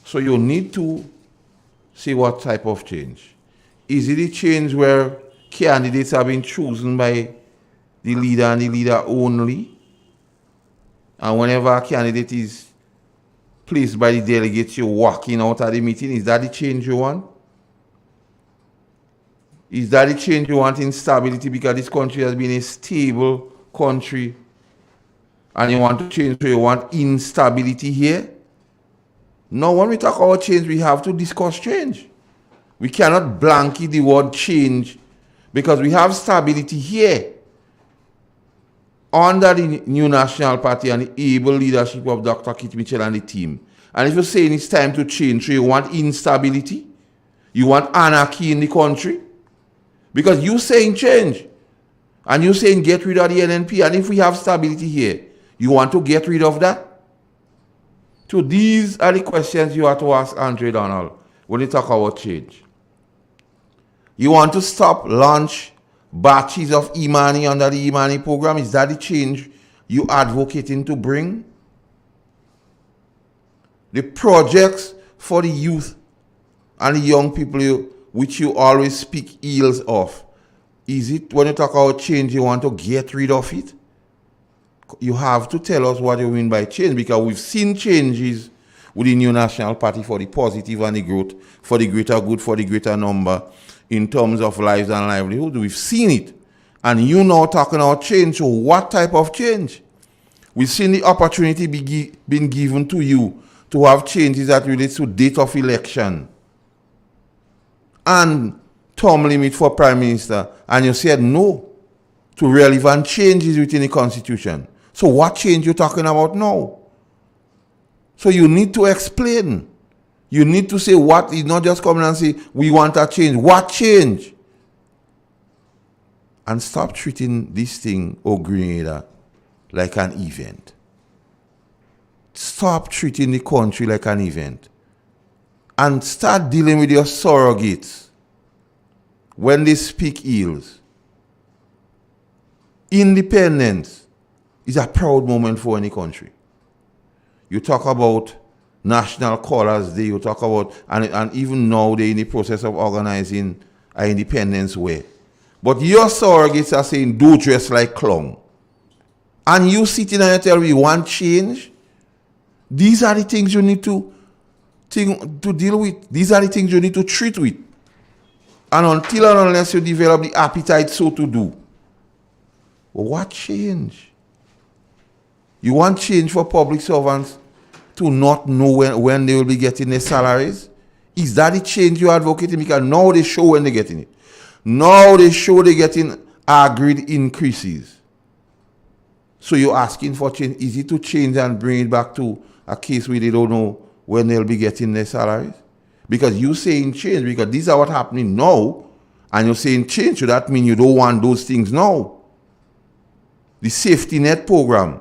So you need to see what type of change. Is it a change where candidates have been chosen by the leader and the leader only? And whenever a candidate is placed by the delegates, you're walking out of the meeting? Is that the change you want? Is that the change you want in stability, because this country has been a stable country and you want to change, so you want instability here? No, when we talk about change, we have to discuss change. We cannot blanket the word change because we have stability here under the new National Party and the able leadership of Dr. Kit Mitchell and the team. And if you're saying it's time to change, so you want instability, you want anarchy in the country, because you're saying change and you're saying get rid of the NNP, and if we have stability here, you want to get rid of that? So these are the questions you have to ask Andre Donald when you talk about change. You want to stop launch batches of e-money under the e-money program? Is that the change you advocating to bring? The projects for the youth and the young people which you always speak ills of, is it when you talk about change you want to get rid of it? You have to tell us what you mean by change, because we've seen changes with the new National Party for the positive and the growth, for the greater good, for the greater number, in terms of lives and livelihood. We've seen it. And you now talking about change. So what type of change? We've seen the opportunity being given to you to have changes that relate to date of election and term limit for Prime Minister. And you said no to relevant changes within the Constitution. So what change you talking about now? So you need to explain. You need to say what is, not just coming and say, we want a change. What change? And stop treating this thing, Grenada, like an event. Stop treating the country like an event. And start dealing with your surrogates when they speak ills. Independence is a proud moment for any country. You talk about National Colours Day, you talk about, and even now they're in the process of organizing an Independence Way. But your surrogates are saying, do dress like clown. And you sitting and you tell me you want change? These are the things you need to deal with. These are the things you need to treat with. And until and unless you develop the appetite so to do. Well, what change? You want change for public servants to not know when they will be getting their salaries? Is that the change you're advocating? Because now they show when they're getting it. Now they show they're getting agreed increases. So you're asking for change. Is it to change and bring it back to a case where they don't know when they'll be getting their salaries? Because you're saying change, because these are what's happening now, and you're saying change, so that means you don't want those things now. The safety net program,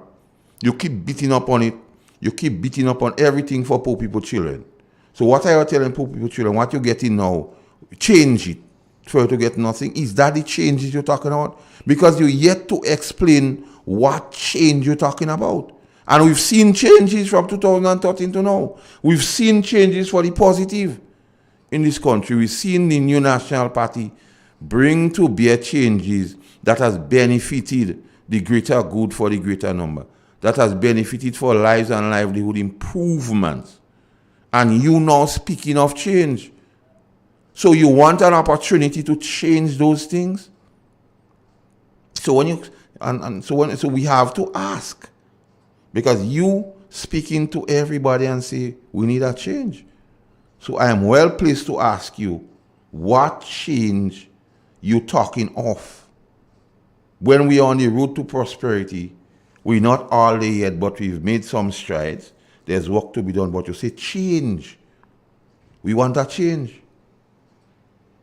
you keep beating up on it. You keep beating up on everything for poor people children. So what are you telling poor people children? What you're getting now, change it for you to get nothing. Is that the changes you're talking about? Because you're yet to explain what change you're talking about. And we've seen changes from 2013 to now. We've seen changes for the positive in this country. We've seen the new National Party bring to bear changes that has benefited the greater good for the greater number. That has benefited for lives and livelihood improvements. And you now speaking of change. So you want an opportunity to change those things? So when you so we have to ask. Because you speaking to everybody and say, we need a change. So I am well placed to ask you, what change you talking of? When we are on the road to prosperity, we're not all there yet, but we've made some strides. There's work to be done, but you say change. We want a change.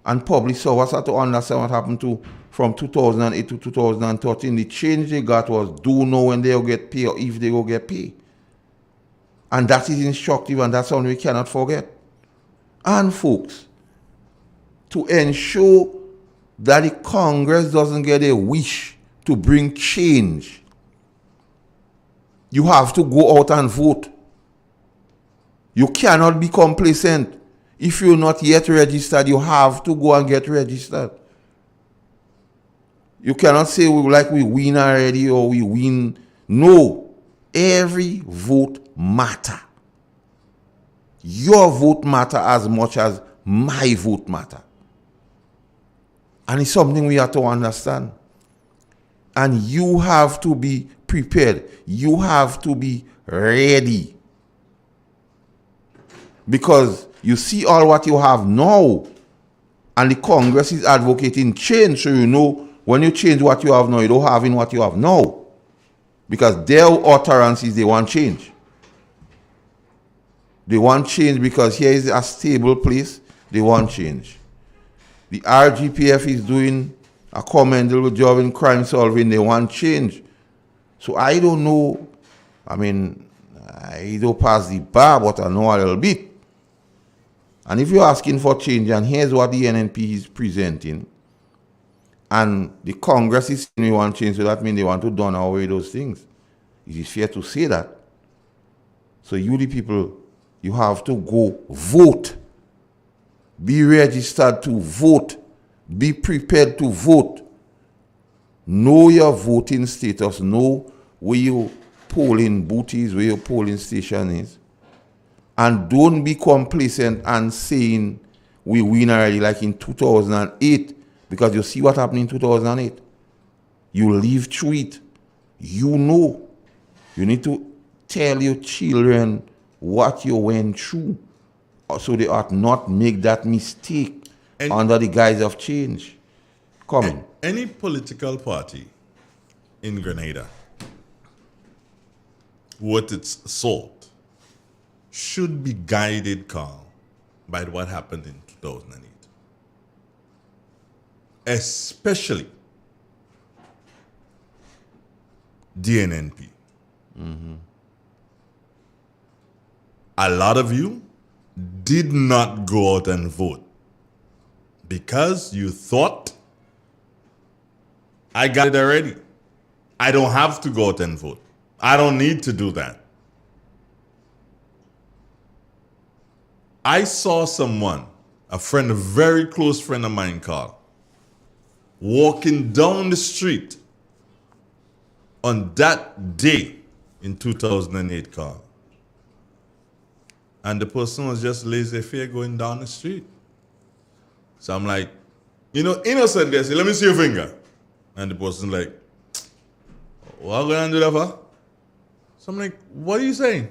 And public servants have to understand what happened to from 2008 to 2013. The change they got was do know when they'll get paid or if they will get paid. And that is instructive, and that's something we cannot forget. And folks, to ensure that the Congress doesn't get a wish to bring change, you have to go out and vote. You cannot be complacent. If you're not yet registered, you have to go and get registered. You cannot say we win already or we win. No. Every vote matter. Your vote matter as much as my vote matter. And it's something we have to understand. And you have to be prepared. You have to be ready. Because you see all what you have now. And the Congress is advocating change. So you know when you change what you have now, you don't have in what you have now. Because their utterances, they want change. They want change because here is a stable place. They want change. The RGPF is doing a commendable job in crime solving. They want change. So I don't know. I mean, I don't pass the bar, but I know a little bit. And if you're asking for change, and here's what the NNP is presenting, and the Congress is saying we want change, so that means they want to done away those things. It is fair to say that. So you, the people, you have to go vote. Be registered to vote. Be prepared to vote. Know your voting status. Know where your polling booth is, where your polling station is. And don't be complacent and saying we win already like in 2008. Because you see what happened in 2008. You live through it. You know. You need to tell your children what you went through, so they ought not make that mistake under the guise of change. Coming. Any political party in Grenada, worth its salt, should be guided, Carl, by what happened in 2008. Especially the NNP. Mm-hmm. A lot of you did not go out and vote because you thought, I got it already. I don't have to go out and vote. I don't need to do that. I saw someone, a friend, a very close friend of mine, Carl, walking down the street on that day in 2008, Carl. And the person was just laissez-faire going down the street. So I'm like, innocent guy, say, let me see your finger. And the person's like, what are you going to do that for? So I'm like, what are you saying?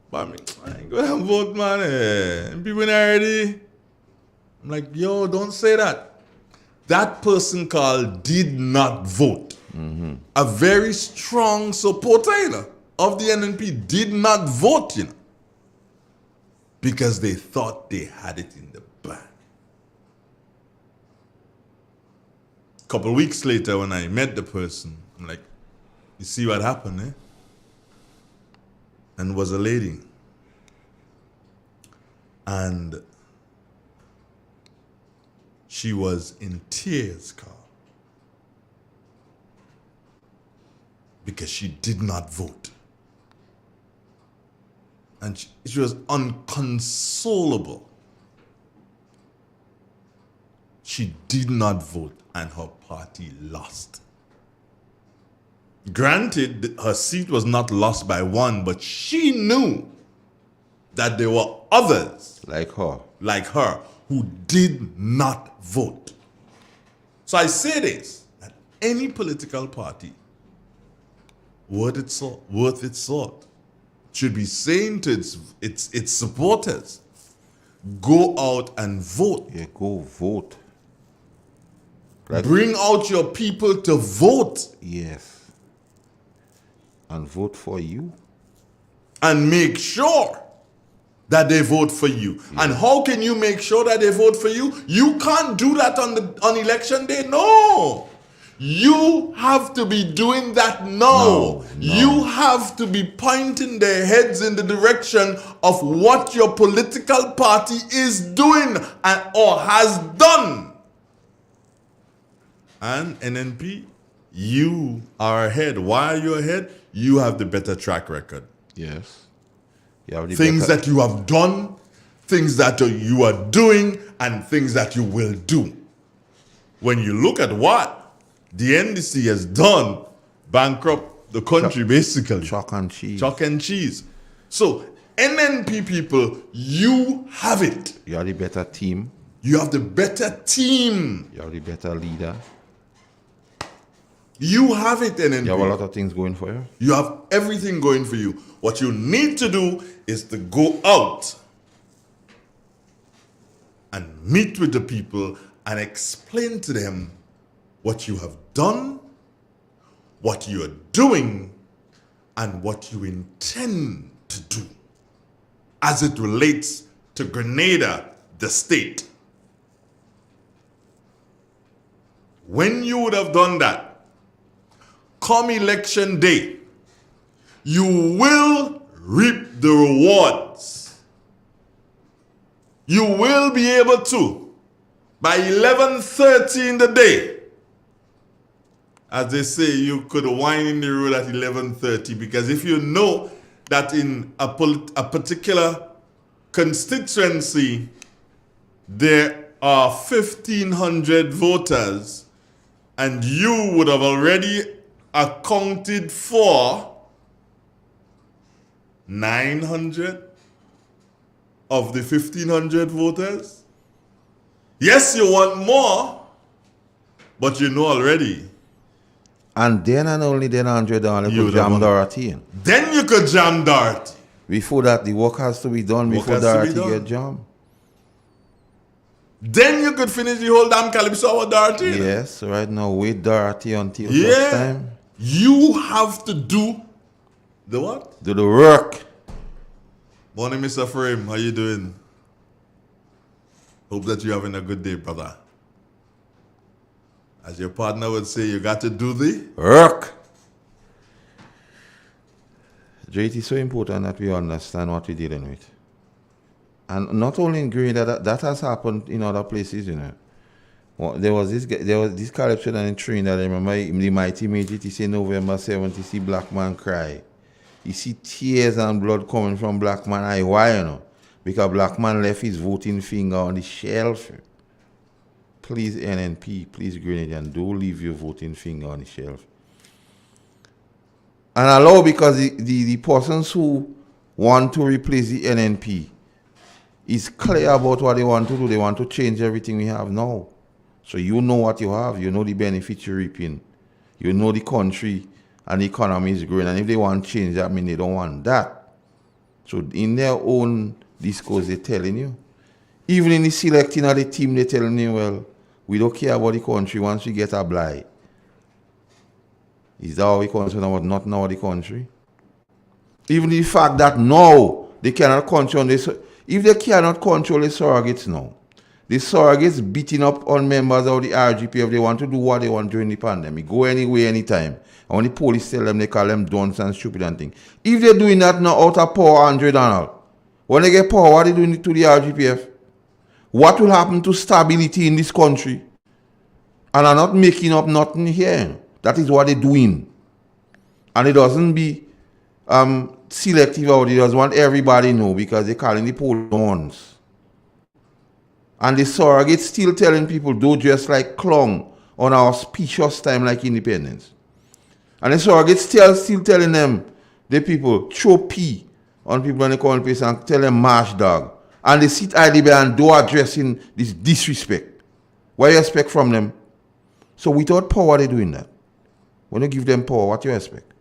But I ain't going to vote, man. People already. I'm like, yo, don't say that. That person, Carl, did not vote. Mm-hmm. A very strong supporter of the NNP did not vote, because they thought they had it in the bag. A couple of weeks later, when I met the person, I'm like, you see what happened, eh? And it was a lady. And she was in tears, Carl, because she did not vote. And she was unconsolable. She did not vote and her party lost. Granted, her seat was not lost by one, but she knew that there were others like her who did not vote. So I say this, that any political party worth its salt should be saying to its supporters, go out and vote. Yeah, go vote. Bring out your people to vote. Yes. And vote for you. And make sure that they vote for you. Yeah. And how can you make sure that they vote for you? You can't do that on election day. No. You have to be doing that now. No. You have to be pointing their heads in the direction of what your political party is doing or has done. And NNP you are ahead. Why are you ahead? You have the better track record. Yes. You have the Things better- that you have done, things that you are doing, and things that you will do. When you look at what the NDC has done, bankrupt the country basically. Chalk and cheese. Chalk and cheese. So, NNP people, you have it. You are the better team. You have the better team. You are the better leader. You have it, NNP. You have a lot of things going for you. You have everything going for you. What you need to do is to go out and meet with the people and explain to them what you have done, what you are doing, and what you intend to do as it relates to Grenada, the state. When you would have done that, come election day, you will reap the rewards. You will be able to, by 11:30 in the day, as they say, you could wind in the road at 11:30, because if you know that in a particular constituency there are 1,500 voters and you would have already accounted for 900 of the 1,500 voters. Yes, you want more, but you know already. And then and only then $100 you could jam Dorothy in. Then you could jam Dorothy. Before that, the work has to be done before Dorothy get jammed. Then you could finish the whole damn Calypso with Dorothy. Yes, right now wait Dorothy until Yeah. such time. You have to do the what? Do the work. Morning, Mr. Frame. How you doing? Hope that you're having a good day, brother. As your partner would say, you got to do the work. It is so important that we understand what we're dealing with. And not only in Grenada, that has happened in other places, you know. Well, there was this corruption in Trinidad. I remember the mighty major, he said November 7th, he see black man cry. You see tears and blood coming from black man eye. Why, you know? Because black man left his voting finger on the shelf. Please, NNP, please, Grenadian, don't leave your voting finger on the shelf. And allow, because the persons who want to replace the NNP is clear about what they want to do. They want to change everything we have now. So you know what you have. You know the benefits you're reaping. You know the country and the economy is growing. And if they want change, that means they don't want that. So in their own discourse, they're telling you. Even in the selecting of the team, they're telling you, well, we don't care about the country once we get a blight. Is that how we concerned about not know the country? Even the fact that now they cannot control this. If they cannot control the surrogates now, the surrogates beating up on members of the RGPF, they want to do what they want during the pandemic. Go anywhere, anytime. And when the police tell them, they call them dunce and stupid and things. If they're doing that now out of power, Andre Donald, when they get power, what are they doing to the RGPF? What will happen to stability in this country? And I'm not making up nothing here. That is what they're doing. And it doesn't be selective out. They just want everybody know because they're calling the police. And the surrogates still telling people don't dress like clown on our specious time like independence. And the surrogates still telling them, the people, throw pee on people when they call the place and tell them march dog. And they sit idly by and do addressing this disrespect. What do you expect from them? So without power, they're doing that. When you give them power, what do you expect?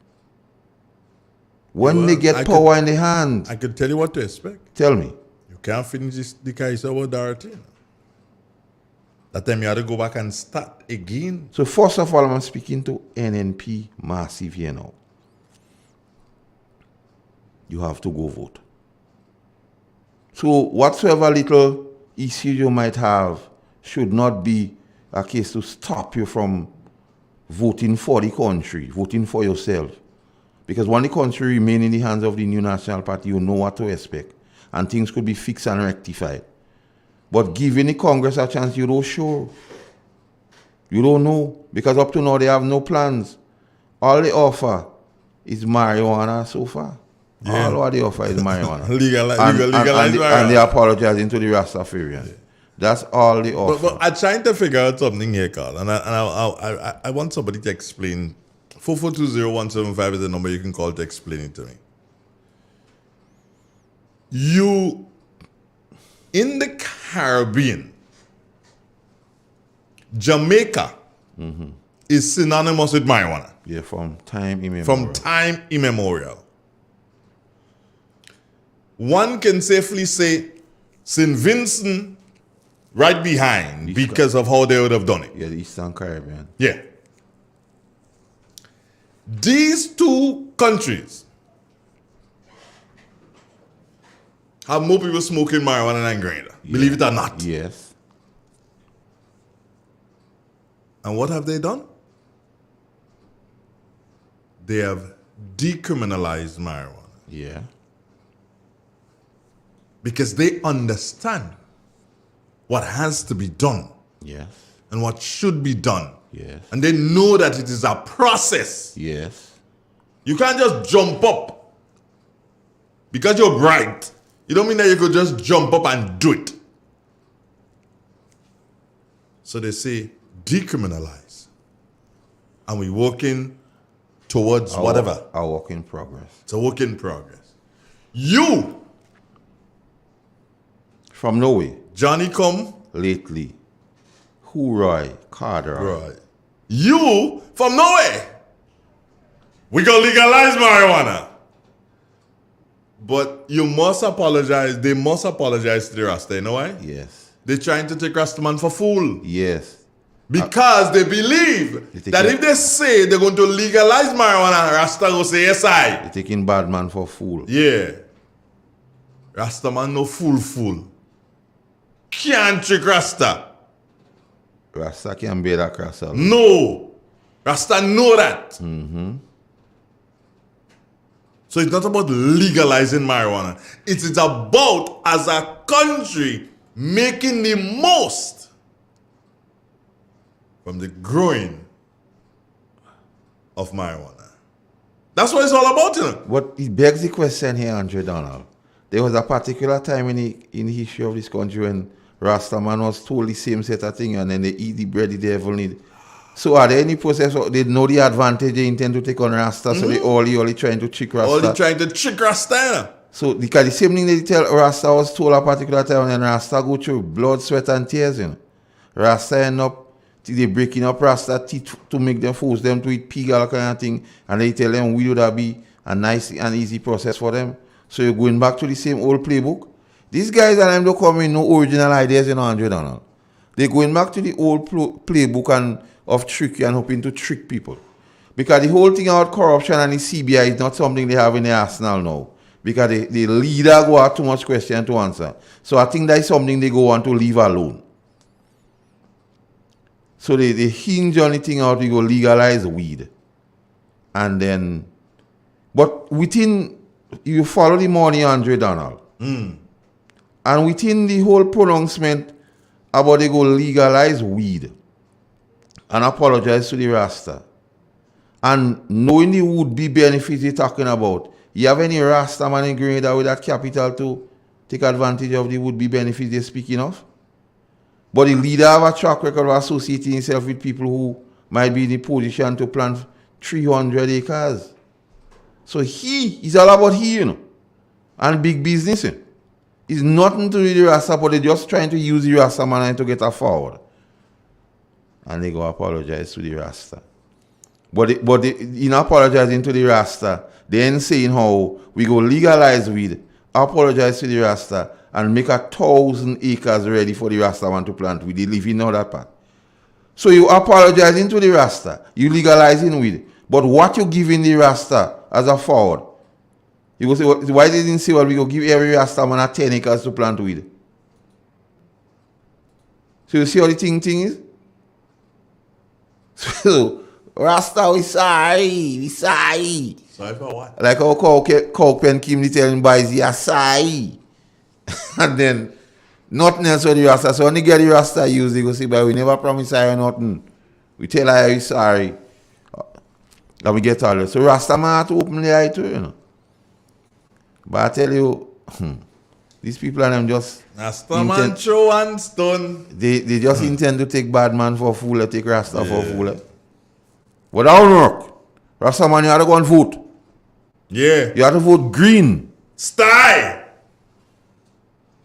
When they get power in their hands. I can tell you what to expect. Tell me. You can't finish the case about Dorothy. That time you have to go back and start again. So first of all, I'm speaking to NNP massive here now. You have to go vote. So whatsoever little issue you might have should not be a case to stop you from voting for the country, voting for yourself. Because when the country remains in the hands of the new National Party, you know what to expect. And things could be fixed and rectified. But giving the Congress a chance, you're not sure. You don't know. Because up to now, they have no plans. All they offer is marijuana so far. Yeah. All what they offer is marijuana. Legalize marijuana. And they apologizing to the Rastafarian. Yeah. That's all they offer. But I'm trying to figure out something here, Carl. And I want somebody to explain. 4420175 is the number you can call to explain it to me. You, in the Caribbean, Jamaica is synonymous with marijuana. Yeah, from time immemorial. From time immemorial. One can safely say St. Vincent right behind because of how they would have done it. Yeah, the Eastern Caribbean. Yeah. These two countries have more people smoking marijuana than Grenada. Yeah. Believe it or not. Yes. And what have they done? They have decriminalized marijuana. Yeah. Because they understand what has to be done. Yes. And what should be done. Yes. And they know that it is a process. Yes. You can't just jump up. Because you're bright, you don't mean that you could just jump up and do it. So they say, decriminalize. And we're working towards whatever. A work in progress. It's a work in progress. You! From Norway. Johnny come. Lately. Roy Carter. Right. You from Norway. We gonna legalize marijuana. But you must apologize. They must apologize to the Rasta. You know why? Yes. They're trying to take Rastaman for fool. Yes. Because they believe that if they say they're going to legalize marijuana, Rasta will say yes I. They're taking bad man for fool. Yeah. Rastaman no fool. Can't trick Rasta. Rasta can bear that cross. No. Rasta know that. Mm-hmm. So it's not about legalizing marijuana. It is about, as a country, making the most from the growing of marijuana. That's what it's all about, you know. But it begs the question here, Andre Donald. There was a particular time in the history of this country when Rastaman was told the same set of things, and then they eat the bread the devil need. So are there any process, they know the advantage they intend to take on Rasta, so they only trying to trick Rasta? Only trying to trick Rasta. So because the same thing they tell Rasta was told a particular time, and Rasta go through blood, sweat and tears, you know. Rasta end up, they breaking up Rasta teeth to make them, force them to eat pig, all kind of thing, and they tell them we would that be a nice and easy process for them. So you're going back to the same old playbook. These guys and them don't come in no original ideas, you know, Andre Donald. They're going back to the old playbook and of trickery and hoping to trick people. Because the whole thing about corruption and the CBI is not something they have in the arsenal now. Because the leader go out too much question to answer. So I think that is something they go on to leave alone. So they hinge on the thing out, they go legalize weed. And then, but within, you follow the money, Andre Donald. And within the whole pronouncement about they go legalize weed and apologize to the Rasta. And knowing the would-be benefits they're talking about, you have any Rasta man in Grenada with that capital to take advantage of the would-be benefits they're speaking of? But the leader have a track record of associating himself with people who might be in the position to plant 300 acres. So it's all about he, you know, and big business. You know. It's nothing to do with the Rasta, but they're just trying to use the Rasta man to get her forward. And they go apologize to the Rasta. But in apologizing to the Rasta, they ain't saying how we go legalize weed, apologize to the Rasta, and make 1,000 acres ready for the Rasta man to plant weed. They live in all that part. So you apologizing to the Rasta, you legalizing weed, but what you giving the Rasta as a forward? You go say, why they didn't say, well, we go give every Rasta man 10 acres to plant weed? So you see how the thing is? So, Rasta, we sorry. Sorry for what? Like how Cowpen Kim they tell him boys, he sorry. And then, nothing else with the Rasta. So when they get the Rasta use, they go say, but we never promise I nothing. We tell her we sorry. And we get all it. So Rasta man have to open the eye too, you know. But I tell you, these people and them just Rasta man throw one stone. They just intend to take bad man for a fool or take Rasta for a fool. But that won't work. Rasta man, you have to go and vote. Yeah. You have to vote green. Style.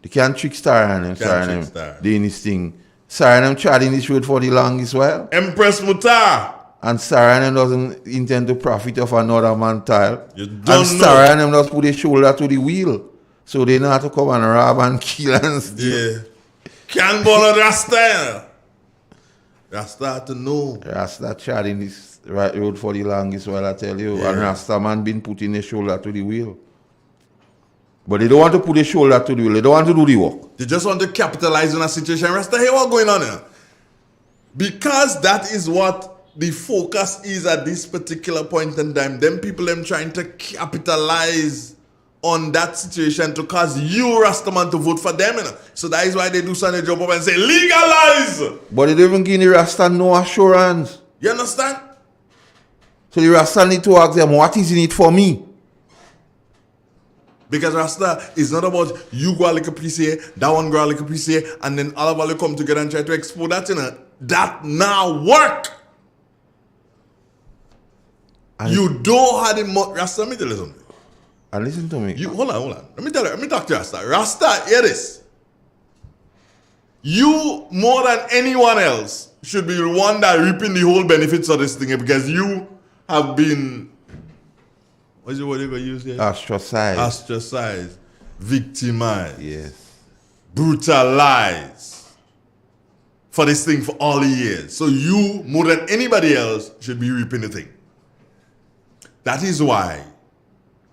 They can't trick Star and them. Star and them doing this thing. Star and them treading this road for the longest while. Empress Mutar. And Sarah and them doesn't intend to profit off another man's tile. You don't and Sarah and them just put their shoulder to the wheel. So they know how to come and rob and kill and steal. Yeah. Can't bother Rasta. Rasta to know. Rasta treading this right road for the longest while, I tell you. Yeah. And Rasta man been putting his shoulder to the wheel. But they don't want to put their shoulder to the wheel. They don't want to do the work. They just want to capitalize on a situation. Rasta, hear what's going on here? Because that is what the focus is at this particular point in time. Them people them trying to capitalize on that situation to cause you, Rastaman, to vote for them. You know? So that is why they do something jump up and say, legalize! But they don't even give the Rasta no assurance. You understand? So the Rasta need to ask them, what is in it for me? Because Rasta is not about you go a little piece here, that one go a little piece here, and then all of you come together and try to export that, you know. That now work. And you don't have the Rasta, let me tell you something. And listen to me. Hold on. Let me talk to Rasta. Rasta, hear this. You, more than anyone else, should be the one that reaping the whole benefits of this thing because you have been, what's the word you're going to use here? Ostracized. Victimized. Yes. Brutalized. For this thing for all the years. So you, more than anybody else, should be reaping the thing. That is why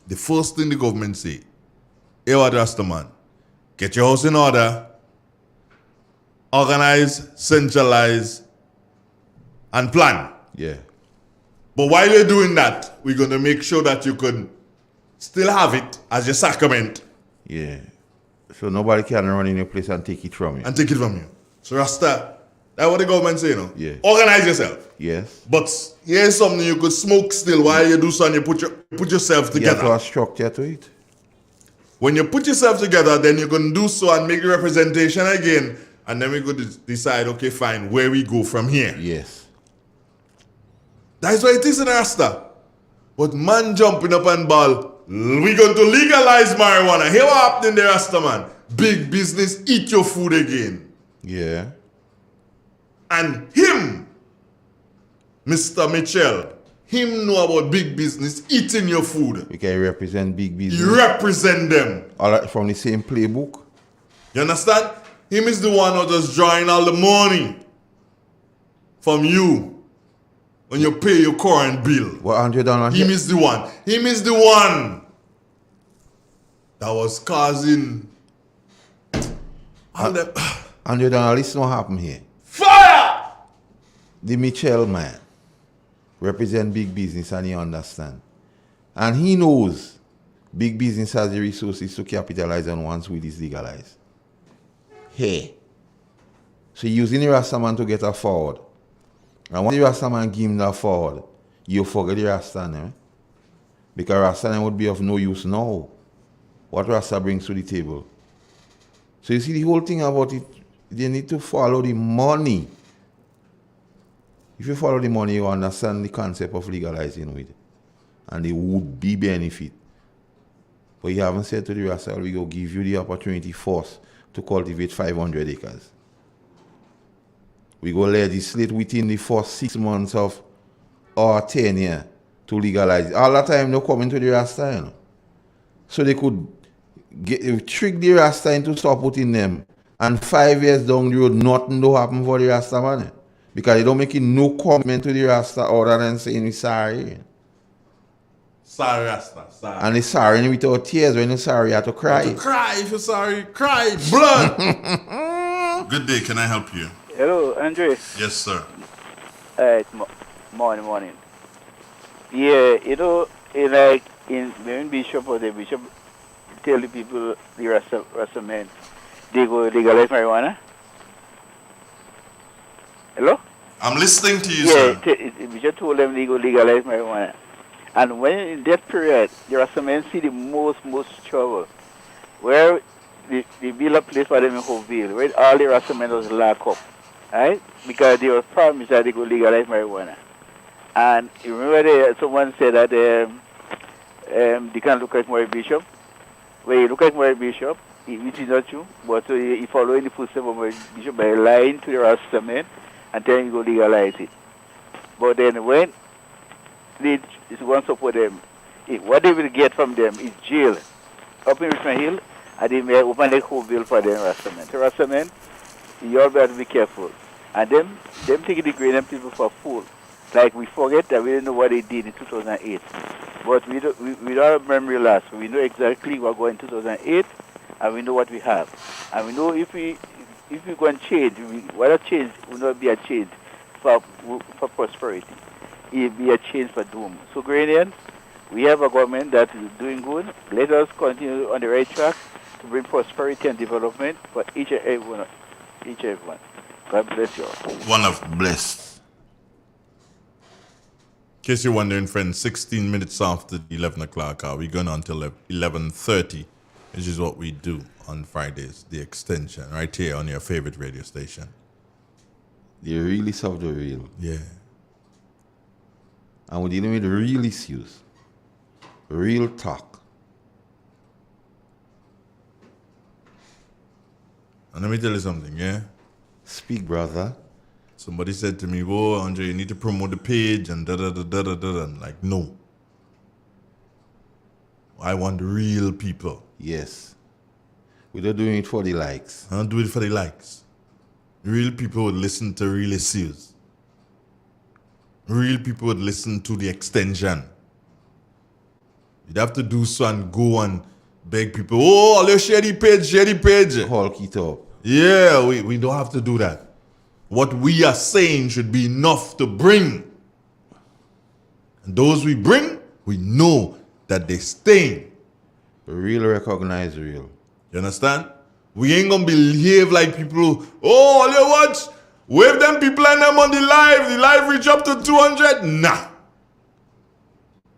the first thing the government say, hey, what Rasta man, get your house in order, organize, centralize, and plan. Yeah. But while you're doing that, we're going to make sure that you can still have it as your sacrament. Yeah. So nobody can run in your place and take it from you. So Rasta, that's what the government say, you know? Yeah. Organize yourself. Yes. But here's something you could smoke still while you do something, you put yourself together. You have to have structure to it. When you put yourself together, then you can do so and make the representation again. And then we could decide, okay, fine, where we go from here. Yes. That's why it is in Rasta. But man jumping up and ball, we going to legalize marijuana. Here what happening there, Rasta man? Big business, eat your food again. Yeah. And him, Mr. Mitchell, him know about big business eating your food. We can represent big business. You represent them. All right, from the same playbook. You understand? Him is the one who just drawing all the money from you when you pay your current bill. What, $100? Him is the one. Him is the one that was causing all the $100, this not happen here. fire. The Mitchell man represent big business and he understand. And he knows big business has the resources to capitalize on once weed is legalized. Hey. So using the Rasta man to get a forward. And once the Rasta man give him that forward, you forget the Rasta man. Because Rasta man would be of no use now. What Rasta brings to the table. So you see the whole thing about it, they need to follow the money. If you follow the money, you understand the concept of legalizing weed. And it would be benefit. But you haven't said to the Rasta, we will give you the opportunity first to cultivate 500 acres. We go legislate within the first 6 months of our tenure to legalize it. All that time they come into the Rasta, you know. So they could trick the Rasta into stop putting them. And 5 years down the road, nothing will happen for the Rasta man. Because they don't make no comment to the Rasta other than saying we're sorry. Sorry, Rasta. Sorry. And they're sorry without tears. When you're sorry, you have to cry. You have to cry if you're sorry. Cry. Blood. Good day. Can I help you? Hello, Andre. Yes, sir. It's morning. Yeah, you know, when Bishop or the Bishop tell the people, the Rasta men, they go legalize marijuana. Hello? I'm listening to you, Yeah, sir. we just told them they go legalize marijuana. And when in that period, there are some men see the most trouble. Where they build a place for them in Hoville, where all the Rastamen was locked up, right? Because they were promised that they could legalize marijuana. And you remember someone said that they can look at Murray Bishop. When you look at Murray Bishop, which is not true, but he following the footsteps of Murray Bishop by lying to the Rastamen and telling you go legalize it. But then when they want to support them, what they will get from them is jail up in Richmond Hill, and they may open the whole bill for them Rastamen. So Rastamen, you all better be careful. And them taking the grain people for fool. Like we forget that we didn't know what they did in 2008. But we don't have memory loss. We know exactly what going in 2008, and we know what we have. And we know if we go and change, what a change will not be a change for prosperity. It will be a change for doom. So Ghanaians, we have a government that is doing good. Let us continue on the right track to bring prosperity and development for each and everyone. God bless you all. One of blessed. In case you're wondering, friends, 16 minutes after 11 o'clock hour, we're going on until 11:30, which is what we do on Fridays, the extension, right here on your favorite radio station. The realest of the real. Yeah. And we're dealing with real issues. Real talk. And let me tell you something, yeah? Speak, brother. Somebody said to me, "Whoa, Andre, you need to promote the page and da-da-da-da-da-da." I'm like, no. I want real people. Yes. We're not doing it for the likes. I don't do it for the likes. Real people would listen to real issues. Real people would listen to the extension. You'd have to do so and go and beg people, "Oh, let's share the page. Hulk it up. Yeah, we don't have to do that. What we are saying should be enough to bring. And those we bring, we know that they stay. Real recognize real. You understand? We ain't gonna behave like people, "Oh, you watch, wave them people and them on the live reach up to 200. Nah.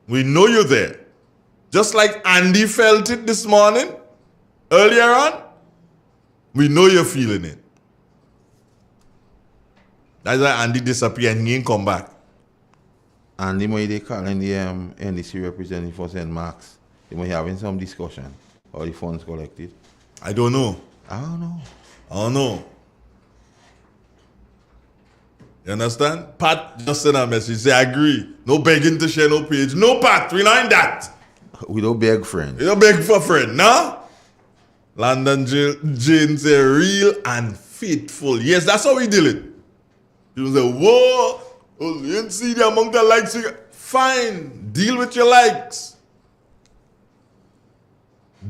We know you're there. Just like Andy felt it this morning, earlier on, we know you're feeling it. That's why Andy disappeared and he ain't come back. Andy might they calling the NDC representative for St. Mark's. They might having some discussion. Or the funds collected. I don't know. I don't know. You understand? Pat just sent a message. Say, "I agree. No begging to share no page." No, Pat, we not in that. We don't beg friend. We don't beg for friend, nah? London Jane say real and faithful. Yes, that's how we deal it. You say, "Whoa, you didn't see the amount of likes you got." Fine, deal with your likes.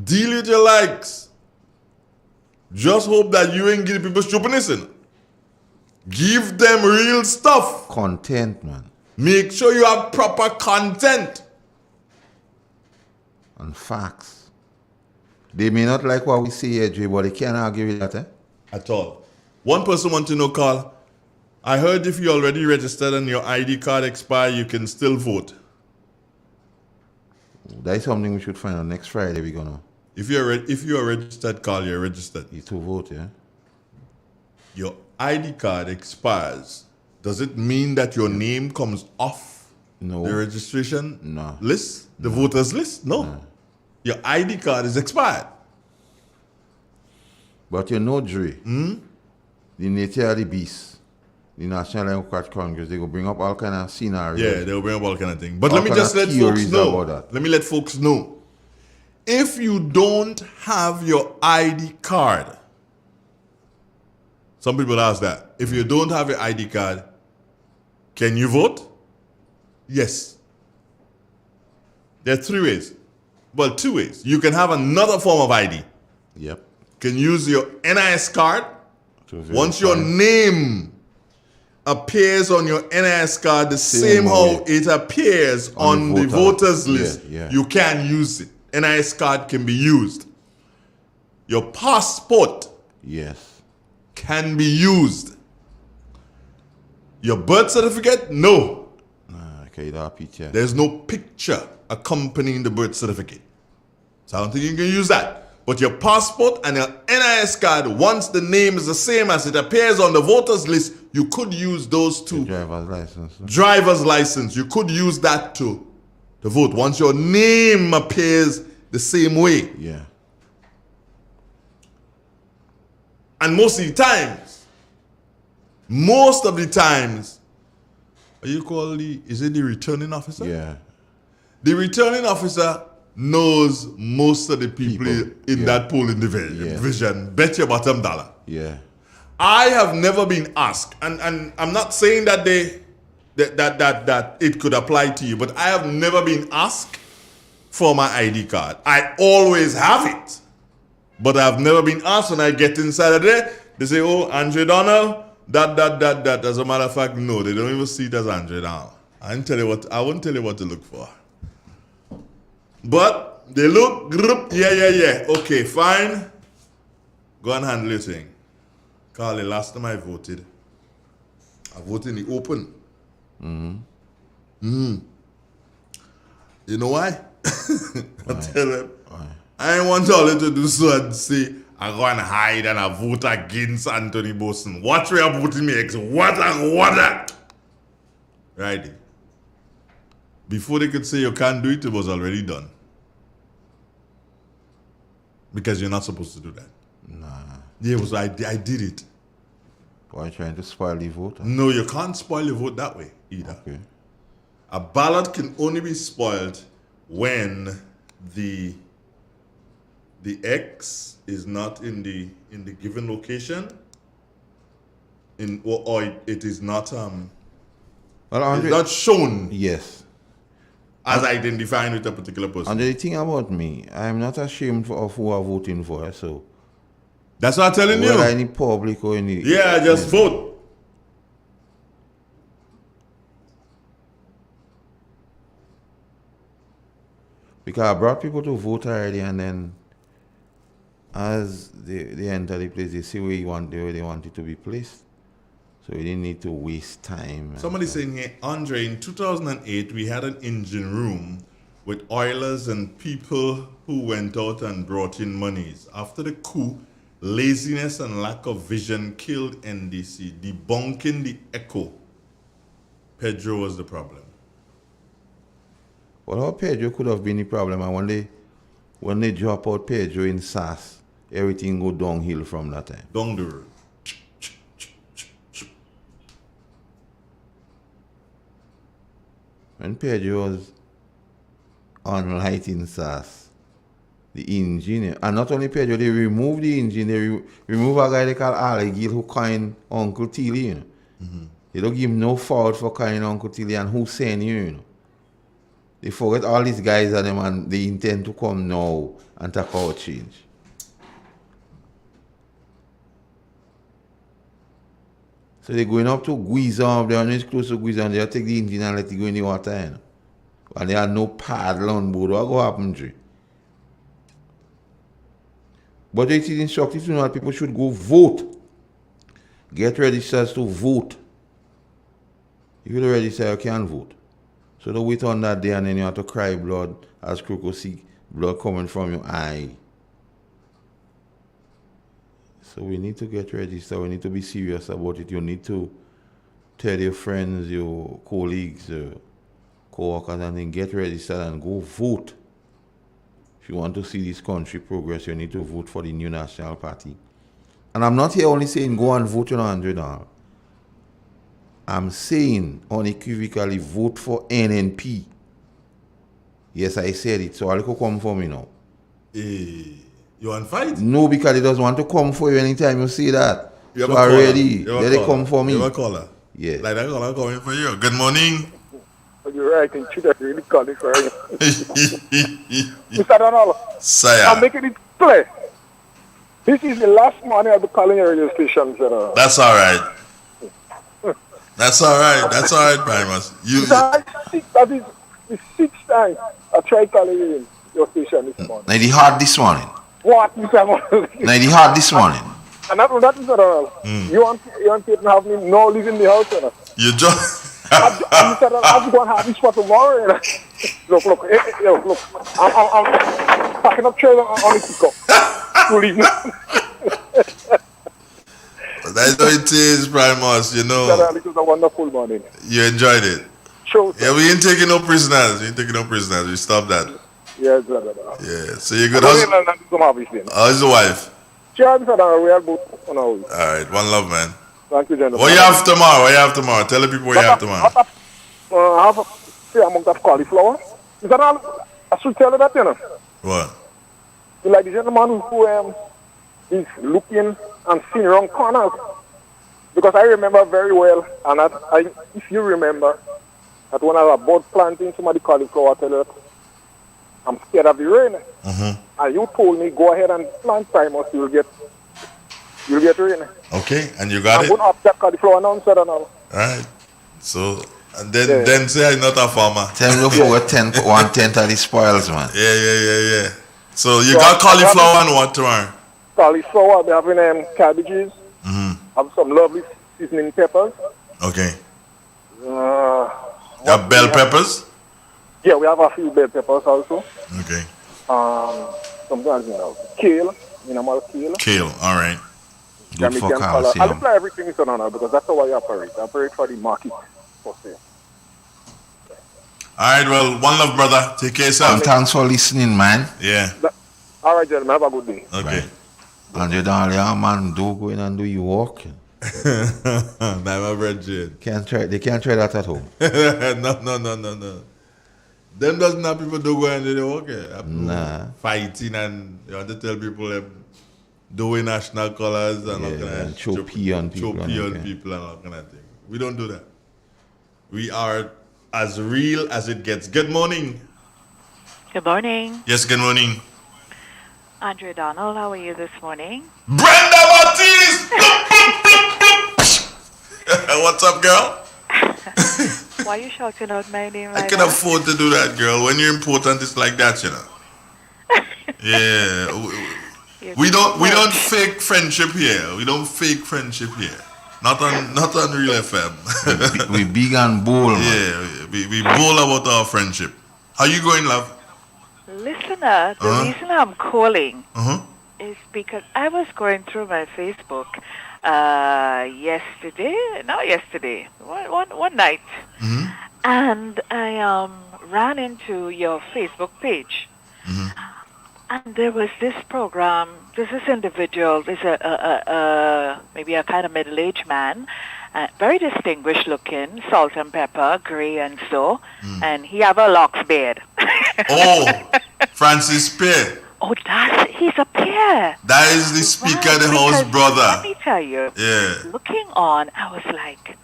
Deal with your likes. Just hope that you ain't give people stupidness in. Give them real stuff. Content, man. Make sure you have proper content. And facts. They may not like what we say here, Jay, but they can't argue with that, At all. One person wants to know, Carl, I heard if you already registered and your ID card expire, you can still vote. That is something we should find out next Friday. We're gonna. If you're registered, Carl, you're registered. You to vote, yeah. Your ID card expires. Does it mean that your name comes off the registration list, the voters list? No. Your ID card is expired. But you know, Dre, the nature of the beast, the National Democratic Congress, they will bring up all kind of scenarios. Yeah, they'll bring up all kind of things. But let me just let folks know. Let me let folks know. If you don't have your ID card, some people ask that. If you don't have your ID card, can you vote? Yes. There are 3 ways. Well, 2 ways. You can have another form of ID. Yep. You can use your NIS card. Once your name appears on your NIS card, the same how it appears on the voters list, you can use it. NIS card can be used. Your passport can be used. Your birth certificate? No. Okay, that picture. There's no picture accompanying the birth certificate. So I don't think you can use that. But your passport and your NIS card, once the name is the same as it appears on the voters list, you could use those two. Driver's license. Driver's license. You could use that to vote. Once your name appears the same way. Yeah. And most of the times, is it the returning officer? Yeah. The returning officer knows most of the people in that polling division. Bet your bottom dollar. Yeah. I have never been asked, and I'm not saying that that it could apply to you, but I have never been asked for my ID card. I always have it, but I've never been asked. When I get inside of there, they say, "Oh, Andre Donald, that." As a matter of fact, no, they don't even see it as Andre Donald. I won't tell you what to look for. But they look, yeah. Okay, fine. Go and handle your thing. Carly, last time I voted in the open. You know why? I tell them, I ain't want all to do so and say, I go and hide and I vote against Anthony Boson. Watch where I'm voting me ex. What? Right. Before they could say you can't do it, it was already done. Because you're not supposed to do that. Nah. Yeah, I did it. Why trying to spoil the vote? No, you can't spoil your vote that way either. Okay. A ballot can only be spoiled when the X is not in the given location, or it is not it's not shown. Yes. As identifying with a particular person. And the thing about me, I'm not ashamed of who I'm voting for, so. That's what I'm telling you. Whether any public or any. Yeah, just vote. Because I brought people to vote already, and then as they enter the place, they see where they want it to be placed. So we didn't need to waste time. Somebody saying here, Andre, in 2008, we had an engine room with oilers and people who went out and brought in monies. After the coup, laziness and lack of vision killed NDC, debunking the echo. Pedro was the problem. Well, how Pedro could have been the problem, and when they drop out Pedro in SAS, everything go downhill from that time. Down the road. When Pedro was on light in SAS, the engine, and not only Pedro, they removed the engine, they remove a guy they call Ali Gill who coined Uncle Tilly, you know. They don't give him no fault for coining Uncle Tilly and Hussein, you know. They forget all these guys and them, and they intend to come now and talk about change. So they're going up to Guizan, they're not close to Guizan, they'll take the engine and let it go in the water, you know. And they have no paddle on board. What will happen to? But it is instructive to know that people should go vote. Get registered to vote. If you don't register, you can't vote. So don't wait on that day and then you have to cry blood as Croco see blood coming from your eye. So we need to get registered. We need to be serious about it. You need to tell your friends, your colleagues, co-workers, and then get registered and go vote. If you want to see this country progress, you need to vote for the new National Party. And I'm not here only saying go and vote on $100. I'm saying unequivocally vote for NNP. Yes, I said it, so I'll come for me now. You want to fight? No, because he doesn't want to come for you anytime you say that. So already, they come for me. You have a caller? Yeah. Like that caller coming for you. Good morning. You're right, and should have really calling for you. Mr. Donald, Sire. I'm making it clear. This is the last morning I'll be calling your radio station, sir. That's all right. That's all right. That's all right, Primus. That is the sixth time I tried calling you in your station this morning. Now, the hard this morning. What, Mr. Donald? Now, the hard this morning. And that, Mr. Donald. You want to have me no leaving the house, sir? You just. I said I'm going to have this for tomorrow. Look. I'm packing up trays on the pickup. That's how it is, Primus, you know. It was a wonderful morning. You enjoyed it? Sure. Yeah, we ain't taking no prisoners. We stopped that. Yes, Yeah, so you're good. How's the wife? All right, one love, man. Thank you, gentlemen. What you have tomorrow? Tell the people what you have tomorrow. I have a fair amount of cauliflower. Is that all? I should tell you that, you know. What? You like the gentleman who is looking and seeing wrong corners. Because I remember very well, and if you remember, that when I was about planting some of the cauliflower, I tell you that I'm scared of the rain. Mm-hmm. And you told me, go ahead and plant Primus, you'll get rain. Okay, and you got I'm it? going to have that cauliflower now instead of now. All right. So, and then say I'm not a farmer. Tell me for 1/10 of the spoils, man. Yeah. So you got cauliflower and what tomorrow? Cauliflower, we're having cabbages. Mm-hmm. Have some lovely seasoning peppers. Okay. You have bell peppers? Yeah, we have a few bell peppers also. Okay. Sometimes, kale, minimal kale. Kale, all right. Good for I'll calcium. apply everything is on because that's how I operate. I operate for the market for sale. All right, well, one love, brother. Take care of yourself. And thanks for listening, man. Yeah. All right, gentlemen. Have a good day. Okay. And you don't man, do go in and do your work. That's my bread, Jade. They can't try that at home. No. Them doesn't have people do go and do the work. Nah. Fighting and you want to tell people doing national colors and all kind of choke on people and all kind of thing. We don't do that. We are as real as it gets. Good morning. Good morning. Yes, good morning. Andrea Donald, how are you this morning? Brenda Ortiz! What's up, girl? Why are you shouting out my name I like can that? afford to do that, girl. When you're important, it's like that, you know. Yeah. We don't fake friendship here. We don't fake friendship here. Not on Real FM. we big and bold, man. Yeah, we bold about our friendship. How you going, love? Listener, the reason I'm calling Uh-huh. is because I was going through my Facebook yesterday, one night, Mm-hmm. and I ran into your Facebook page. Mm-hmm. And there was this program, there's this individual, there's maybe a kind of middle-aged man, very distinguished looking, salt and pepper, gray and so, and he have a locks beard. Oh, Francis Pear. Oh, he's a peer. That is the Speaker of the House brother. Let me tell you, Yeah. looking on, I was like,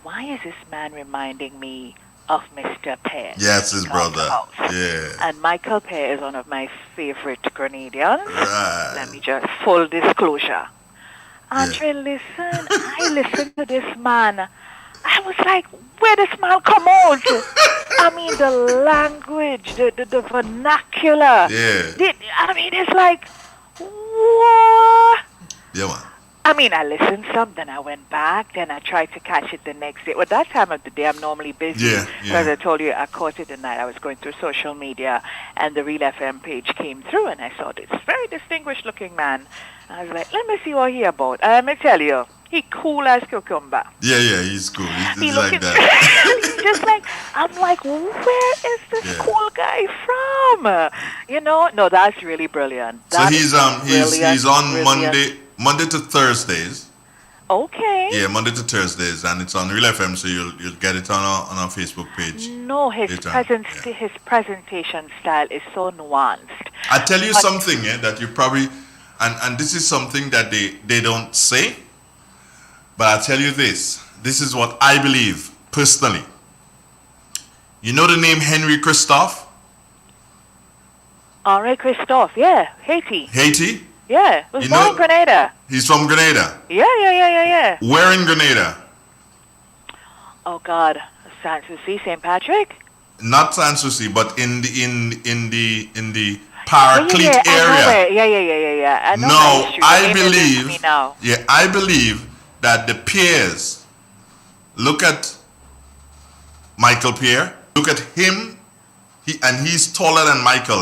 why is this man reminding me of Mr. Pear? Yes, his brother. Yeah. And Michael Pear is one of my favorite Grenadians. Right. Let me just, full disclosure. Andre, listen, I listened to this man. I was like, where this man come out? I mean, the language, the vernacular. Yeah. I mean, it's like, what? Yeah, man. I mean, I listened some, then I went back, then I tried to catch it the next day. Well, that time of the day, I'm normally busy. Yeah. Because I told you, I caught it the night I was going through social media, and the Real FM page came through, and I saw this very distinguished-looking man. I was like, let me see what he about. And let me tell you, he cool as cucumber. Yeah, he's cool. He's He like that. He's just like, I'm like, where is this cool guy from? No, that's really brilliant. So he's on Monday to Thursdays. Okay. Yeah, Monday to Thursdays, and it's on Real FM, so you'll get it on our Facebook page. No, his presentation style is so nuanced. I tell you something, that you probably, and this is something that they don't say, but I tell you this. This is what I believe personally. You know the name Henry Christophe? Henri Christophe, yeah, Haiti. Haiti? Yeah, was born in Grenada. He's from Grenada. Yeah. Where in Grenada? Oh God, San Souci, St. Patrick. Not San Souci, but in the Paraclete area. Yeah. I believe that the peers look at Michael Pierre. Look at him, he's taller than Michael.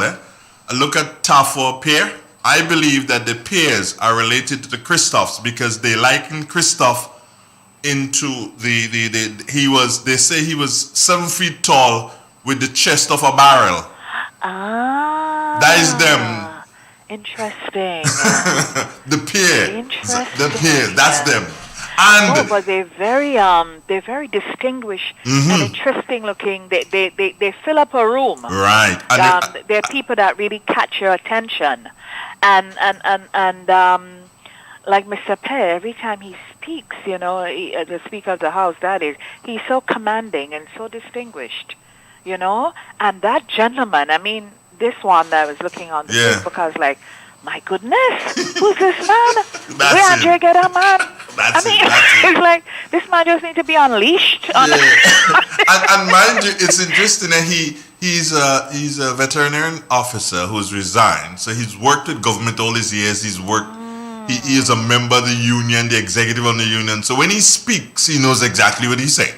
Look at Tafo Pierre. I believe that the Pierres are related to the Christophs because they liken Christoph into they say he was 7 feet tall with the chest of a barrel. That is them. Interesting. The Pierre. Interesting. The Pierre. That's them. And but they're very distinguished and interesting looking. They fill up a room. Right. And they're people that really catch your attention, and like Mr. Pear, every time he speaks, the Speaker of the House, that is, he's so commanding and so distinguished, And that gentleman, I mean, this one that I was looking on the Facebook, I was like, my goodness, who's this man? Where Andre get a man? It's like, this man just need to be unleashed. And mind you, it's interesting that he's a veterinarian officer who's resigned. So he's worked with government all his years. He's worked. He is a member of the union, the executive of the union. So when he speaks, he knows exactly what he's saying.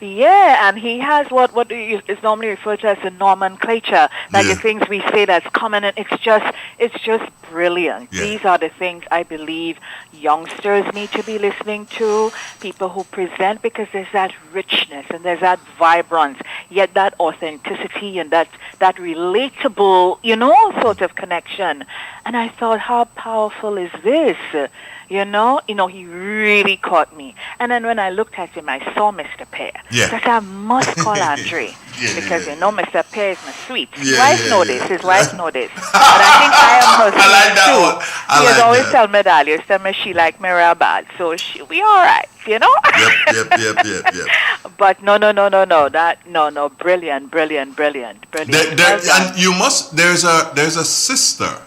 Yeah, and he has what is normally referred to as the nomenclature, like the things we say that's common, and it's just brilliant. Yeah. These are the things I believe youngsters need to be listening to, people who present, because there's that richness and there's that vibrance, yet that authenticity and that relatable, sort of connection. And I thought, how powerful is this? He really caught me. And then when I looked at him, I saw Mr. Pear. Yeah. Because I must call Andre. Because Mr. Pear is my sweet. His wife know this. But I think I am her I like that one. He has always tell me that. He tell me she like me real bad. So we all right, Yep. But no. Brilliant. And you must, there's a sister.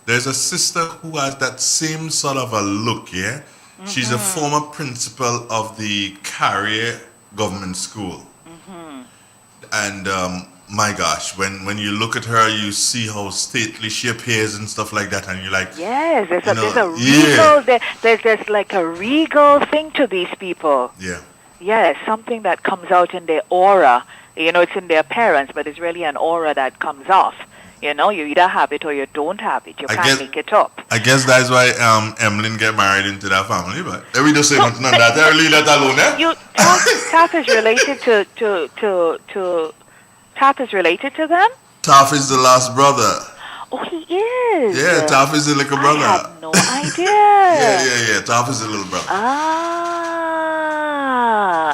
There's a sister who has that same sort of a look, yeah? She's a former principal of the Carrier Government School. And my gosh, when you look at her, you see how stately she appears and stuff like that, and you're like... Yes, there's a regal, there's like a regal thing to these people. Yeah. Yeah, something that comes out in their aura. It's in their appearance, but it's really an aura that comes off. You either have it or you don't have it. You can't make it up. I guess that's why Emlyn get married into that family, but we don't say nothing on that. I leave that alone, Taff is related to Taff is related to them? Taff is the last brother. Oh, he is? Yeah, Taff is the little brother. I had no idea. Yeah. Taff is the little brother.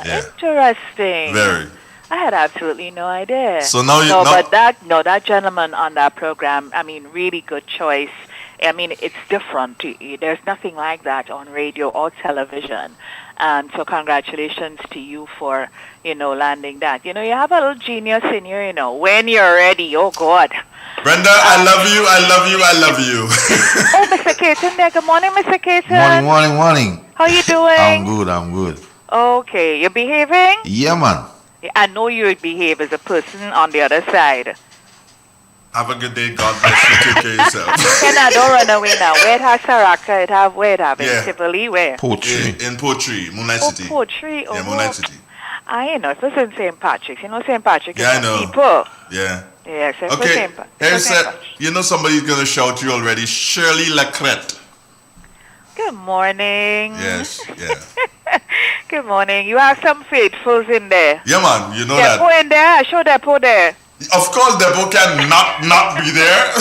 Interesting. Very. I had absolutely no idea. So now but that gentleman on that program, I mean, really good choice. I mean, it's different. There's nothing like that on radio or television. And so congratulations to you for, landing that. You have a little genius in you, when you're ready. Oh, God. Brenda, I love you. Oh, Mr. Caton there. Good morning, Mr. Caton. Morning. How you doing? I'm good. Okay. You behaving? Yeah, man. I know you would behave as a person on the other side. Have a good day. God bless you. Take care of yourself. Don't run away now. Where it has Saraka, where it have in Tivoli, where? In Poetry, Moonlight City. Poetry? Yeah, Moonlight City. I know. It was in St. Patrick's. St. Patrick is I know. people. Yeah. Yes, okay. Here's somebody's going to shout you already. Shirley Lacrette. Good morning. Yes, yeah. Good morning. You have some faithfuls in there. Yeah, man. You know that. Depot in there. Show Depot there. Of course, Depot can not be there.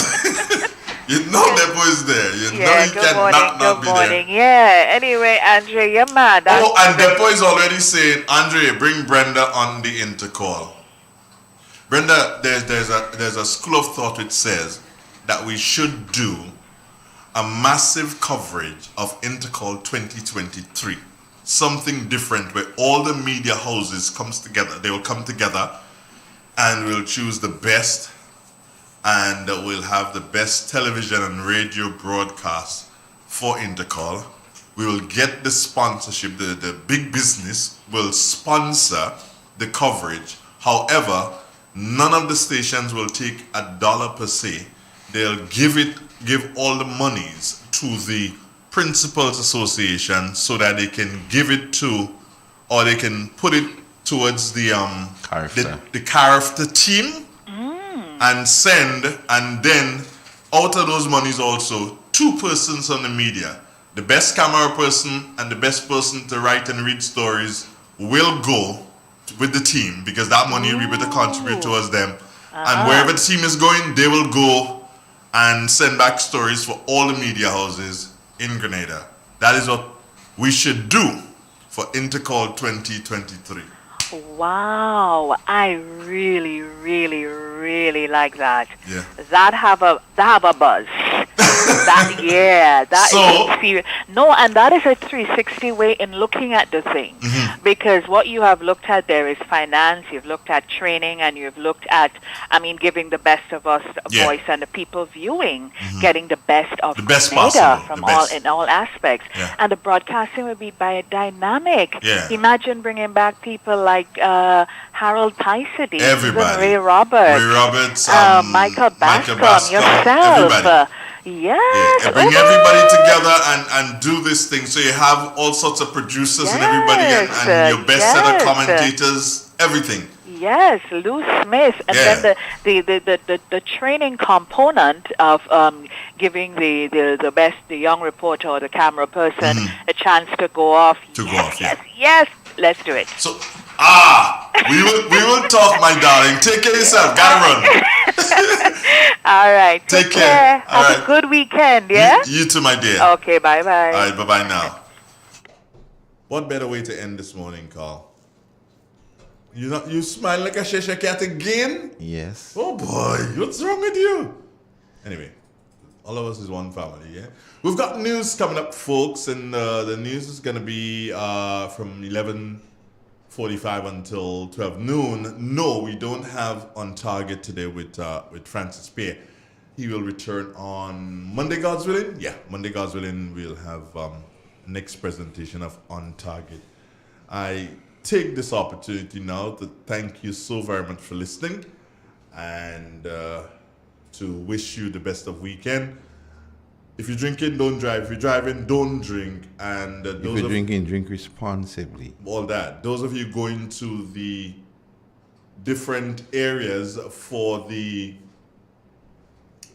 Depot is there. You can not be there. Yeah. Anyway, Andre, you're mad. And Depot is already saying, Andre, bring Brenda on the intercall. Brenda, there's a school of thought which says that we should do a massive coverage of Intercall 2023. Something different where all the media houses comes together. They will come together and we'll choose the best, and we'll have the best television and radio broadcast for Intercall. We will get the sponsorship. The big business will sponsor the coverage. However, none of the stations will take $1 per se. They'll give all the monies to the Principals Association so that they can give it to, or they can put it towards the Character. the character team and send, and then out of those monies also 2 persons on the media, the best camera person and the best person to write and read stories will go with the team, because that money will be able to contribute towards them. And wherever the team is going, they will go and send back stories for all the media houses in Grenada. That is what we should do for Intercall 2023. Wow, I really, really, really like that. Yeah. That have a buzz. that is serious. No, and that is a 360 way in looking at the thing, because what you have looked at there is finance, you've looked at training, and you've looked at, giving the best of us a voice, and the people viewing getting the best of Grenada from all aspects. Yeah. And the broadcasting will be by dynamic. Yeah. Imagine bringing back people like Harold Tyson, Everybody. Ray Roberts, Michael Bascom, yourself. Everybody. Yes. Bring everybody together and do this thing. So you have all sorts of producers and everybody, and your best set of commentators, everything. Yes, Lou Smith, and then the training component of giving the best, the young reporter or the camera person a chance to go off. Yes, let's do it. So we will talk, my darling. Take care of yourself. Gotta run. All right. Take care. Have a good weekend. Yeah. You too, my dear. Okay. Bye bye. All right. Bye bye now. What better way to end this morning, Carl? You smile like a Cheshire cat again? Yes. Oh boy, what's wrong with you? Anyway, all of us is one family, yeah? We've got news coming up, folks, and the news is going to be from 11:45 until 12 noon. No, we don't have On Target today with Francis Pear. He will return on Monday, God's willing. Yeah, Monday, God's willing, we'll have next presentation of On Target. I take this opportunity now to thank you so very much for listening, and to wish you the best of weekend. If you're drinking, don't drive. If you're driving, don't drink. And if you're drinking, drink responsibly. All that. Those of you going to the different areas for the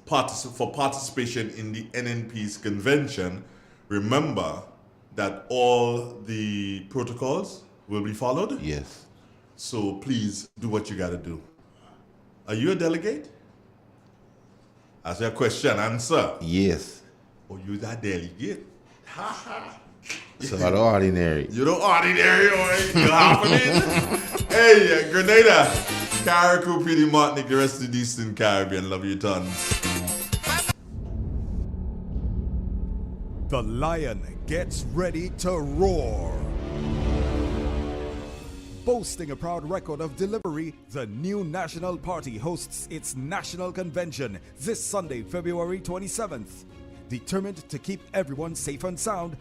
participation in the NNP's convention, remember that all the protocols will be followed? Yes. So please do what you got to do. Are you a delegate? Ask your question, answer. Yes. Oh, you that delegate? Ha ha. So the ordinary. You the ordinary, boy. You happening? Hey, Grenada, Carriacou, Petite Martinique, the rest of the Eastern Caribbean. Love you tons. The lion gets ready to roar. Boasting a proud record of delivery, the new National Party hosts its national convention this Sunday, February 27th. Determined to keep everyone safe and sound,